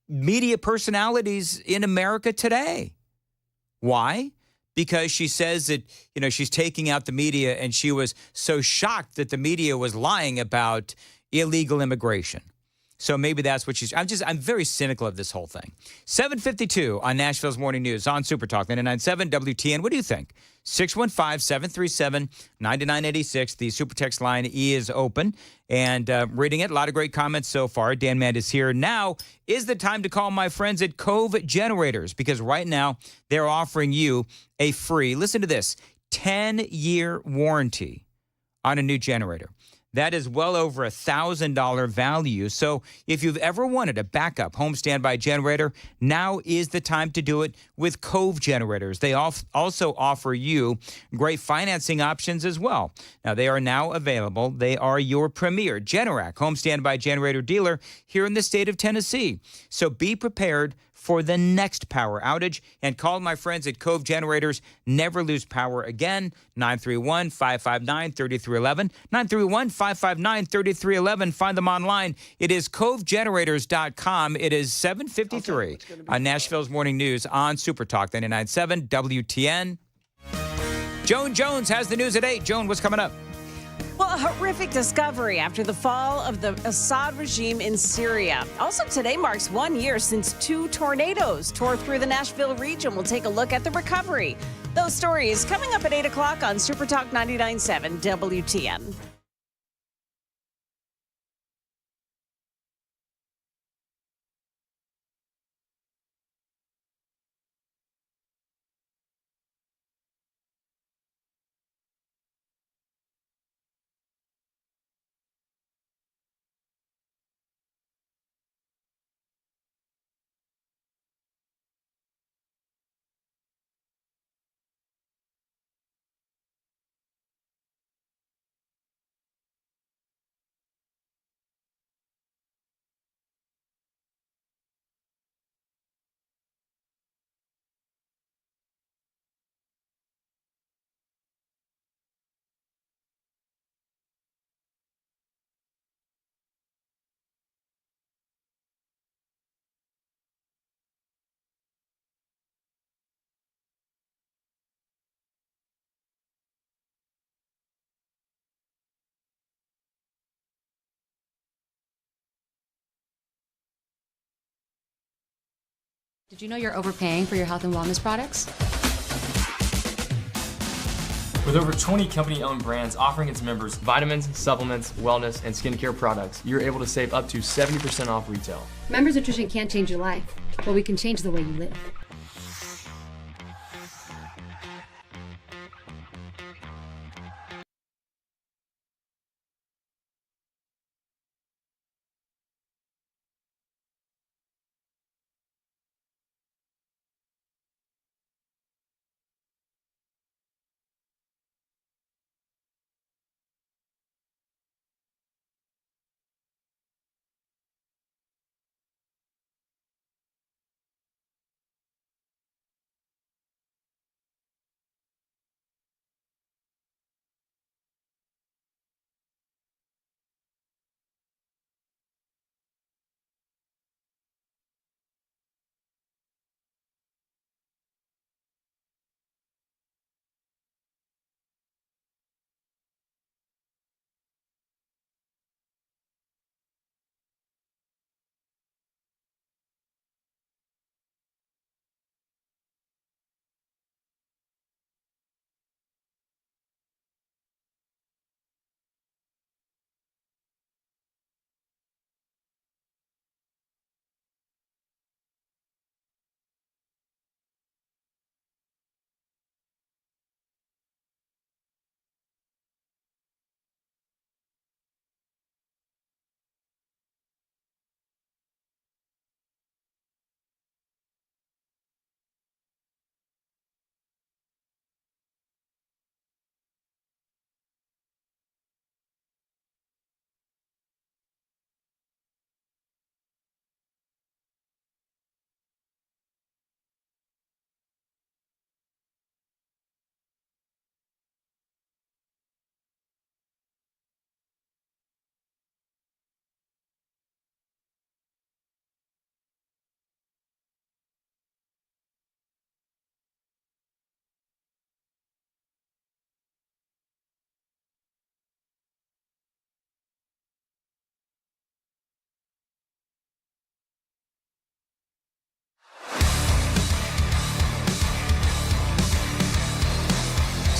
media personalities in America today. Why? Because she says that, she's taking out the media and she was so shocked that the media was lying about illegal immigration. So maybe that's what she's. I'm very cynical of this whole thing. 7:52 on Nashville's Morning News on Super Talk 99.7 WTN. What do you think? 615-737-9986. The super text line is open. And reading it, a lot of great comments so far. Dan Mandis here. Now is the time to call my friends at Cove Generators, because right now they're offering you a free, listen to this, 10-year warranty on a new generator. That is well over $1,000 value. So if you've ever wanted a backup home standby generator, now is the time to do it with Cove Generators. They also offer you great financing options as well. Now, they are now available. They are your premier Generac home standby generator dealer here in the state of Tennessee. So be prepared for the next power outage and call my friends at Cove Generators. Never lose power again. 931-559-3311. 931-559-3311. Find them online. It is covegenerators.com. It is 7:53 on Nashville's Morning News on Super Talk 99.7 WTN. Joan Jones has the news at 8. Joan, what's coming up? Well, a horrific discovery after the fall of the Assad regime in Syria. Also, today marks 1 year since 2 tornadoes tore through the Nashville region. We'll take a look at the recovery. Those stories coming up at 8 o'clock on Super Talk 99.7 WTN. Did you know you're overpaying for your health and wellness products? With over 20 company-owned brands offering its members vitamins, supplements, wellness, and skincare products, you're able to save up to 70% off retail. Members Nutrition can't change your life, but we can change the way you live.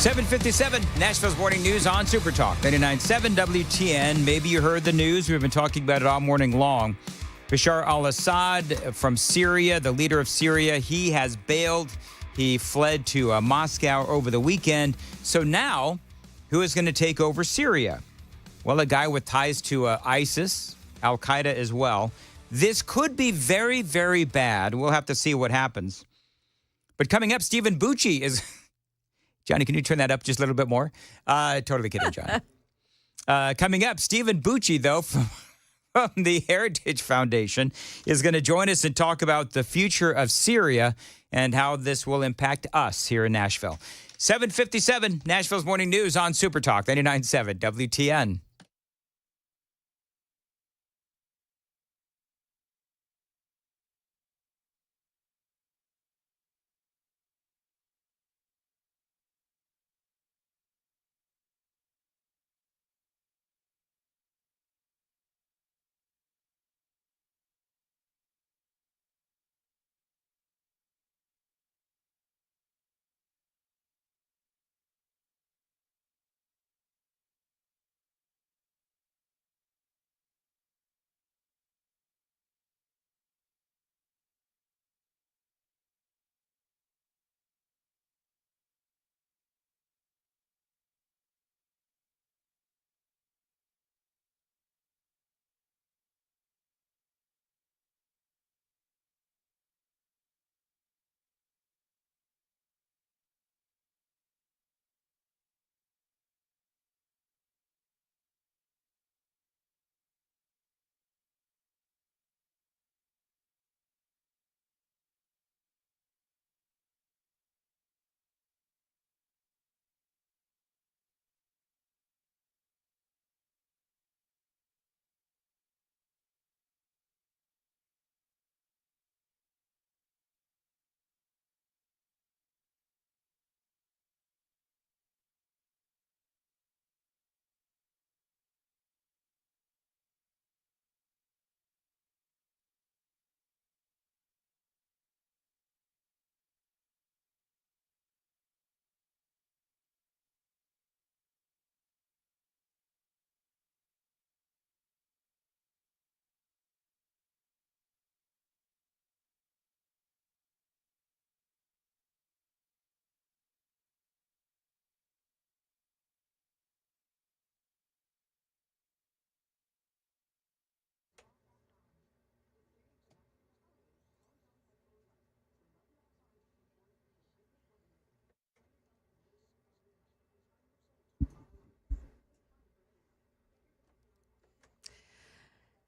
7:57, Nashville's Morning News on Super Talk 99.7 WTN. Maybe you heard the news. We've been talking about it all morning long. Bashar al-Assad from Syria, the leader of Syria, he has bailed. He fled to Moscow over the weekend. So now, who is going to take over Syria? Well, a guy with ties to ISIS, Al-Qaeda as well. This could be very, very bad. We'll have to see what happens. But coming up, Stephen Bucci is... Johnny, can you turn that up just a little bit more? Totally kidding, John. Coming up, Stephen Bucci, though, from the Heritage Foundation, is going to join us and talk about the future of Syria and how this will impact us here in Nashville. 7:57, Nashville's Morning News on Super Talk 99.7 WTN.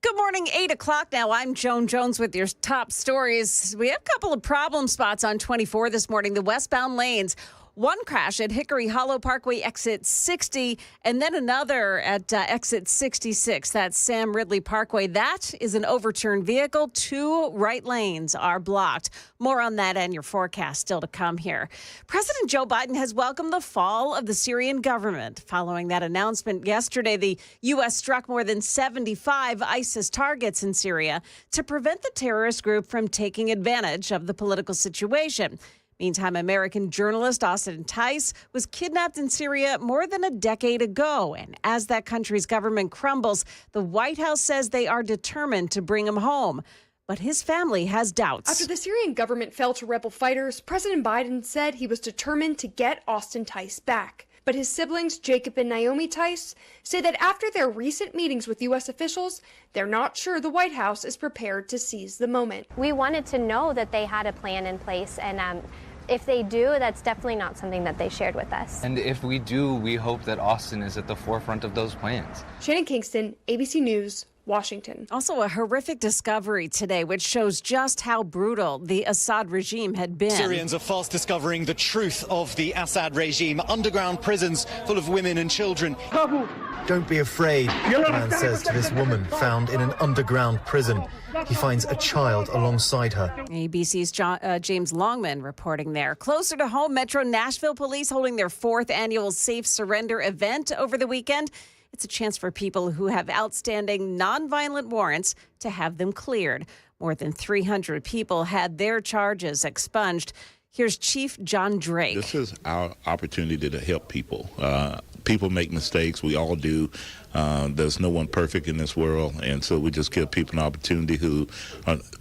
Good morning, 8 o'clock now. I'm Joan Jones with your top stories. We have a couple of problem spots on 24 this morning. The westbound lanes. One crash at Hickory Hollow Parkway, exit 60, and then another at exit 66. That's Sam Ridley Parkway. That is an overturned vehicle. 2 right lanes are blocked. More on that and your forecast still to come here. President Joe Biden has welcomed the fall of the Syrian government. Following that announcement yesterday, the U.S. struck more than 75 ISIS targets in Syria to prevent the terrorist group from taking advantage of the political situation. Meantime, American journalist Austin Tice was kidnapped in Syria more than a decade ago. And as that country's government crumbles, the White House says they are determined to bring him home. But his family has doubts. After the Syrian government fell to rebel fighters, President Biden said he was determined to get Austin Tice back. But his siblings, Jacob and Naomi Tice, say that after their recent meetings with U.S. officials, they're not sure the White House is prepared to seize the moment. We wanted to know that they had a plan in place, and if they do, that's definitely not something that they shared with us. And if we do, we hope that Austin is at the forefront of those plans. Shannon Kingston, ABC News, Washington. Also, a horrific discovery today, which shows just how brutal the Assad regime had been. Syrians are fast discovering the truth of the Assad regime. Underground prisons full of women and children. Don't be afraid, the man says to this woman found in an underground prison. He finds a child alongside her. ABC's James Longman reporting there. Closer to home, Metro Nashville police holding their 4th annual Safe Surrender event over the weekend. It's a chance for people who have outstanding nonviolent warrants to have them cleared. More than 300 people had their charges expunged. Here's Chief John Drake. This is our opportunity to help people. People make mistakes. We all do. There's no one perfect in this world. And so we just give people an opportunity who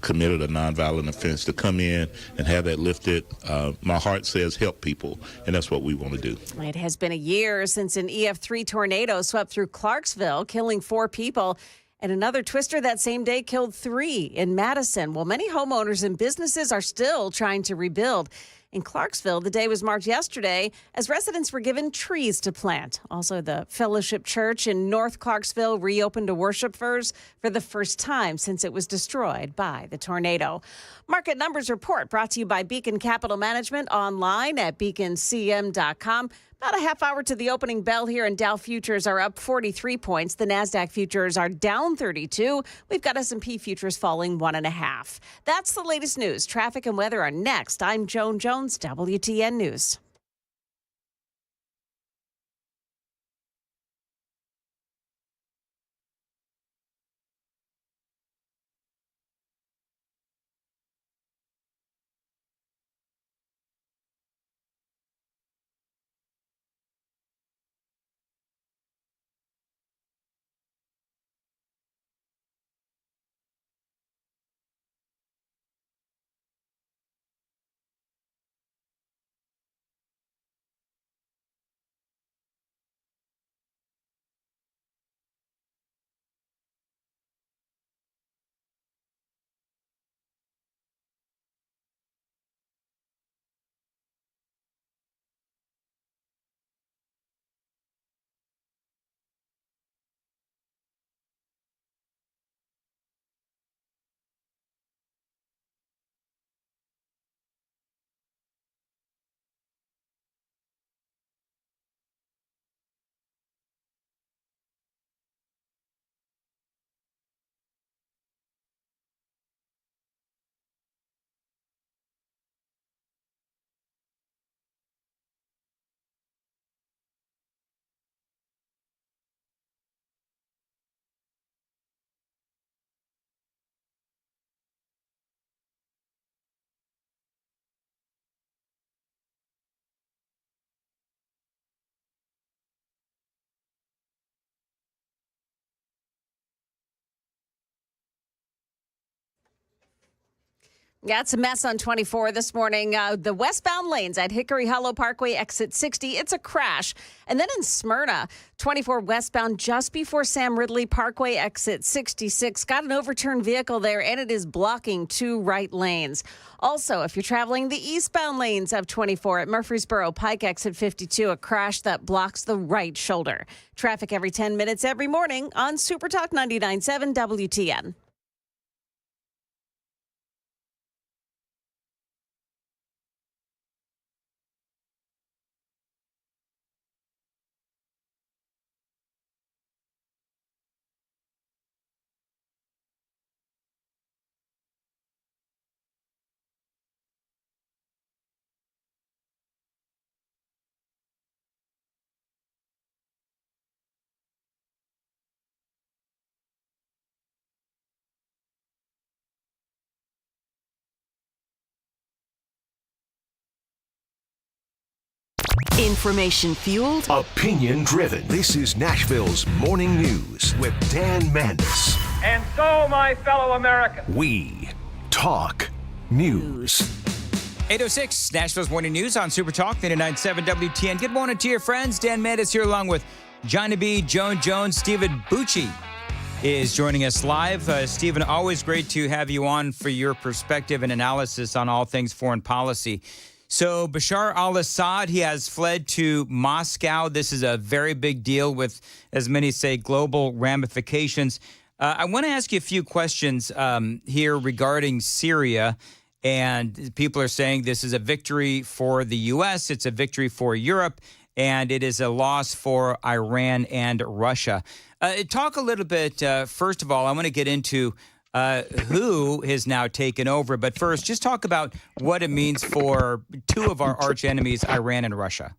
committed a nonviolent offense to come in and have that lifted. My heart says help people, and that's what we want to do. It has been a year since an EF3 tornado swept through Clarksville, killing 4 people. And another twister that same day killed 3 in Madison. Well, many homeowners and businesses are still trying to rebuild. In Clarksville, the day was marked yesterday as residents were given trees to plant. Also, the Fellowship Church in North Clarksville reopened to worshipers for the first time since it was destroyed by the tornado. Market Numbers Report brought to you by Beacon Capital Management online at beaconcm.com. About a half hour to the opening bell here, and Dow futures are up 43 points. The NASDAQ futures are down 32. We've got S&P futures falling 1.5. That's the latest news. Traffic and weather are next. I'm Joan Jones, WTN News. Yeah, it's a mess on 24 this morning. The westbound lanes at Hickory Hollow Parkway, exit 60, it's a crash. And then in Smyrna, 24 westbound just before Sam Ridley Parkway, exit 66, got an overturned vehicle there, and it is blocking 2 right lanes. Also, if you're traveling the eastbound lanes of 24 at Murfreesboro Pike, exit 52, a crash that blocks the right shoulder. Traffic every 10 minutes every morning on Super Talk 99.7 WTN. Information fueled, opinion driven. This is Nashville's Morning News with Dan Mandis. And so, my fellow Americans, we talk news. 8:06, Nashville's Morning News on Super Talk 99.7 WTN. Good morning to your friends. Dan Mandis here along with Johnny B, Joan Jones, Stephen Bucci is joining us live. Stephen, always great to have you on for your perspective and analysis on all things foreign policy. So Bashar al-Assad, he has fled to Moscow. This is a very big deal with, as many say, global ramifications. I want to ask you a few questions here regarding Syria. And people are saying this is a victory for the U.S., it's a victory for Europe, and it is a loss for Iran and Russia. Talk a little bit, first of all, I want to get into who has now taken over. But first, just talk about what it means for 2 of our arch enemies, Iran and Russia.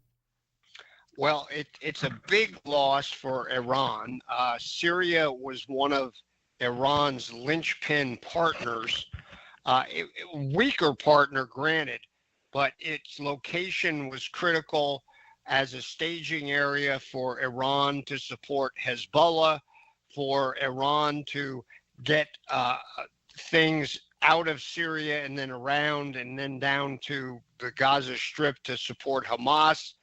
Well, it's a big loss for Iran. Syria was one of Iran's linchpin partners, a weaker partner, granted, but its location was critical as a staging area for Iran to support Hezbollah, for Iran to get things out of Syria and then around and then down to the Gaza Strip to support Hamas.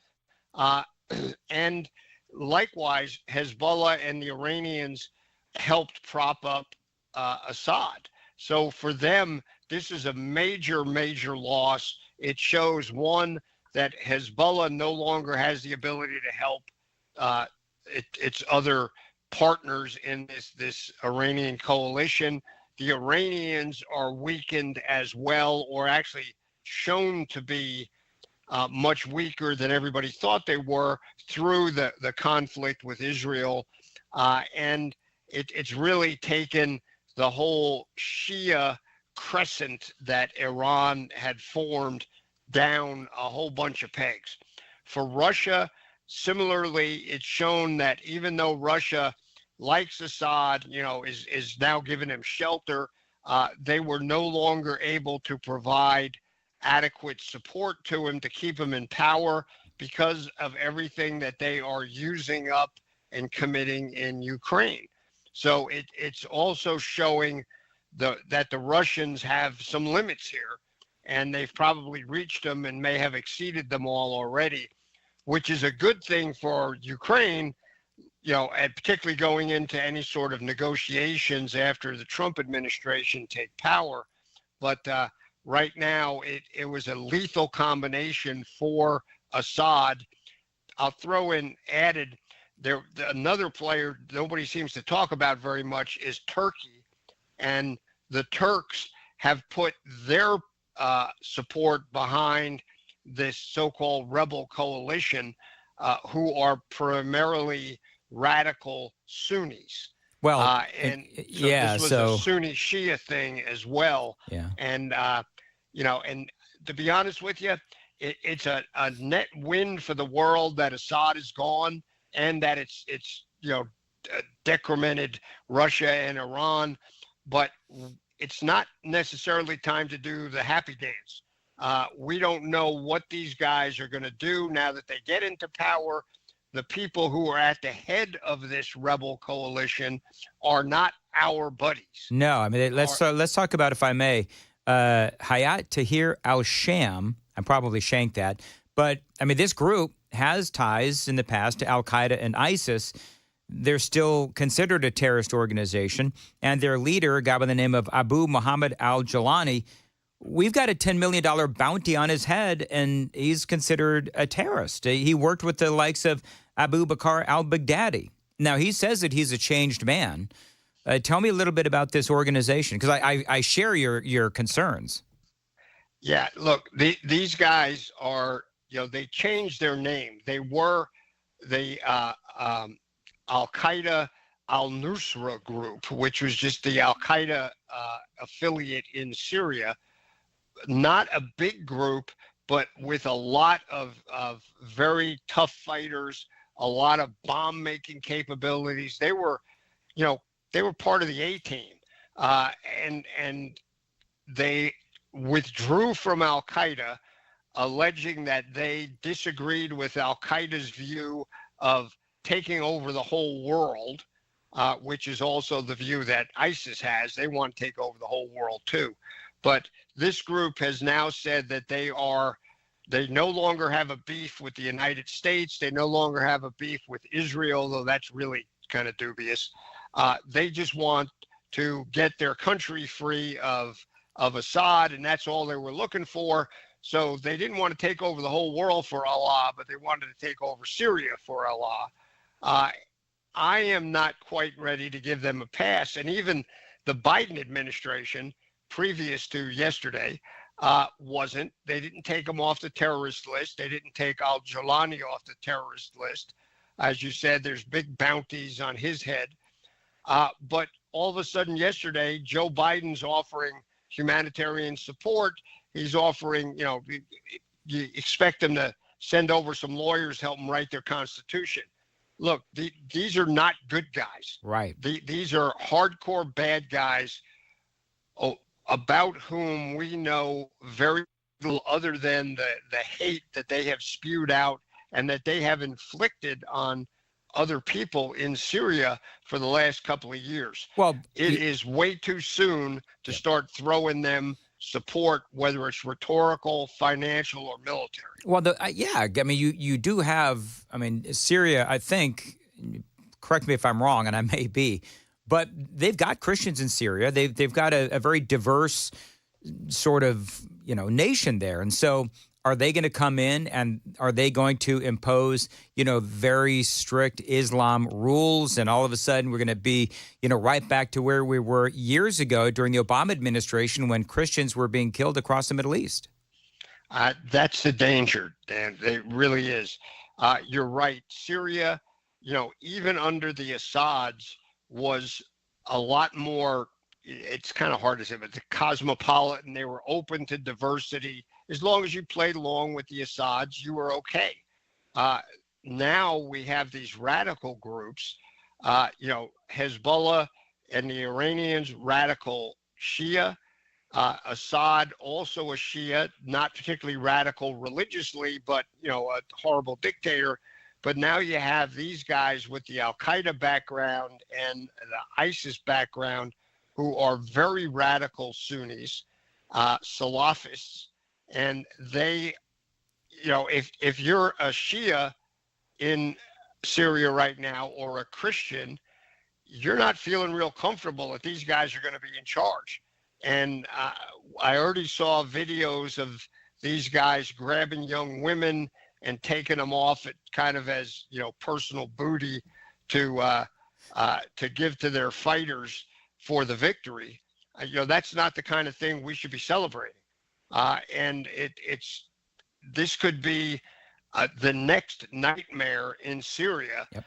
And likewise, Hezbollah and the Iranians helped prop up Assad. So for them, this is a major, major loss. It shows, one, that Hezbollah no longer has the ability to help its other partners in this Iranian coalition. The Iranians are weakened as well, or actually shown to be much weaker than everybody thought they were through the conflict with Israel. And it's really taken the whole Shia crescent that Iran had formed down a whole bunch of pegs. For Russia, similarly, it's shown that even though Russia likes Assad, is now giving him shelter, they were no longer able to provide adequate support to him to keep him in power because of everything that they are using up and committing in Ukraine. So it's also showing that the Russians have some limits here, and they've probably reached them and may have exceeded them all already, which is a good thing for Ukraine, and particularly going into any sort of negotiations after the Trump administration take power. But right now, it was a lethal combination for Assad. I'll throw in added there another player nobody seems to talk about very much is Turkey, and the Turks have put their support behind this so-called rebel coalition, who are primarily radical Sunnis. Well, and so yeah, this was a Sunni Shia thing as well. Yeah. And and to be honest with you, it's a net win for the world that Assad is gone, and that it's decremented Russia and Iran, but it's not necessarily time to do the happy dance. We don't know what these guys are going to do now that they get into power. The people who are at the head of this rebel coalition are not our buddies. No, I mean, let's talk about, if I may, Hayat Tahrir al-Sham. I probably shanked that. But, I mean, this group has ties in the past to al-Qaeda and ISIS. They're still considered a terrorist organization. And their leader, a guy by the name of Abu Muhammad al-Jalani, we've got a $10 million bounty on his head, and he's considered a terrorist. He worked with the likes of Abu Bakr al-Baghdadi. Now, he says that he's a changed man. Tell me a little bit about this organization, because I share your concerns. Yeah, look, these guys are, they changed their name. They were the Al-Qaeda al-Nusra group, which was just the Al-Qaeda affiliate in Syria. Not a big group, but with a lot of very tough fighters, a lot of bomb-making capabilities. They were part of the A-team, and they withdrew from Al-Qaeda, alleging that they disagreed with Al-Qaeda's view of taking over the whole world, which is also the view that ISIS has. They want to take over the whole world too. But this group has now said that they no longer have a beef with the United States. They no longer have a beef with Israel, though that's really kind of dubious. They just want to get their country free of Assad, and that's all they were looking for. So they didn't want to take over the whole world for Allah, but they wanted to take over Syria for Allah. I am not quite ready to give them a pass. And even the Biden administration, previous to yesterday, wasn't. They didn't take him off the terrorist list. They didn't take al-Jalani off the terrorist list. As you said, there's big bounties on his head. But all of a sudden yesterday, Joe Biden's offering humanitarian support. He's offering, you expect them to send over some lawyers to help them write their constitution. Look, these are not good guys. Right. These are hardcore bad guys about whom we know very other than the hate that they have spewed out and that they have inflicted on other people in Syria for the last couple of years. Well, it is way too soon to start throwing them support, whether it's rhetorical, financial, or military. Well, I mean, you do have, I mean, Syria, I think, correct me if I'm wrong, and I may be, but they've got Christians in Syria. They've got a very diverse sort of, nation there. And so are they going to come in and are they going to impose, very strict Islam rules? And all of a sudden we're going to be, right back to where we were years ago during the Obama administration when Christians were being killed across the Middle East? That's the danger, Dan. It really is. You're right. Syria, even under the Assads, was a lot more, it's kind of hard to say, but the cosmopolitan, they were open to diversity. As long as you played along with the Assads, you were okay. Now we have these radical groups, Hezbollah and the Iranians, radical Shia. Assad, also a Shia, not particularly radical religiously, but, a horrible dictator. But now you have these guys with the Al-Qaeda background and the ISIS background who are very radical Sunnis, Salafists. And they, if you're a Shia in Syria right now or a Christian, you're not feeling real comfortable that these guys are going to be in charge. And I already saw videos of these guys grabbing young women and taking them off at kind of as, personal booty to give to their fighters for the victory. That's not the kind of thing we should be celebrating. And this could be the next nightmare in Syria. Yep.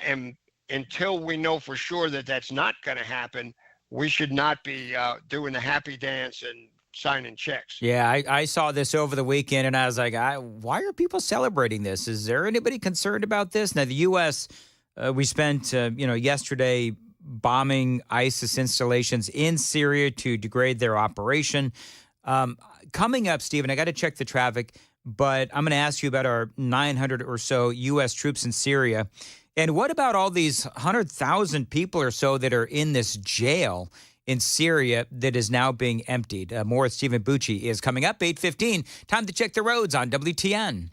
And until we know for sure that that's not going to happen, we should not be doing the happy dance and signing checks. Yeah, I saw this over the weekend, and I was like, why are people celebrating this? Is there anybody concerned about this? Now, the U.S., we spent, yesterday bombing ISIS installations in Syria to degrade their operation. Coming up, Stephen, I got to check the traffic, but I'm going to ask you about our 900 or so U.S. troops in Syria. And what about all these 100,000 people or so that are in this jail in Syria that is now being emptied? More with Stephen Bucci is coming up, 8:15. Time to check the roads on WTN.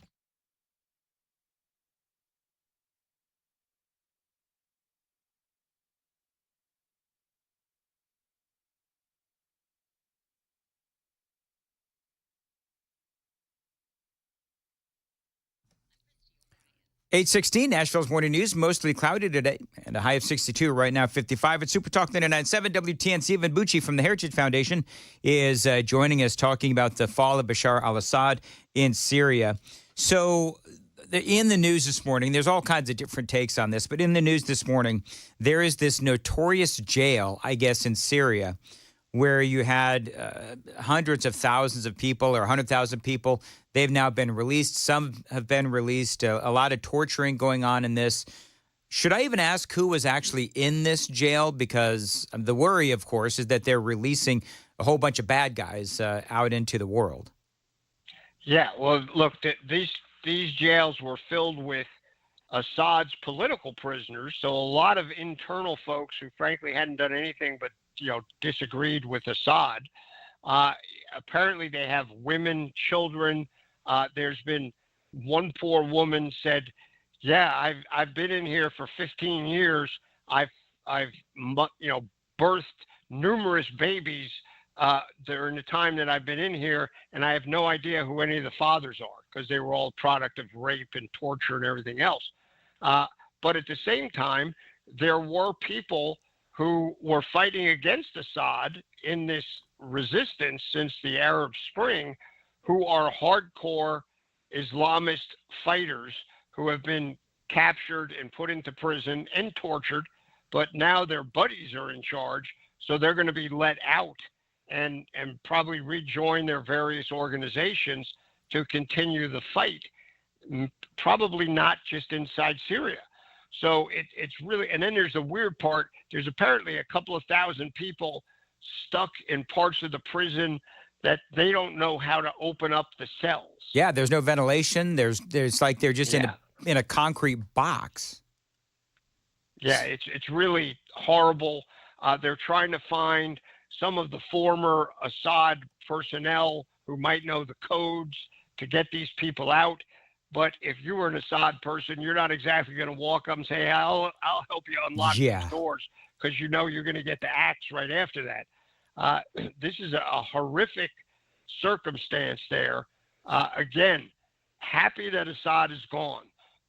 $8:16, Nashville's morning news, mostly cloudy today, and a high of 62 right now, 55 at Super Talk 99.7 WTN. Stephen Bucci from the Heritage Foundation is joining us talking about the fall of Bashar al-Assad in Syria. So in the news this morning, there's all kinds of different takes on this, but in the news this morning, there is this notorious jail, I guess, in Syria, where you had hundreds of thousands of people or 100,000 people. They've now been released. Some have been released. A lot of torturing going on in this. Should I even ask who was actually in this jail? Because the worry, of course, is that they're releasing a whole bunch of bad guys out into the world. Yeah, well, look, these jails were filled with Assad's political prisoners. So a lot of internal folks who, frankly, hadn't done anything but disagreed with Assad. Apparently, they have women, children. There's been one poor woman said, "Yeah, I've been in here for 15 years. I've birthed numerous babies during the time that I've been in here, and I have no idea who any of the fathers are because they were all product of rape and torture and everything else." But at the same time, there were people who were fighting against Assad in this resistance since the Arab Spring, who are hardcore Islamist fighters who have been captured and put into prison and tortured, but now their buddies are in charge, so they're going to be let out and probably rejoin their various organizations to continue the fight, probably not just inside Syria. So it's really, and then there's the weird part. There's apparently a couple of thousand people stuck in parts of the prison that they don't know how to open up the cells. Yeah, there's no ventilation. There's like they're just in a concrete box. Yeah, it's really horrible. They're trying to find some of the former Assad personnel who might know the codes to get these people out. But if you were an Assad person, you're not exactly going to walk up and say, hey, I'll help you unlock these doors, because you know you're going to get the axe right after that. This is a horrific circumstance there. Again, happy that Assad is gone,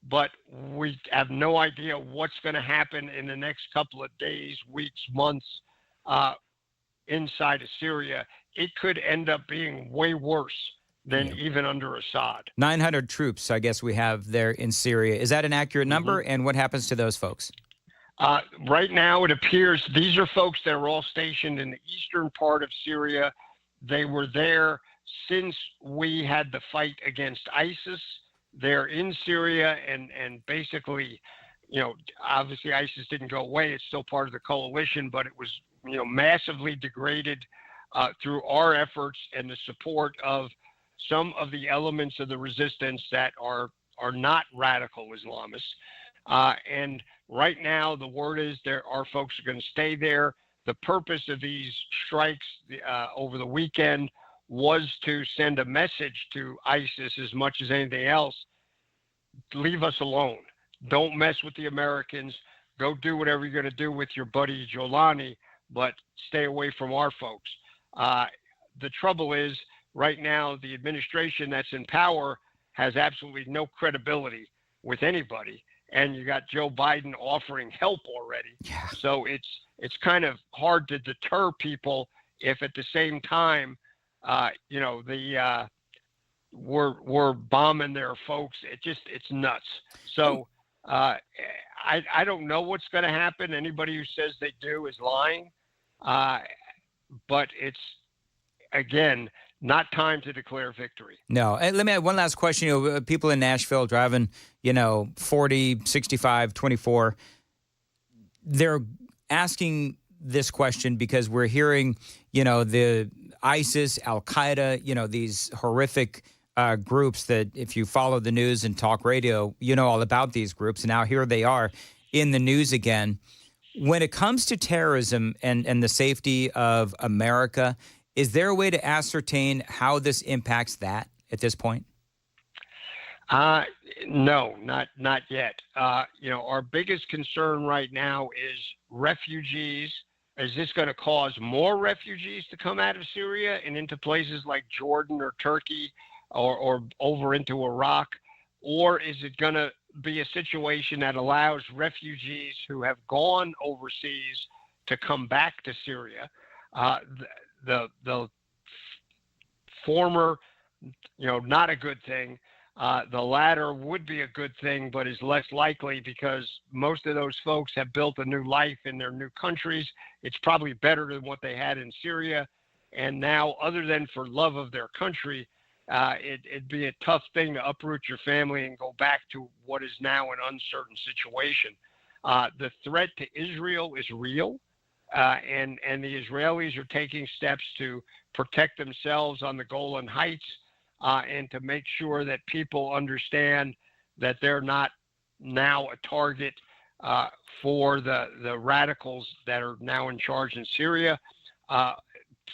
but we have no idea what's going to happen in the next couple of days, weeks, months inside of Syria. It could end up being way worse than even under Assad. 900 troops, I guess we have there in Syria. Is that an accurate number? And what happens to those folks? Right now, it appears these are folks that are all stationed in the eastern part of Syria. They were there since we had the fight against ISIS. They're in Syria, and basically, obviously ISIS didn't go away. It's still part of the coalition, but it was, massively degraded through our efforts and the support of some of the elements of the resistance that are not radical Islamists. And right now, the word is our folks are going to stay there. The purpose of these strikes over the weekend was to send a message to ISIS as much as anything else. Leave us alone. Don't mess with the Americans. Go do whatever you're going to do with your buddy Jolani, but stay away from our folks. The trouble is, right now, the administration that's in power has absolutely no credibility with anybody. And you got Joe Biden offering help already. Yeah. So it's kind of hard to deter people if at the same time, we're bombing their folks. It's nuts. So I don't know what's going to happen. Anybody who says they do is lying. But it's, again, not time to declare victory. No. And let me add one last question. People in Nashville driving, 40, 65, 24, they're asking this question because we're hearing, the ISIS, Al-Qaeda, these horrific groups that if you follow the news and talk radio, all about these groups. And now here they are in the news again. When it comes to terrorism and the safety of America, is there a way to ascertain how this impacts that at this point? No, not yet. Our biggest concern right now is refugees. Is this going to cause more refugees to come out of Syria and into places like Jordan or Turkey or over into Iraq? Or is it going to be a situation that allows refugees who have gone overseas to come back to Syria? The former, not a good thing. The latter would be a good thing, but is less likely because most of those folks have built a new life in their new countries. It's probably better than what they had in Syria. And now, other than for love of their country, it'd be a tough thing to uproot your family and go back to what is now an uncertain situation. The threat to Israel is real. And the Israelis are taking steps to protect themselves on the Golan Heights and to make sure that people understand that they're not now a target for the radicals that are now in charge in Syria.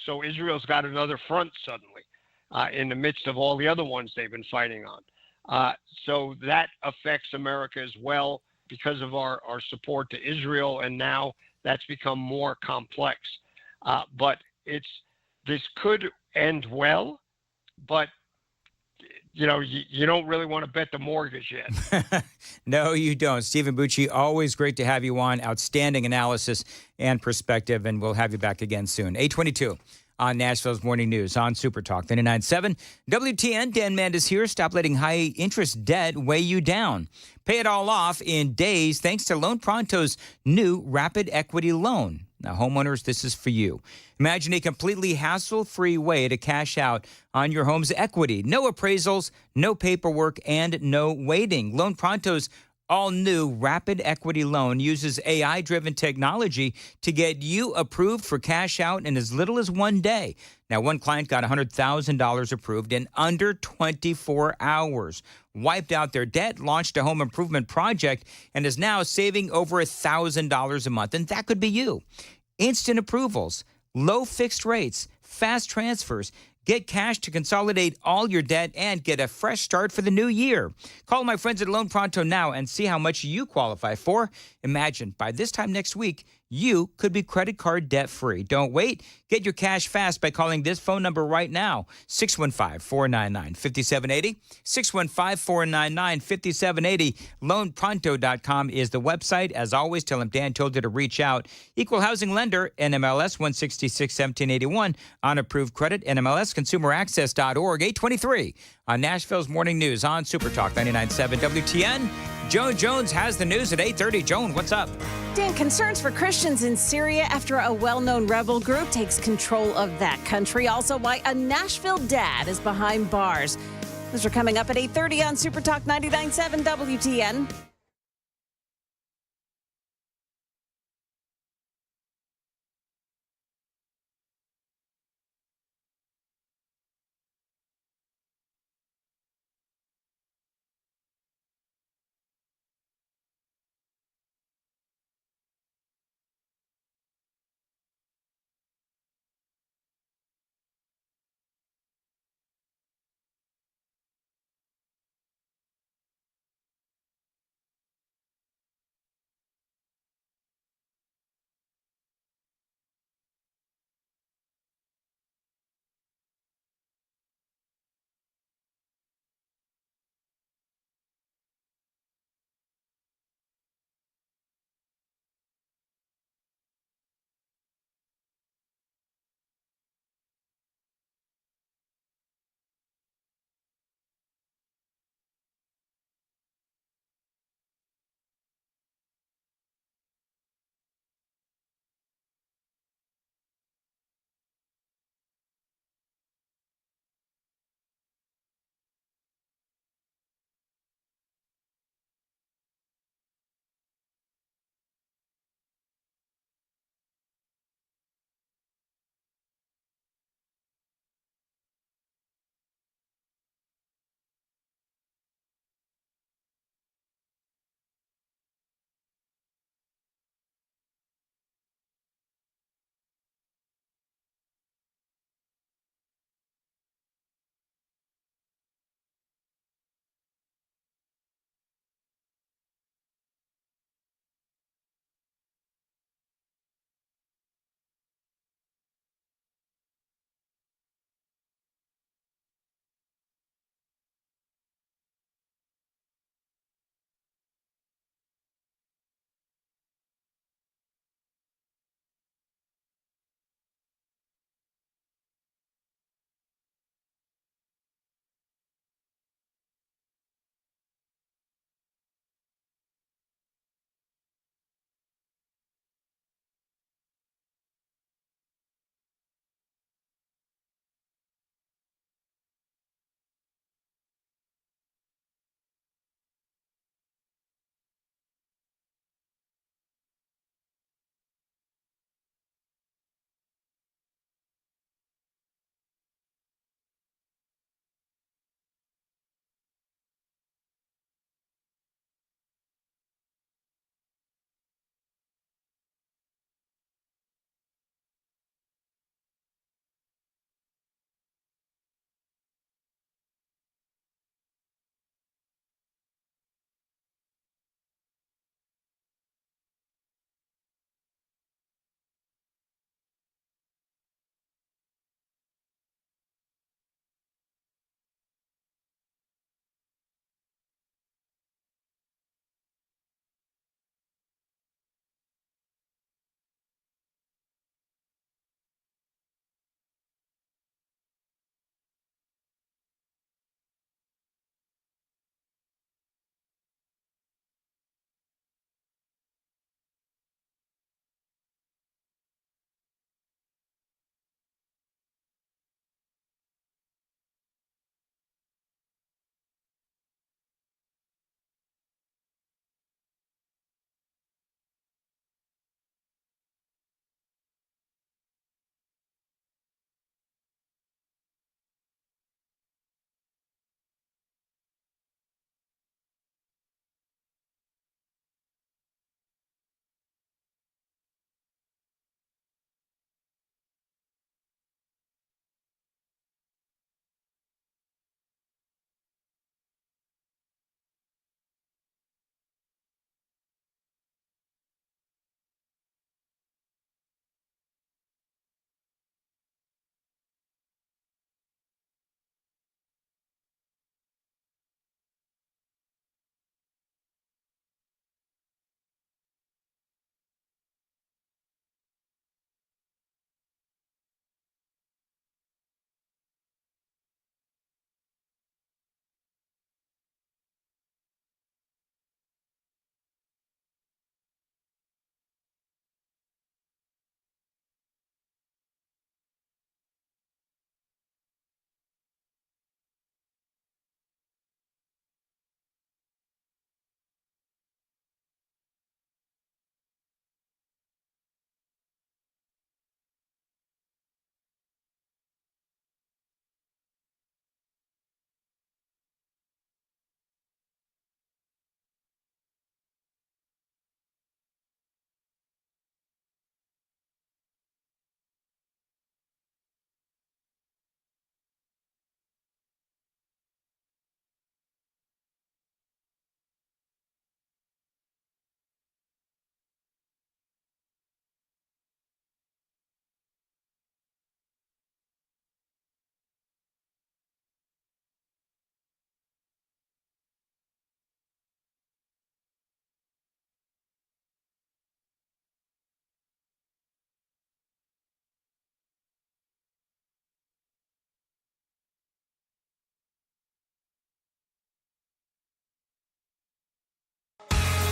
So Israel's got another front suddenly in the midst of all the other ones they've been fighting on. So that affects America as well because of our support to Israel, and now that's become more complex. But this could end well, but you don't really want to bet the mortgage yet. No, you don't. Stephen Bucci, always great to have you on. Outstanding analysis and perspective, and we'll have you back again soon. 8:22 on Nashville's Morning News on Super Talk 99.7. WTN, Dan Mandis here. Stop letting high-interest debt weigh you down. Pay it all off in days thanks to Loan Pronto's new Rapid Equity Loan. Now, homeowners, this is for you. Imagine a completely hassle-free way to cash out on your home's equity. No appraisals, no paperwork, and no waiting. Loan Pronto's All new Rapid Equity Loan uses AI-driven technology to get you approved for cash out in as little as 1 day. Now, one client got $100,000 approved in under 24 hours, wiped out their debt, launched a home improvement project, and is now saving over $1,000 a month. And that could be you. Instant approvals, low fixed rates, fast transfers. Get cash to consolidate all your debt and get a fresh start for the new year. Call my friends at Loan Pronto now and see how much you qualify for. Imagine by this time next week, you could be credit card debt free. Don't wait. Get your cash fast by calling this phone number right now, 615-499-5780. 615-499-5780. LoanPronto.com is the website. As always, tell them Dan told you to reach out. Equal housing lender, NMLS 166-1781. On approved credit, NMLSconsumeraccess.org. 823 on Nashville's Morning News on Super Talk 99.7 WTN. Joan Jones has the news at 8:30. Joan, what's up? Dan, concerns for Christians in Syria after a well-known rebel group takes control of that country. Also, why a Nashville dad is behind bars. Those are coming up at 8:30 on Super Talk 99.7 WTN.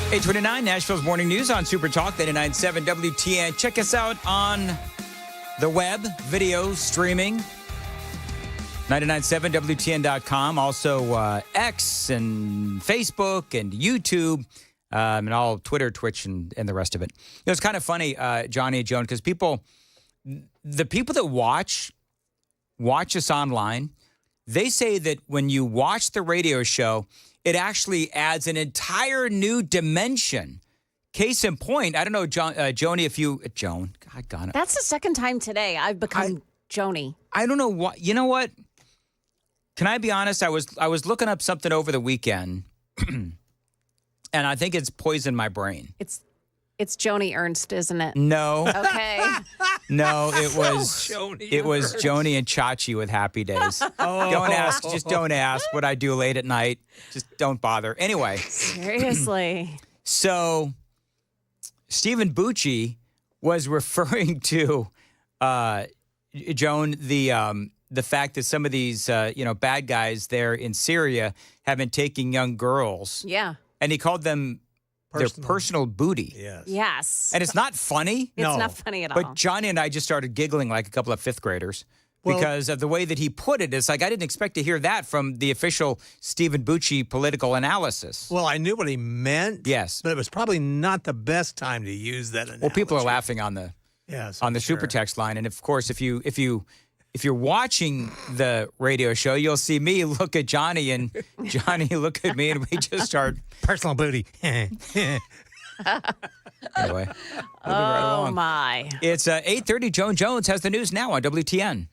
829 Nashville's Morning News on Super Talk 99.7 WTN. Check us out on the web, video, streaming, 997WTN.com. Also X and Facebook and YouTube and all Twitter, Twitch, and the rest of it. It's kind of funny, Johnny and Joan, because the people that watch us online, they say that when you watch the radio show, it actually adds an entire new dimension. Case in point, I don't know, Joni, if you... Joan, God, That's the second time today I've become Joni. I don't know what... You know what? Can I be honest? I was looking up something over the weekend, and I think it's poisoned my brain. It's Joni Ernst, isn't it? No. Okay. No, it was Joni and Chachi with Happy Days. Oh. Just don't ask what I do late at night. Just don't bother. Anyway. Seriously. So Stephen Bucci was referring to Joan, the fact that some of these bad guys there in Syria have been taking young girls. Yeah. And he called them their personal booty. Yes. And it's not funny. It's not funny at all. But Johnny and I just started giggling like a couple of fifth graders because of the way that he put it. It's like I didn't expect to hear that from the official Stephen Bucci political analysis. Well, I knew what he meant. Yes. But it was probably not the best time to use that analogy. Well, people are laughing on the super text line. And of course, if you're watching the radio show, you'll see me look at Johnny and Johnny look at me, and we just start personal booty. Anyway, moving right Oh, along. my. It's 8:30. Joan Jones has the news now on WTN.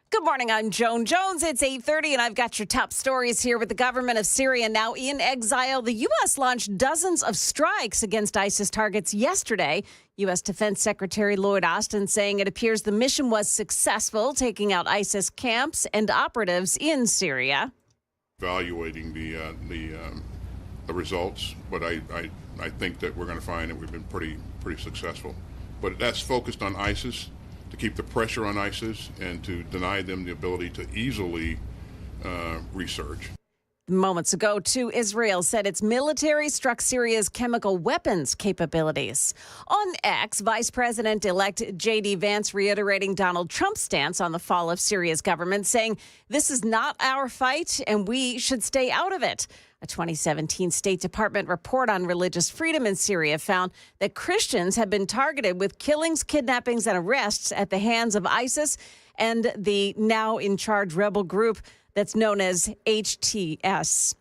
Good morning, I'm Joan Jones. It's 8:30, and I've got your top stories here with the government of Syria now in exile. The U.S. launched dozens of strikes against ISIS targets yesterday. U.S. Defense Secretary Lloyd Austin saying it appears the mission was successful, taking out ISIS camps and operatives in Syria. Evaluating the results, but I think that we're going to find that we've been pretty successful. But that's focused on ISIS, to keep the pressure on ISIS and to deny them the ability to easily resurge. Moments ago, too, Israel said its military struck Syria's chemical weapons capabilities. On X, Vice President-elect J.D. Vance reiterating Donald Trump's stance on the fall of Syria's government, saying, "This is not our fight, and we should stay out of it." A 2017 State Department report on religious freedom in Syria found that Christians have been targeted with killings, kidnappings, and arrests at the hands of ISIS and the now-in-charge rebel group that's known as HTS.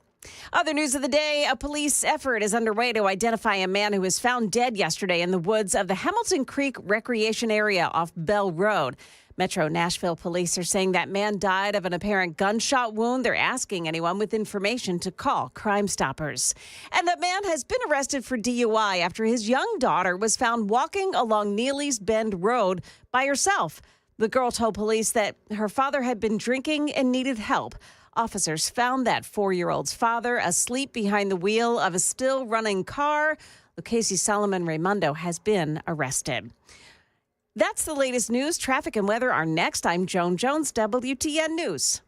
Other news of the day, a police effort is underway to identify a man who was found dead yesterday in the woods of the Hamilton Creek Recreation Area off Bell Road. Metro Nashville police are saying that man died of an apparent gunshot wound. They're asking anyone with information to call Crime Stoppers. And that man has been arrested for DUI after his young daughter was found walking along Neely's Bend Road by herself. The girl told police that her father had been drinking and needed help. Officers found that 4-year-old's father asleep behind the wheel of a still-running car. Lucchese Solomon Raimundo has been arrested. That's the latest news. Traffic and weather are next. I'm Joan Jones, WTN News.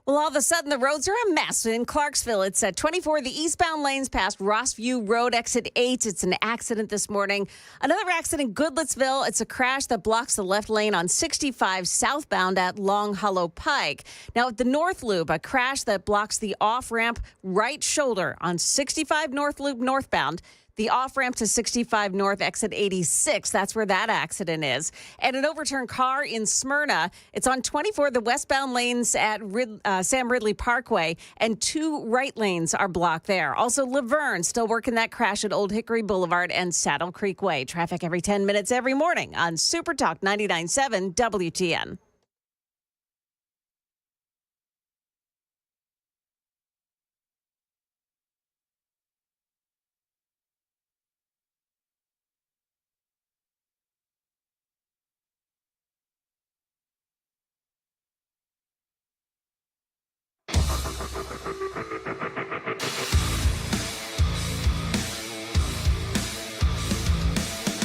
Well, all of a sudden, the roads are a mess in Clarksville. It's at 24, the eastbound lanes past Rossview Road, exit 8. It's an accident this morning. Another accident in Goodlettsville. It's a crash that blocks the left lane on 65 southbound at Long Hollow Pike. Now, at the North Loop, a crash that blocks the off-ramp right shoulder on 65 North Loop northbound. The off-ramp to 65 North, exit 86. That's where that accident is. And an overturned car in Smyrna. It's on 24, the westbound lanes at Sam Ridley Parkway, and 2 right lanes are blocked there. Also, Laverne still working that crash at Old Hickory Boulevard and Saddle Creek Way. Traffic every 10 minutes every morning on Super Talk 99.7 WTN.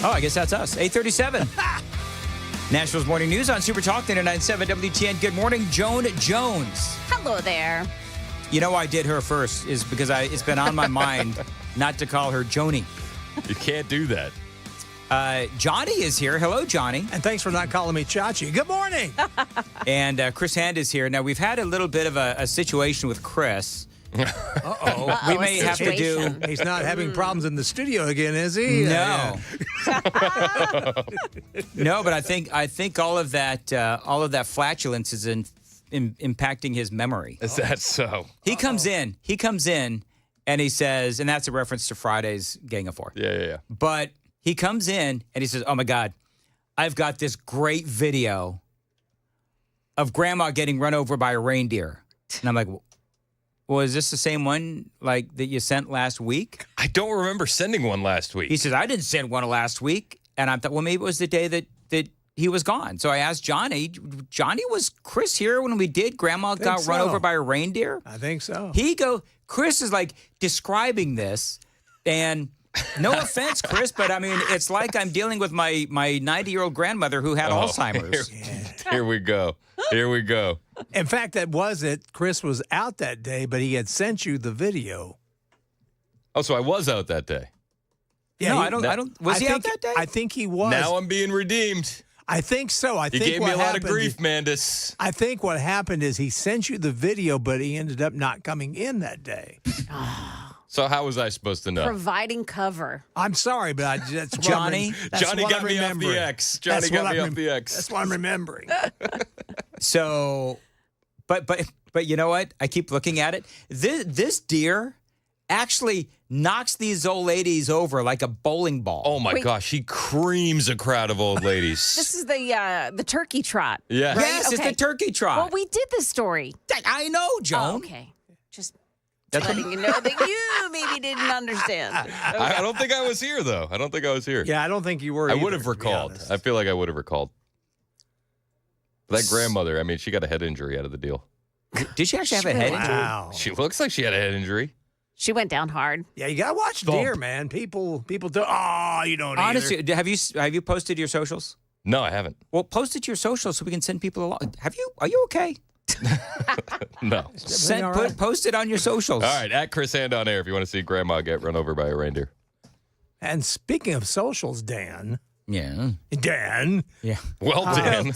Oh, I guess that's us. 8:37. Nashville's Morning News on Super Talk 99.7 WTN. Good morning, Joan Jones. Hello there. You know why I did her first is because it's been on my mind not to call her Joni. You can't do that. Johnny is here. Hello, Johnny. And thanks for not calling me Chachi. Good morning. And Chris Hand is here. Now, we've had a little bit of a situation with Chris. Uh-oh. We may have to do... He's not having problems in the studio again, is he? No. No, but I think all of that flatulence is impacting his memory. Is that so? He comes in, and he says, and that's a reference to Friday's Gang of Four. Yeah. But he comes in, and he says, oh, my God, I've got this great video of Grandma getting run over by a reindeer. And I'm like, well, is this the same one like that you sent last week? I don't remember sending one last week. He says, I didn't send one last week. And I thought, well, maybe it was the day that he was gone. So I asked Johnny, was Chris here when we did Grandma got run over by a reindeer? I think so. Chris is like describing this, and no offense, Chris, but I mean, it's like I'm dealing with my 90-year-old grandmother who had Alzheimer's. Here we go. In fact, that was it. Chris was out that day, but he had sent you the video. Oh, so I was out that day. Yeah, no, I don't. Was he out that day? I think he was. Now I'm being redeemed. I think so. He gave me a lot of grief, Mandis. I think what happened is he sent you the video, but he ended up not coming in that day. So how was I supposed to know? Providing cover. I'm sorry, but that's Johnny. Johnny got me off the X. Johnny got me off the X. That's what I'm remembering. So, but you know what? I keep looking at it. This deer actually knocks these old ladies over like a bowling ball. Oh my gosh, he creams a crowd of old ladies. This is the turkey trot. Yeah. Right? Yes, it's the turkey trot. Well, we did this story. I know, Joan. Oh, okay. Just letting you know that you maybe didn't understand. Okay. I don't think I was here, though. I don't think I was here. Yeah, I don't think you were I either, would have recalled. I feel like I would have recalled. But that grandmother, I mean, she got a head injury out of the deal. Did she actually have a head injury? Wow. She looks like she had a head injury. She went down hard. Yeah, you gotta watch deer, man. People do. Oh, you don't. Honestly, either. have you posted your socials? No, I haven't. Well, post it to your socials so we can send people along. Are you okay? No. Post it on your socials. All right, at Chris Hand on air if you want to see Grandma get run over by a reindeer. And speaking of socials, Dan. Yeah. Dan. Yeah. Well, Dan.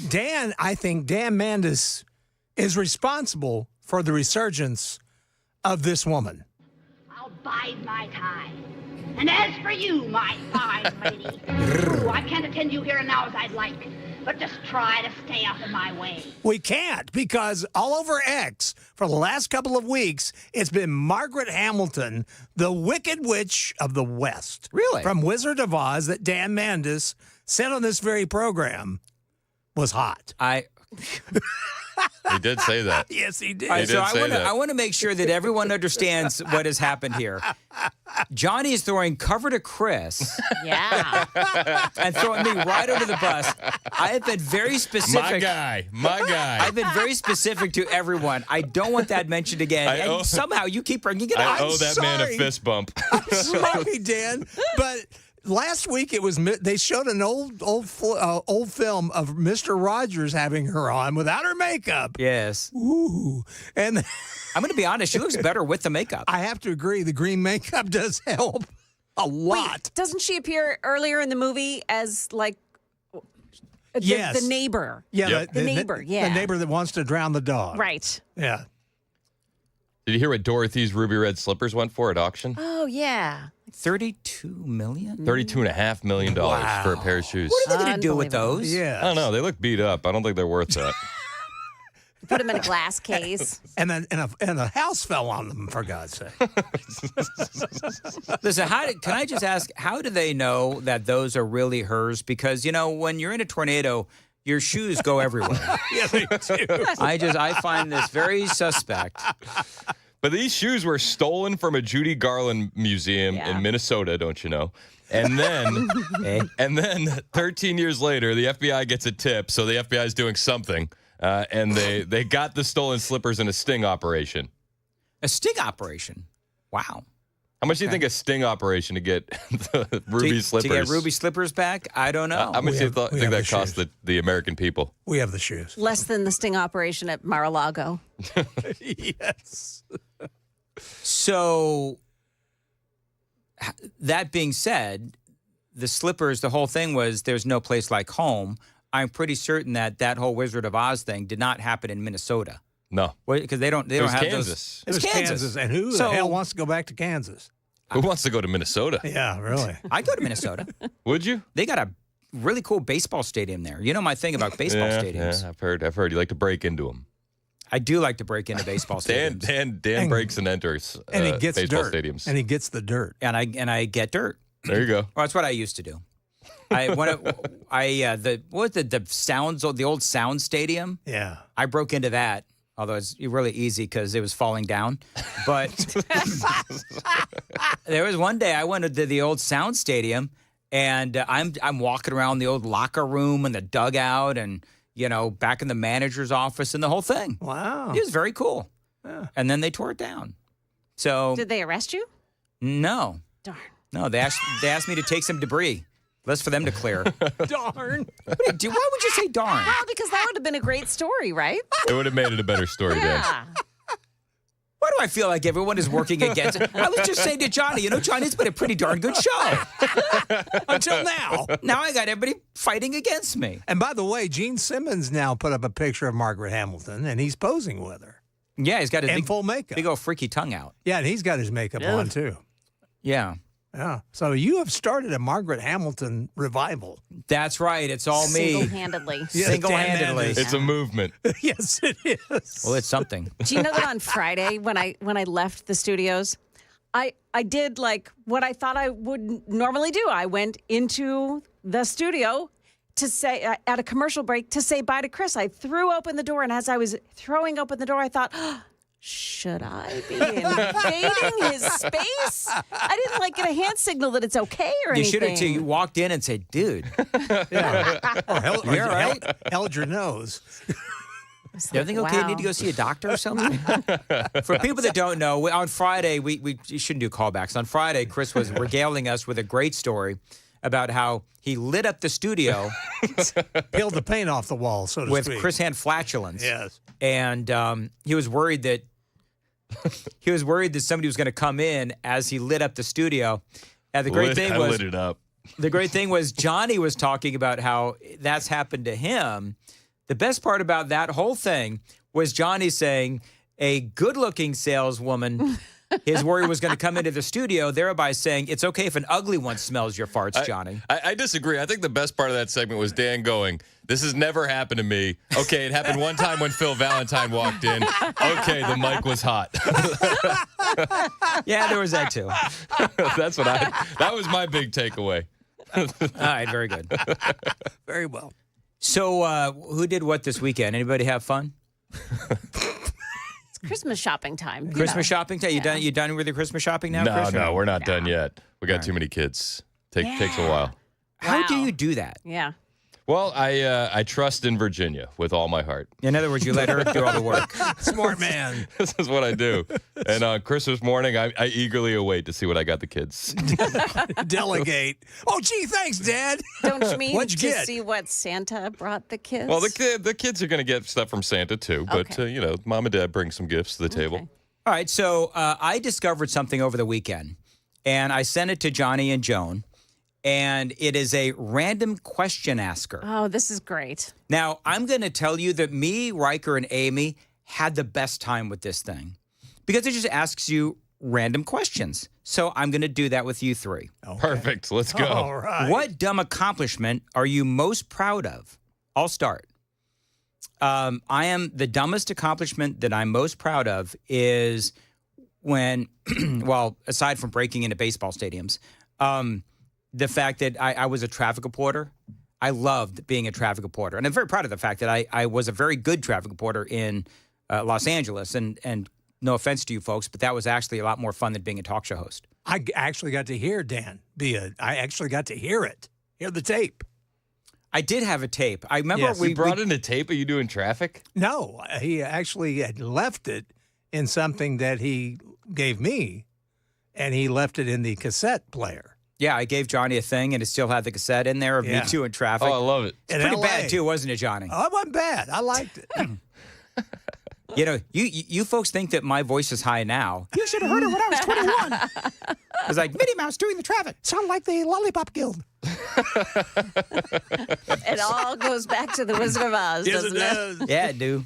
Dan, I think Dan Mandis is responsible for the resurgence of this woman. I'll bide my time. And as for you, my fine lady, I can't attend you here and now as I'd like, but just try to stay out of my way. We can't, because all over X for the last couple of weeks, it's been Margaret Hamilton, the Wicked Witch of the West. Really? From Wizard of Oz that Dan Mandis said on this very program was hot. He did say that. Yes, he did. Right, so I want to make sure that everyone understands what has happened here. Johnny is throwing cover to Chris. Yeah. And throwing me right under the bus. I have been very specific. My guy. I've been very specific to everyone. I don't want that mentioned again. Somehow you keep bringing it up. I owe that man a fist bump. I'm sorry, Dan, but last week it was they showed an old film of Mr. Rogers having her on without her makeup. Yes. Ooh. And I'm going to be honest, she looks better with the makeup. I have to agree, the green makeup does help a lot. Wait, doesn't she appear earlier in the movie as like yes. the neighbor? Yeah, Yep. the neighbor, yeah. The neighbor that wants to drown the dog. Right. Yeah. Did you hear what Dorothy's ruby red slippers went for at auction? Oh, yeah. $32 million? $32.5 million for a pair of shoes. What are they going to do with those? Yeah. I don't know. They look beat up. I don't think they're worth that. Put them in a glass case. And then and a house fell on them, for God's sake. Listen, can I just ask, how do they know that those are really hers? Because, when you're in a tornado, your shoes go everywhere. Yeah, they do. I find this very suspect. But these shoes were stolen from a Judy Garland museum in Minnesota, don't you know? And then, 13 years later, the FBI gets a tip. So the FBI is doing something, and they got the stolen slippers in a sting operation. A sting operation? Wow. How much do you think a sting operation to get the ruby slippers? To get ruby slippers back? I don't know. How much do you think that cost the American people? We have the shoes. Less than the sting operation at Mar-a-Lago. Yes. So, that being said, the slippers, the whole thing was there's no place like home. I'm pretty certain that whole Wizard of Oz thing did not happen in Minnesota. No, because they don't have Kansas. those. It was Kansas. And who the hell wants to go back to Kansas? Who wants to go to Minnesota? Yeah, really. I'd go to Minnesota. Would you? They got a really cool baseball stadium there. You know my thing about baseball stadiums. Yeah, I've heard. You like to break into them. I do like to break into baseball stadiums. Dan breaks and enters and he gets baseball dirt. stadiums. And he gets the dirt. And I get dirt. There you go. Well, that's what I used to do. The old sound stadium. Yeah. I broke into that. Although it's really easy because it was falling down. But there was one day I went to the old sound stadium, and I'm walking around the old locker room and the dugout and, back in the manager's office and the whole thing. Wow. It was very cool. Yeah. And then they tore it down. So Did they arrest you? No. Darn. No, they asked me to take some debris. Less for them to clear. Darn. Why would you say darn? Well, because that would have been a great story, right? It would have made it a better story, Dan. Why do I feel like everyone is working against it? I was just saying to Johnny, Johnny, it's been a pretty darn good show. Until now. Now I got everybody fighting against me. And by the way, Gene Simmons now put up a picture of Margaret Hamilton, and he's posing with her. Yeah, he's got his full makeup. Big old freaky tongue out. Yeah, and he's got his makeup on, too. Yeah. Yeah. So you have started a Margaret Hamilton revival. That's right. It's all me. Single-handedly. Yes, Single-handedly. It's a movement. Yes, it is. Well, it's something. Do you know that on Friday when I left the studios, I did like what I thought I would normally do. I went into the studio to say at a commercial break to say bye to Chris. I threw open the door, and as I was throwing open the door, I thought, should I be invading his space? I didn't get a hand signal that it's okay or anything. You should have you walked in and said, dude. Yeah. Or right? held your nose. Everything okay? You need to go see a doctor or something? For people that don't know, on Friday, we shouldn't do callbacks. On Friday, Chris was regaling us with a great story about how he lit up the studio. Peeled the paint off the wall, so to with speak. Chris Hand flatulence. Yes. And he was worried that somebody was going to come in as he lit up the studio. And the great thing was, lit it up. The great thing was Johnny was talking about how that's happened to him. The best part about that whole thing was Johnny saying a good-looking saleswoman, his worry was going to come into the studio, thereby saying, it's okay if an ugly one smells your farts, Johnny. I disagree. I think the best part of that segment was Dan going, this has never happened to me. Okay, it happened one time when Phil Valentine walked in. Okay, the mic was hot. Yeah, there was that too. That was my big takeaway. All right, very good. Very well. So who did what this weekend? Anybody have fun? It's Christmas shopping time. Christmas shopping time? You done with your Christmas shopping now, No, Chris? no, we're not done yet. We got too many kids. Takes a while. How do you do that? Yeah. Well, I trust in Virginia with all my heart. In other words, you let her do all the work. Smart man. This is what I do. And on Christmas morning, I eagerly await to see what I got the kids. Delegate. Oh, gee, thanks, Dad. Don't you mean What'd you to get? see what Santa brought the kids? Well, the kids are going to get stuff from Santa, too. But, Mom and Dad bring some gifts to the table. All right, so I discovered something over the weekend, and I sent it to Johnny and Joan, and it is a random question asker. Oh, this is great. Now, I'm going to tell you that me, Riker, and Amy had the best time with this thing because it just asks you random questions. So I'm going to do that with you three. Okay. Perfect. Let's go. All right. What dumb accomplishment are you most proud of? I'll start. I am the dumbest accomplishment that I'm most proud of is when, well, aside from breaking into baseball stadiums, the fact that I was a traffic reporter. I loved being a traffic reporter. And I'm very proud of the fact that I was a very good traffic reporter in Los Angeles. And no offense to you folks, but that was actually a lot more fun than being a talk show host. I actually got to hear Dan I actually got to hear it. Hear the tape. I did have a tape. I remember Yes, we brought in a tape. Are you doing traffic? No, he actually had left it in something that he gave me, and he left it in the cassette player. Yeah, I gave Johnny a thing, and it still had the cassette in there of me too in traffic. Oh, I love it. It's pretty bad too, wasn't it, Johnny? Oh, it wasn't bad. I liked it. You know, you folks think that my voice is high now. You should have heard it when I was 21. It was like Minnie Mouse doing the traffic. Sound like the Lollipop Guild. It all goes back to the Wizard of Oz, Yes, doesn't it it? does. Yeah, it do.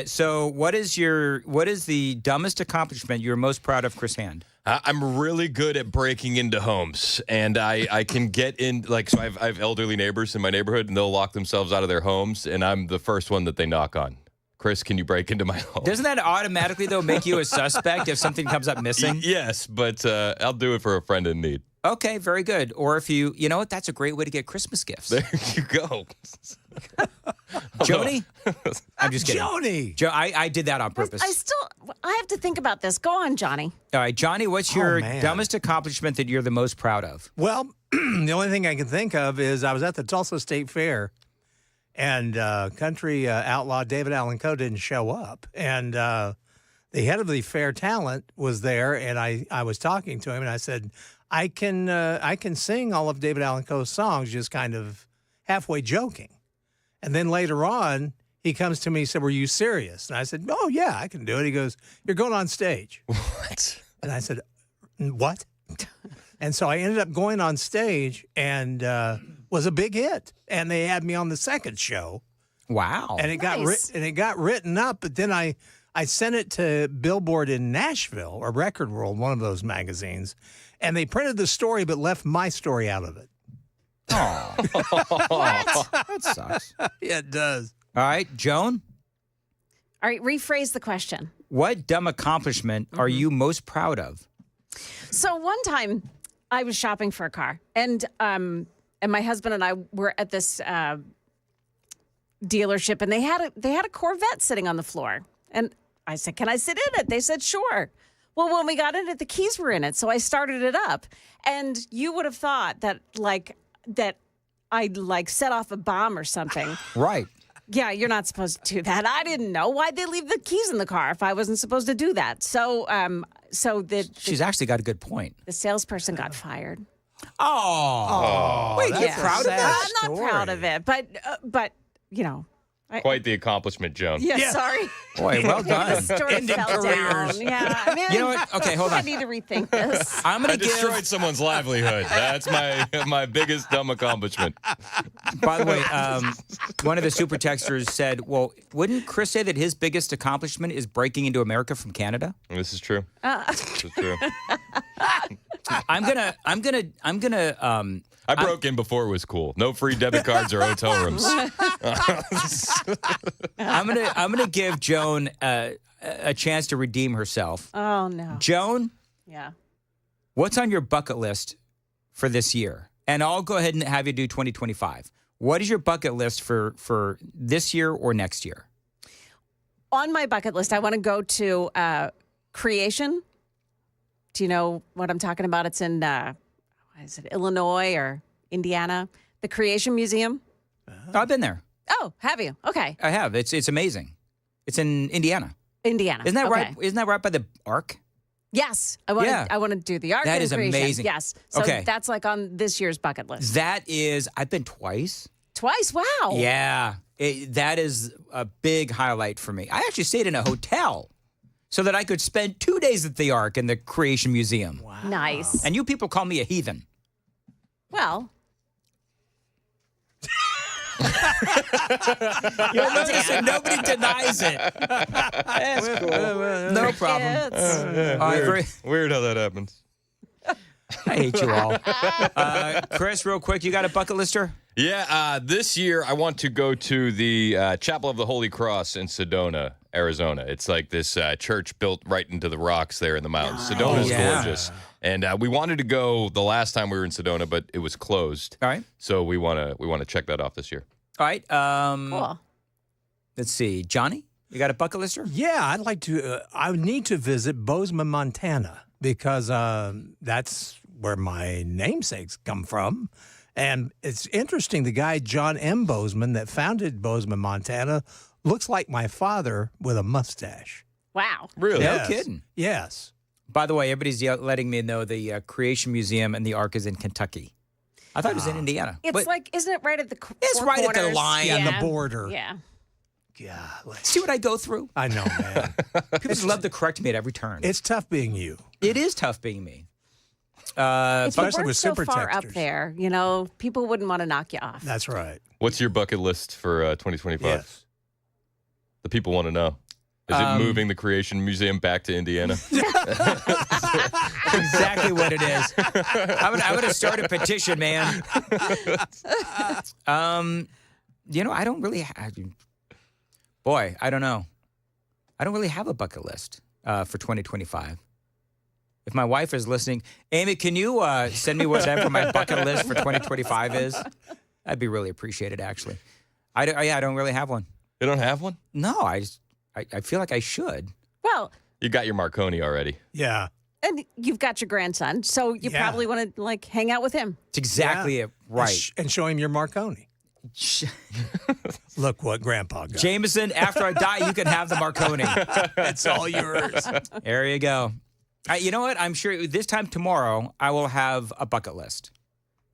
So what is the dumbest accomplishment you're most proud of, Chris Hand? I'm really good at breaking into homes, and I can get in, so I have elderly neighbors in my neighborhood, and they'll lock themselves out of their homes, and I'm the first one that they knock on. Chris, can you break into my home? Doesn't that automatically, though, make you a suspect if something comes up missing? Yes, but I'll do it for a friend in need. Okay, very good. Or if you know what, that's a great way to get Christmas gifts. There you go. Joni? I'm just kidding. Joni! I did that on purpose. I have to think about this. Go on, Johnny. All right, Johnny, what's your man. dumbest accomplishment that you're the most proud of? Well, the only thing I can think of is I was at the Tulsa State Fair, and country outlaw David Allan Coe didn't show up. And the head of the fair talent was there, and I was talking to him, and I said, I can sing all of David Allan Coe's songs, just kind of halfway joking. And then later on, he comes to me and said, were you serious? And I said, oh, yeah, I can do it. He goes, you're going on stage. What? And I said, what? And so I ended up going on stage and was a big hit. And they had me on the second show. Wow. And it got written up, but then I sent it to Billboard in Nashville or Record World, one of those magazines, and they printed the story but left my story out of it. Oh. That sucks. Yeah, it does. All right, Joan, All right, rephrase the question. what dumb accomplishment are you most proud of? So one time I was shopping for a car, and my husband and I were at this dealership, and they had a Corvette sitting on the floor. And I said, can I sit in it? They said, sure. Well, when we got in it, the keys were in it. So I started it up. And you would have thought that I'd set off a bomb or something. Right. Yeah, you're not supposed to do that. I didn't know. Why'd they leave the keys in the car if I wasn't supposed to do that? So She's actually got a good point. the salesperson got fired. Oh. Wait, you're proud of that? I'm not proud of it, but you know. Quite the accomplishment, Joan. Yeah, sorry. Boy, well done. The story fell down. Yeah, I mean, You know what? Okay, hold I on. need to rethink this. I'm I going to destroyed someone's livelihood. That's my biggest dumb accomplishment. By the way, one of the super texters said, well, wouldn't Chris say that his biggest accomplishment is breaking into America from Canada? This is true. This is true. I'm gonna I broke in before it was cool. No free debit cards or hotel rooms. I'm gonna give Joan a chance to redeem herself. Oh no, Joan. Yeah. What's on your bucket list for this year? And I'll go ahead and have you do 2025. What is your bucket list for this year or next year? On my bucket list, I want to go to Creation. Do you know what I'm talking about? It's in Illinois or Indiana? The Creation Museum. I've been there. Oh, have you? Okay. I have. It's amazing. It's in Indiana. Indiana. Isn't that okay. right? Isn't that right by the Ark? Yes. I want to do the Ark. That is creation. amazing. Yes. So Okay. that's like on this year's bucket list. That is, I've been twice. Twice? Wow. Yeah. That is a big highlight for me. I actually stayed in a hotel so that I could spend 2 days at the Ark in the Creation Museum. Wow. Nice. And you people call me a heathen. Well. You'll notice that nobody denies it. That's cool. No problem. Weird how that happens. I hate you all. Chris, real quick, you got a bucket lister? Yeah, this year I want to go to the Chapel of the Holy Cross in Sedona, Arizona. It's like this church built right into the rocks there in the mountains. Sedona's gorgeous. And we wanted to go the last time we were in Sedona, but it was closed. All right. So we want to check that off this year. All right. Cool. Let's see. Johnny, you got a bucket lister? Yeah, I'd like to. I need to visit Bozeman, Montana, because that's where my namesakes come from. And it's interesting, the guy, John M. Bozeman, that founded Bozeman, Montana, looks like my father with a mustache. Wow. Really? Yes. No kidding. Yes. By the way, everybody's letting me know the Creation Museum and the Ark is in Kentucky. I thought it was in Indiana. It's like, isn't it right at the It's four right at the corners? line. On Yeah. the border. Yeah. See what I go through? I know, man. People just love to correct me at every turn. It's tough being you. It is tough being me. If you Especially weren't with so super far up texters. there, people wouldn't want to knock you off. That's right. What's your bucket list for 2025? Yes. The people want to know. Is it moving the Creation Museum back to Indiana? That's exactly what it is. I'm gonna start a petition, man. I don't really boy, I don't know. I don't really have a bucket list for 2025. If my wife is listening, Amy, can you send me whatever my bucket list for 2025 is? That'd be really appreciated, actually. I don't really have one. You don't have one? No, I feel like I should. Well, You got your Marconi already. Yeah. and you've got your grandson, so you Yeah. probably want to hang out with him. It's exactly it. Right. And show him your Marconi. Look what Grandpa got. Jameson, after I die, you can have the Marconi. It's all yours. There you go. You know what? I'm sure this time tomorrow, I will have a bucket list.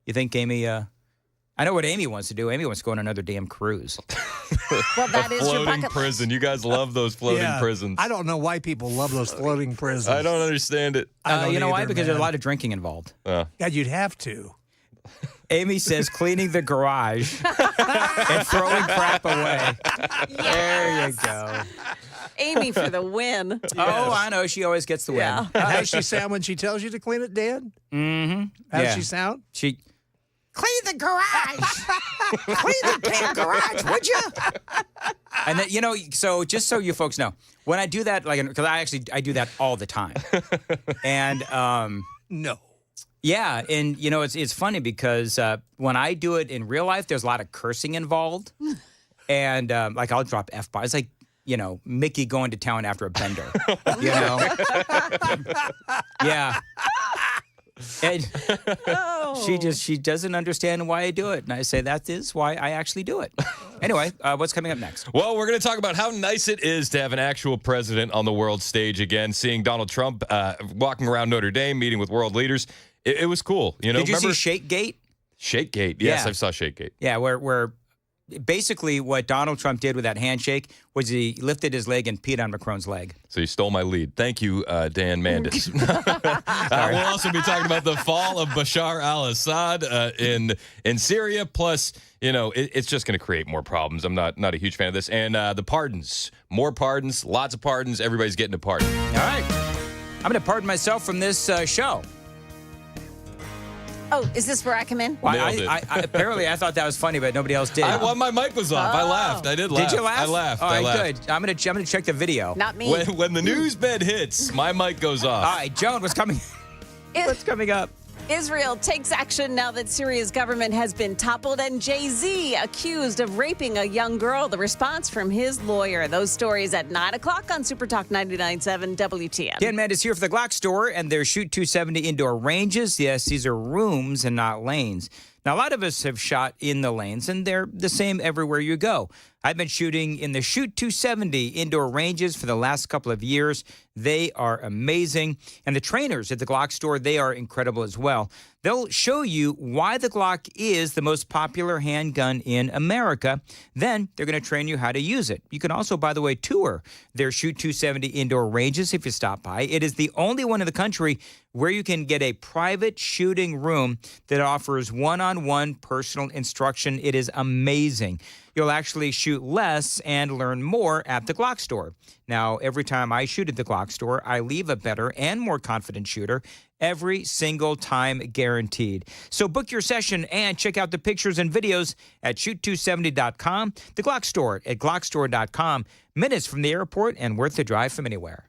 You think, Amy? I know what Amy wants to do. Amy wants to go on another damn cruise. Well, that is your Floating bucket prison. You guys love those floating prisons. I don't know why people love those floating prisons. I don't understand it. I don't You know why? either, Because there's a man. lot of drinking involved. God, you'd have to. Amy says cleaning the garage and throwing crap away. There you go. Amy for the win. Oh, I know. She always gets the win. Yeah. How does she sound when she tells you to clean it, Dan? Mm-hmm. How does she sound? She clean the garage. Clean the damn garage, would you? And then, so just so you folks know, when I do that, because I do that all the time. And No. yeah, and it's funny because when I do it in real life, there's a lot of cursing involved, and I'll drop F-bombs, like Mickey going to town after a bender, yeah. And she doesn't understand why I do it, and I say that is why I actually do it. Anyway, what's coming up next? Well, we're going to talk about how nice it is to have an actual president on the world stage again. Seeing Donald Trump walking around Notre Dame, meeting with world leaders, it was cool. Did you see Shakegate? Shakegate, yes, Yeah. I saw Shakegate. Yeah, where basically what Donald Trump did with that handshake was he lifted his leg and peed on Macron's leg. So you stole my lead. Thank you, Dan Mandis. We'll also be talking about the fall of Bashar al-Assad in Syria. Plus, it's just going to create more problems. I'm not a huge fan of this. And the pardons. More pardons, lots of pardons. Everybody's getting a pardon. All right. I'm going to pardon myself from this show. Oh, is this where I come in? Well, Nailed it. apparently, I thought that was funny, but nobody else did. My mic was off. I laughed. I did laugh. Did you laugh? I laughed. All I right, laughed. good. I'm gonna check the video. Not me. When the news bed hits, my mic goes off. All right, Joan, what's coming? What's coming up? Israel takes action now that Syria's government has been toppled, and Jay-Z accused of raping a young girl. The response from his lawyer. Those stories at 9 o'clock on Super Talk 99.7 WTN. Dan Mandis here for the Glock store and their Shoot 270 indoor ranges. Yes, these are rooms and not lanes. Now, a lot of us have shot in the lanes, and they're the same everywhere you go. I've been shooting in the Shoot 270 indoor ranges for the last couple of years. They are amazing. And the trainers at the Glock store, they are incredible as well. They'll show you why the Glock is the most popular handgun in America. Then they're going to train you how to use it. You can also, by the way, tour their Shoot 270 indoor ranges if you stop by. It is the only one in the country where you can get a private shooting room that offers one-on-one personal instruction. It is amazing. You'll actually shoot less and learn more at the Glock store. Now, every time I shoot at the Glock store, I leave a better and more confident shooter every single time, guaranteed. So book your session and check out the pictures and videos at shoot270.com, the Glock store at glockstore.com, minutes from the airport and worth the drive from anywhere.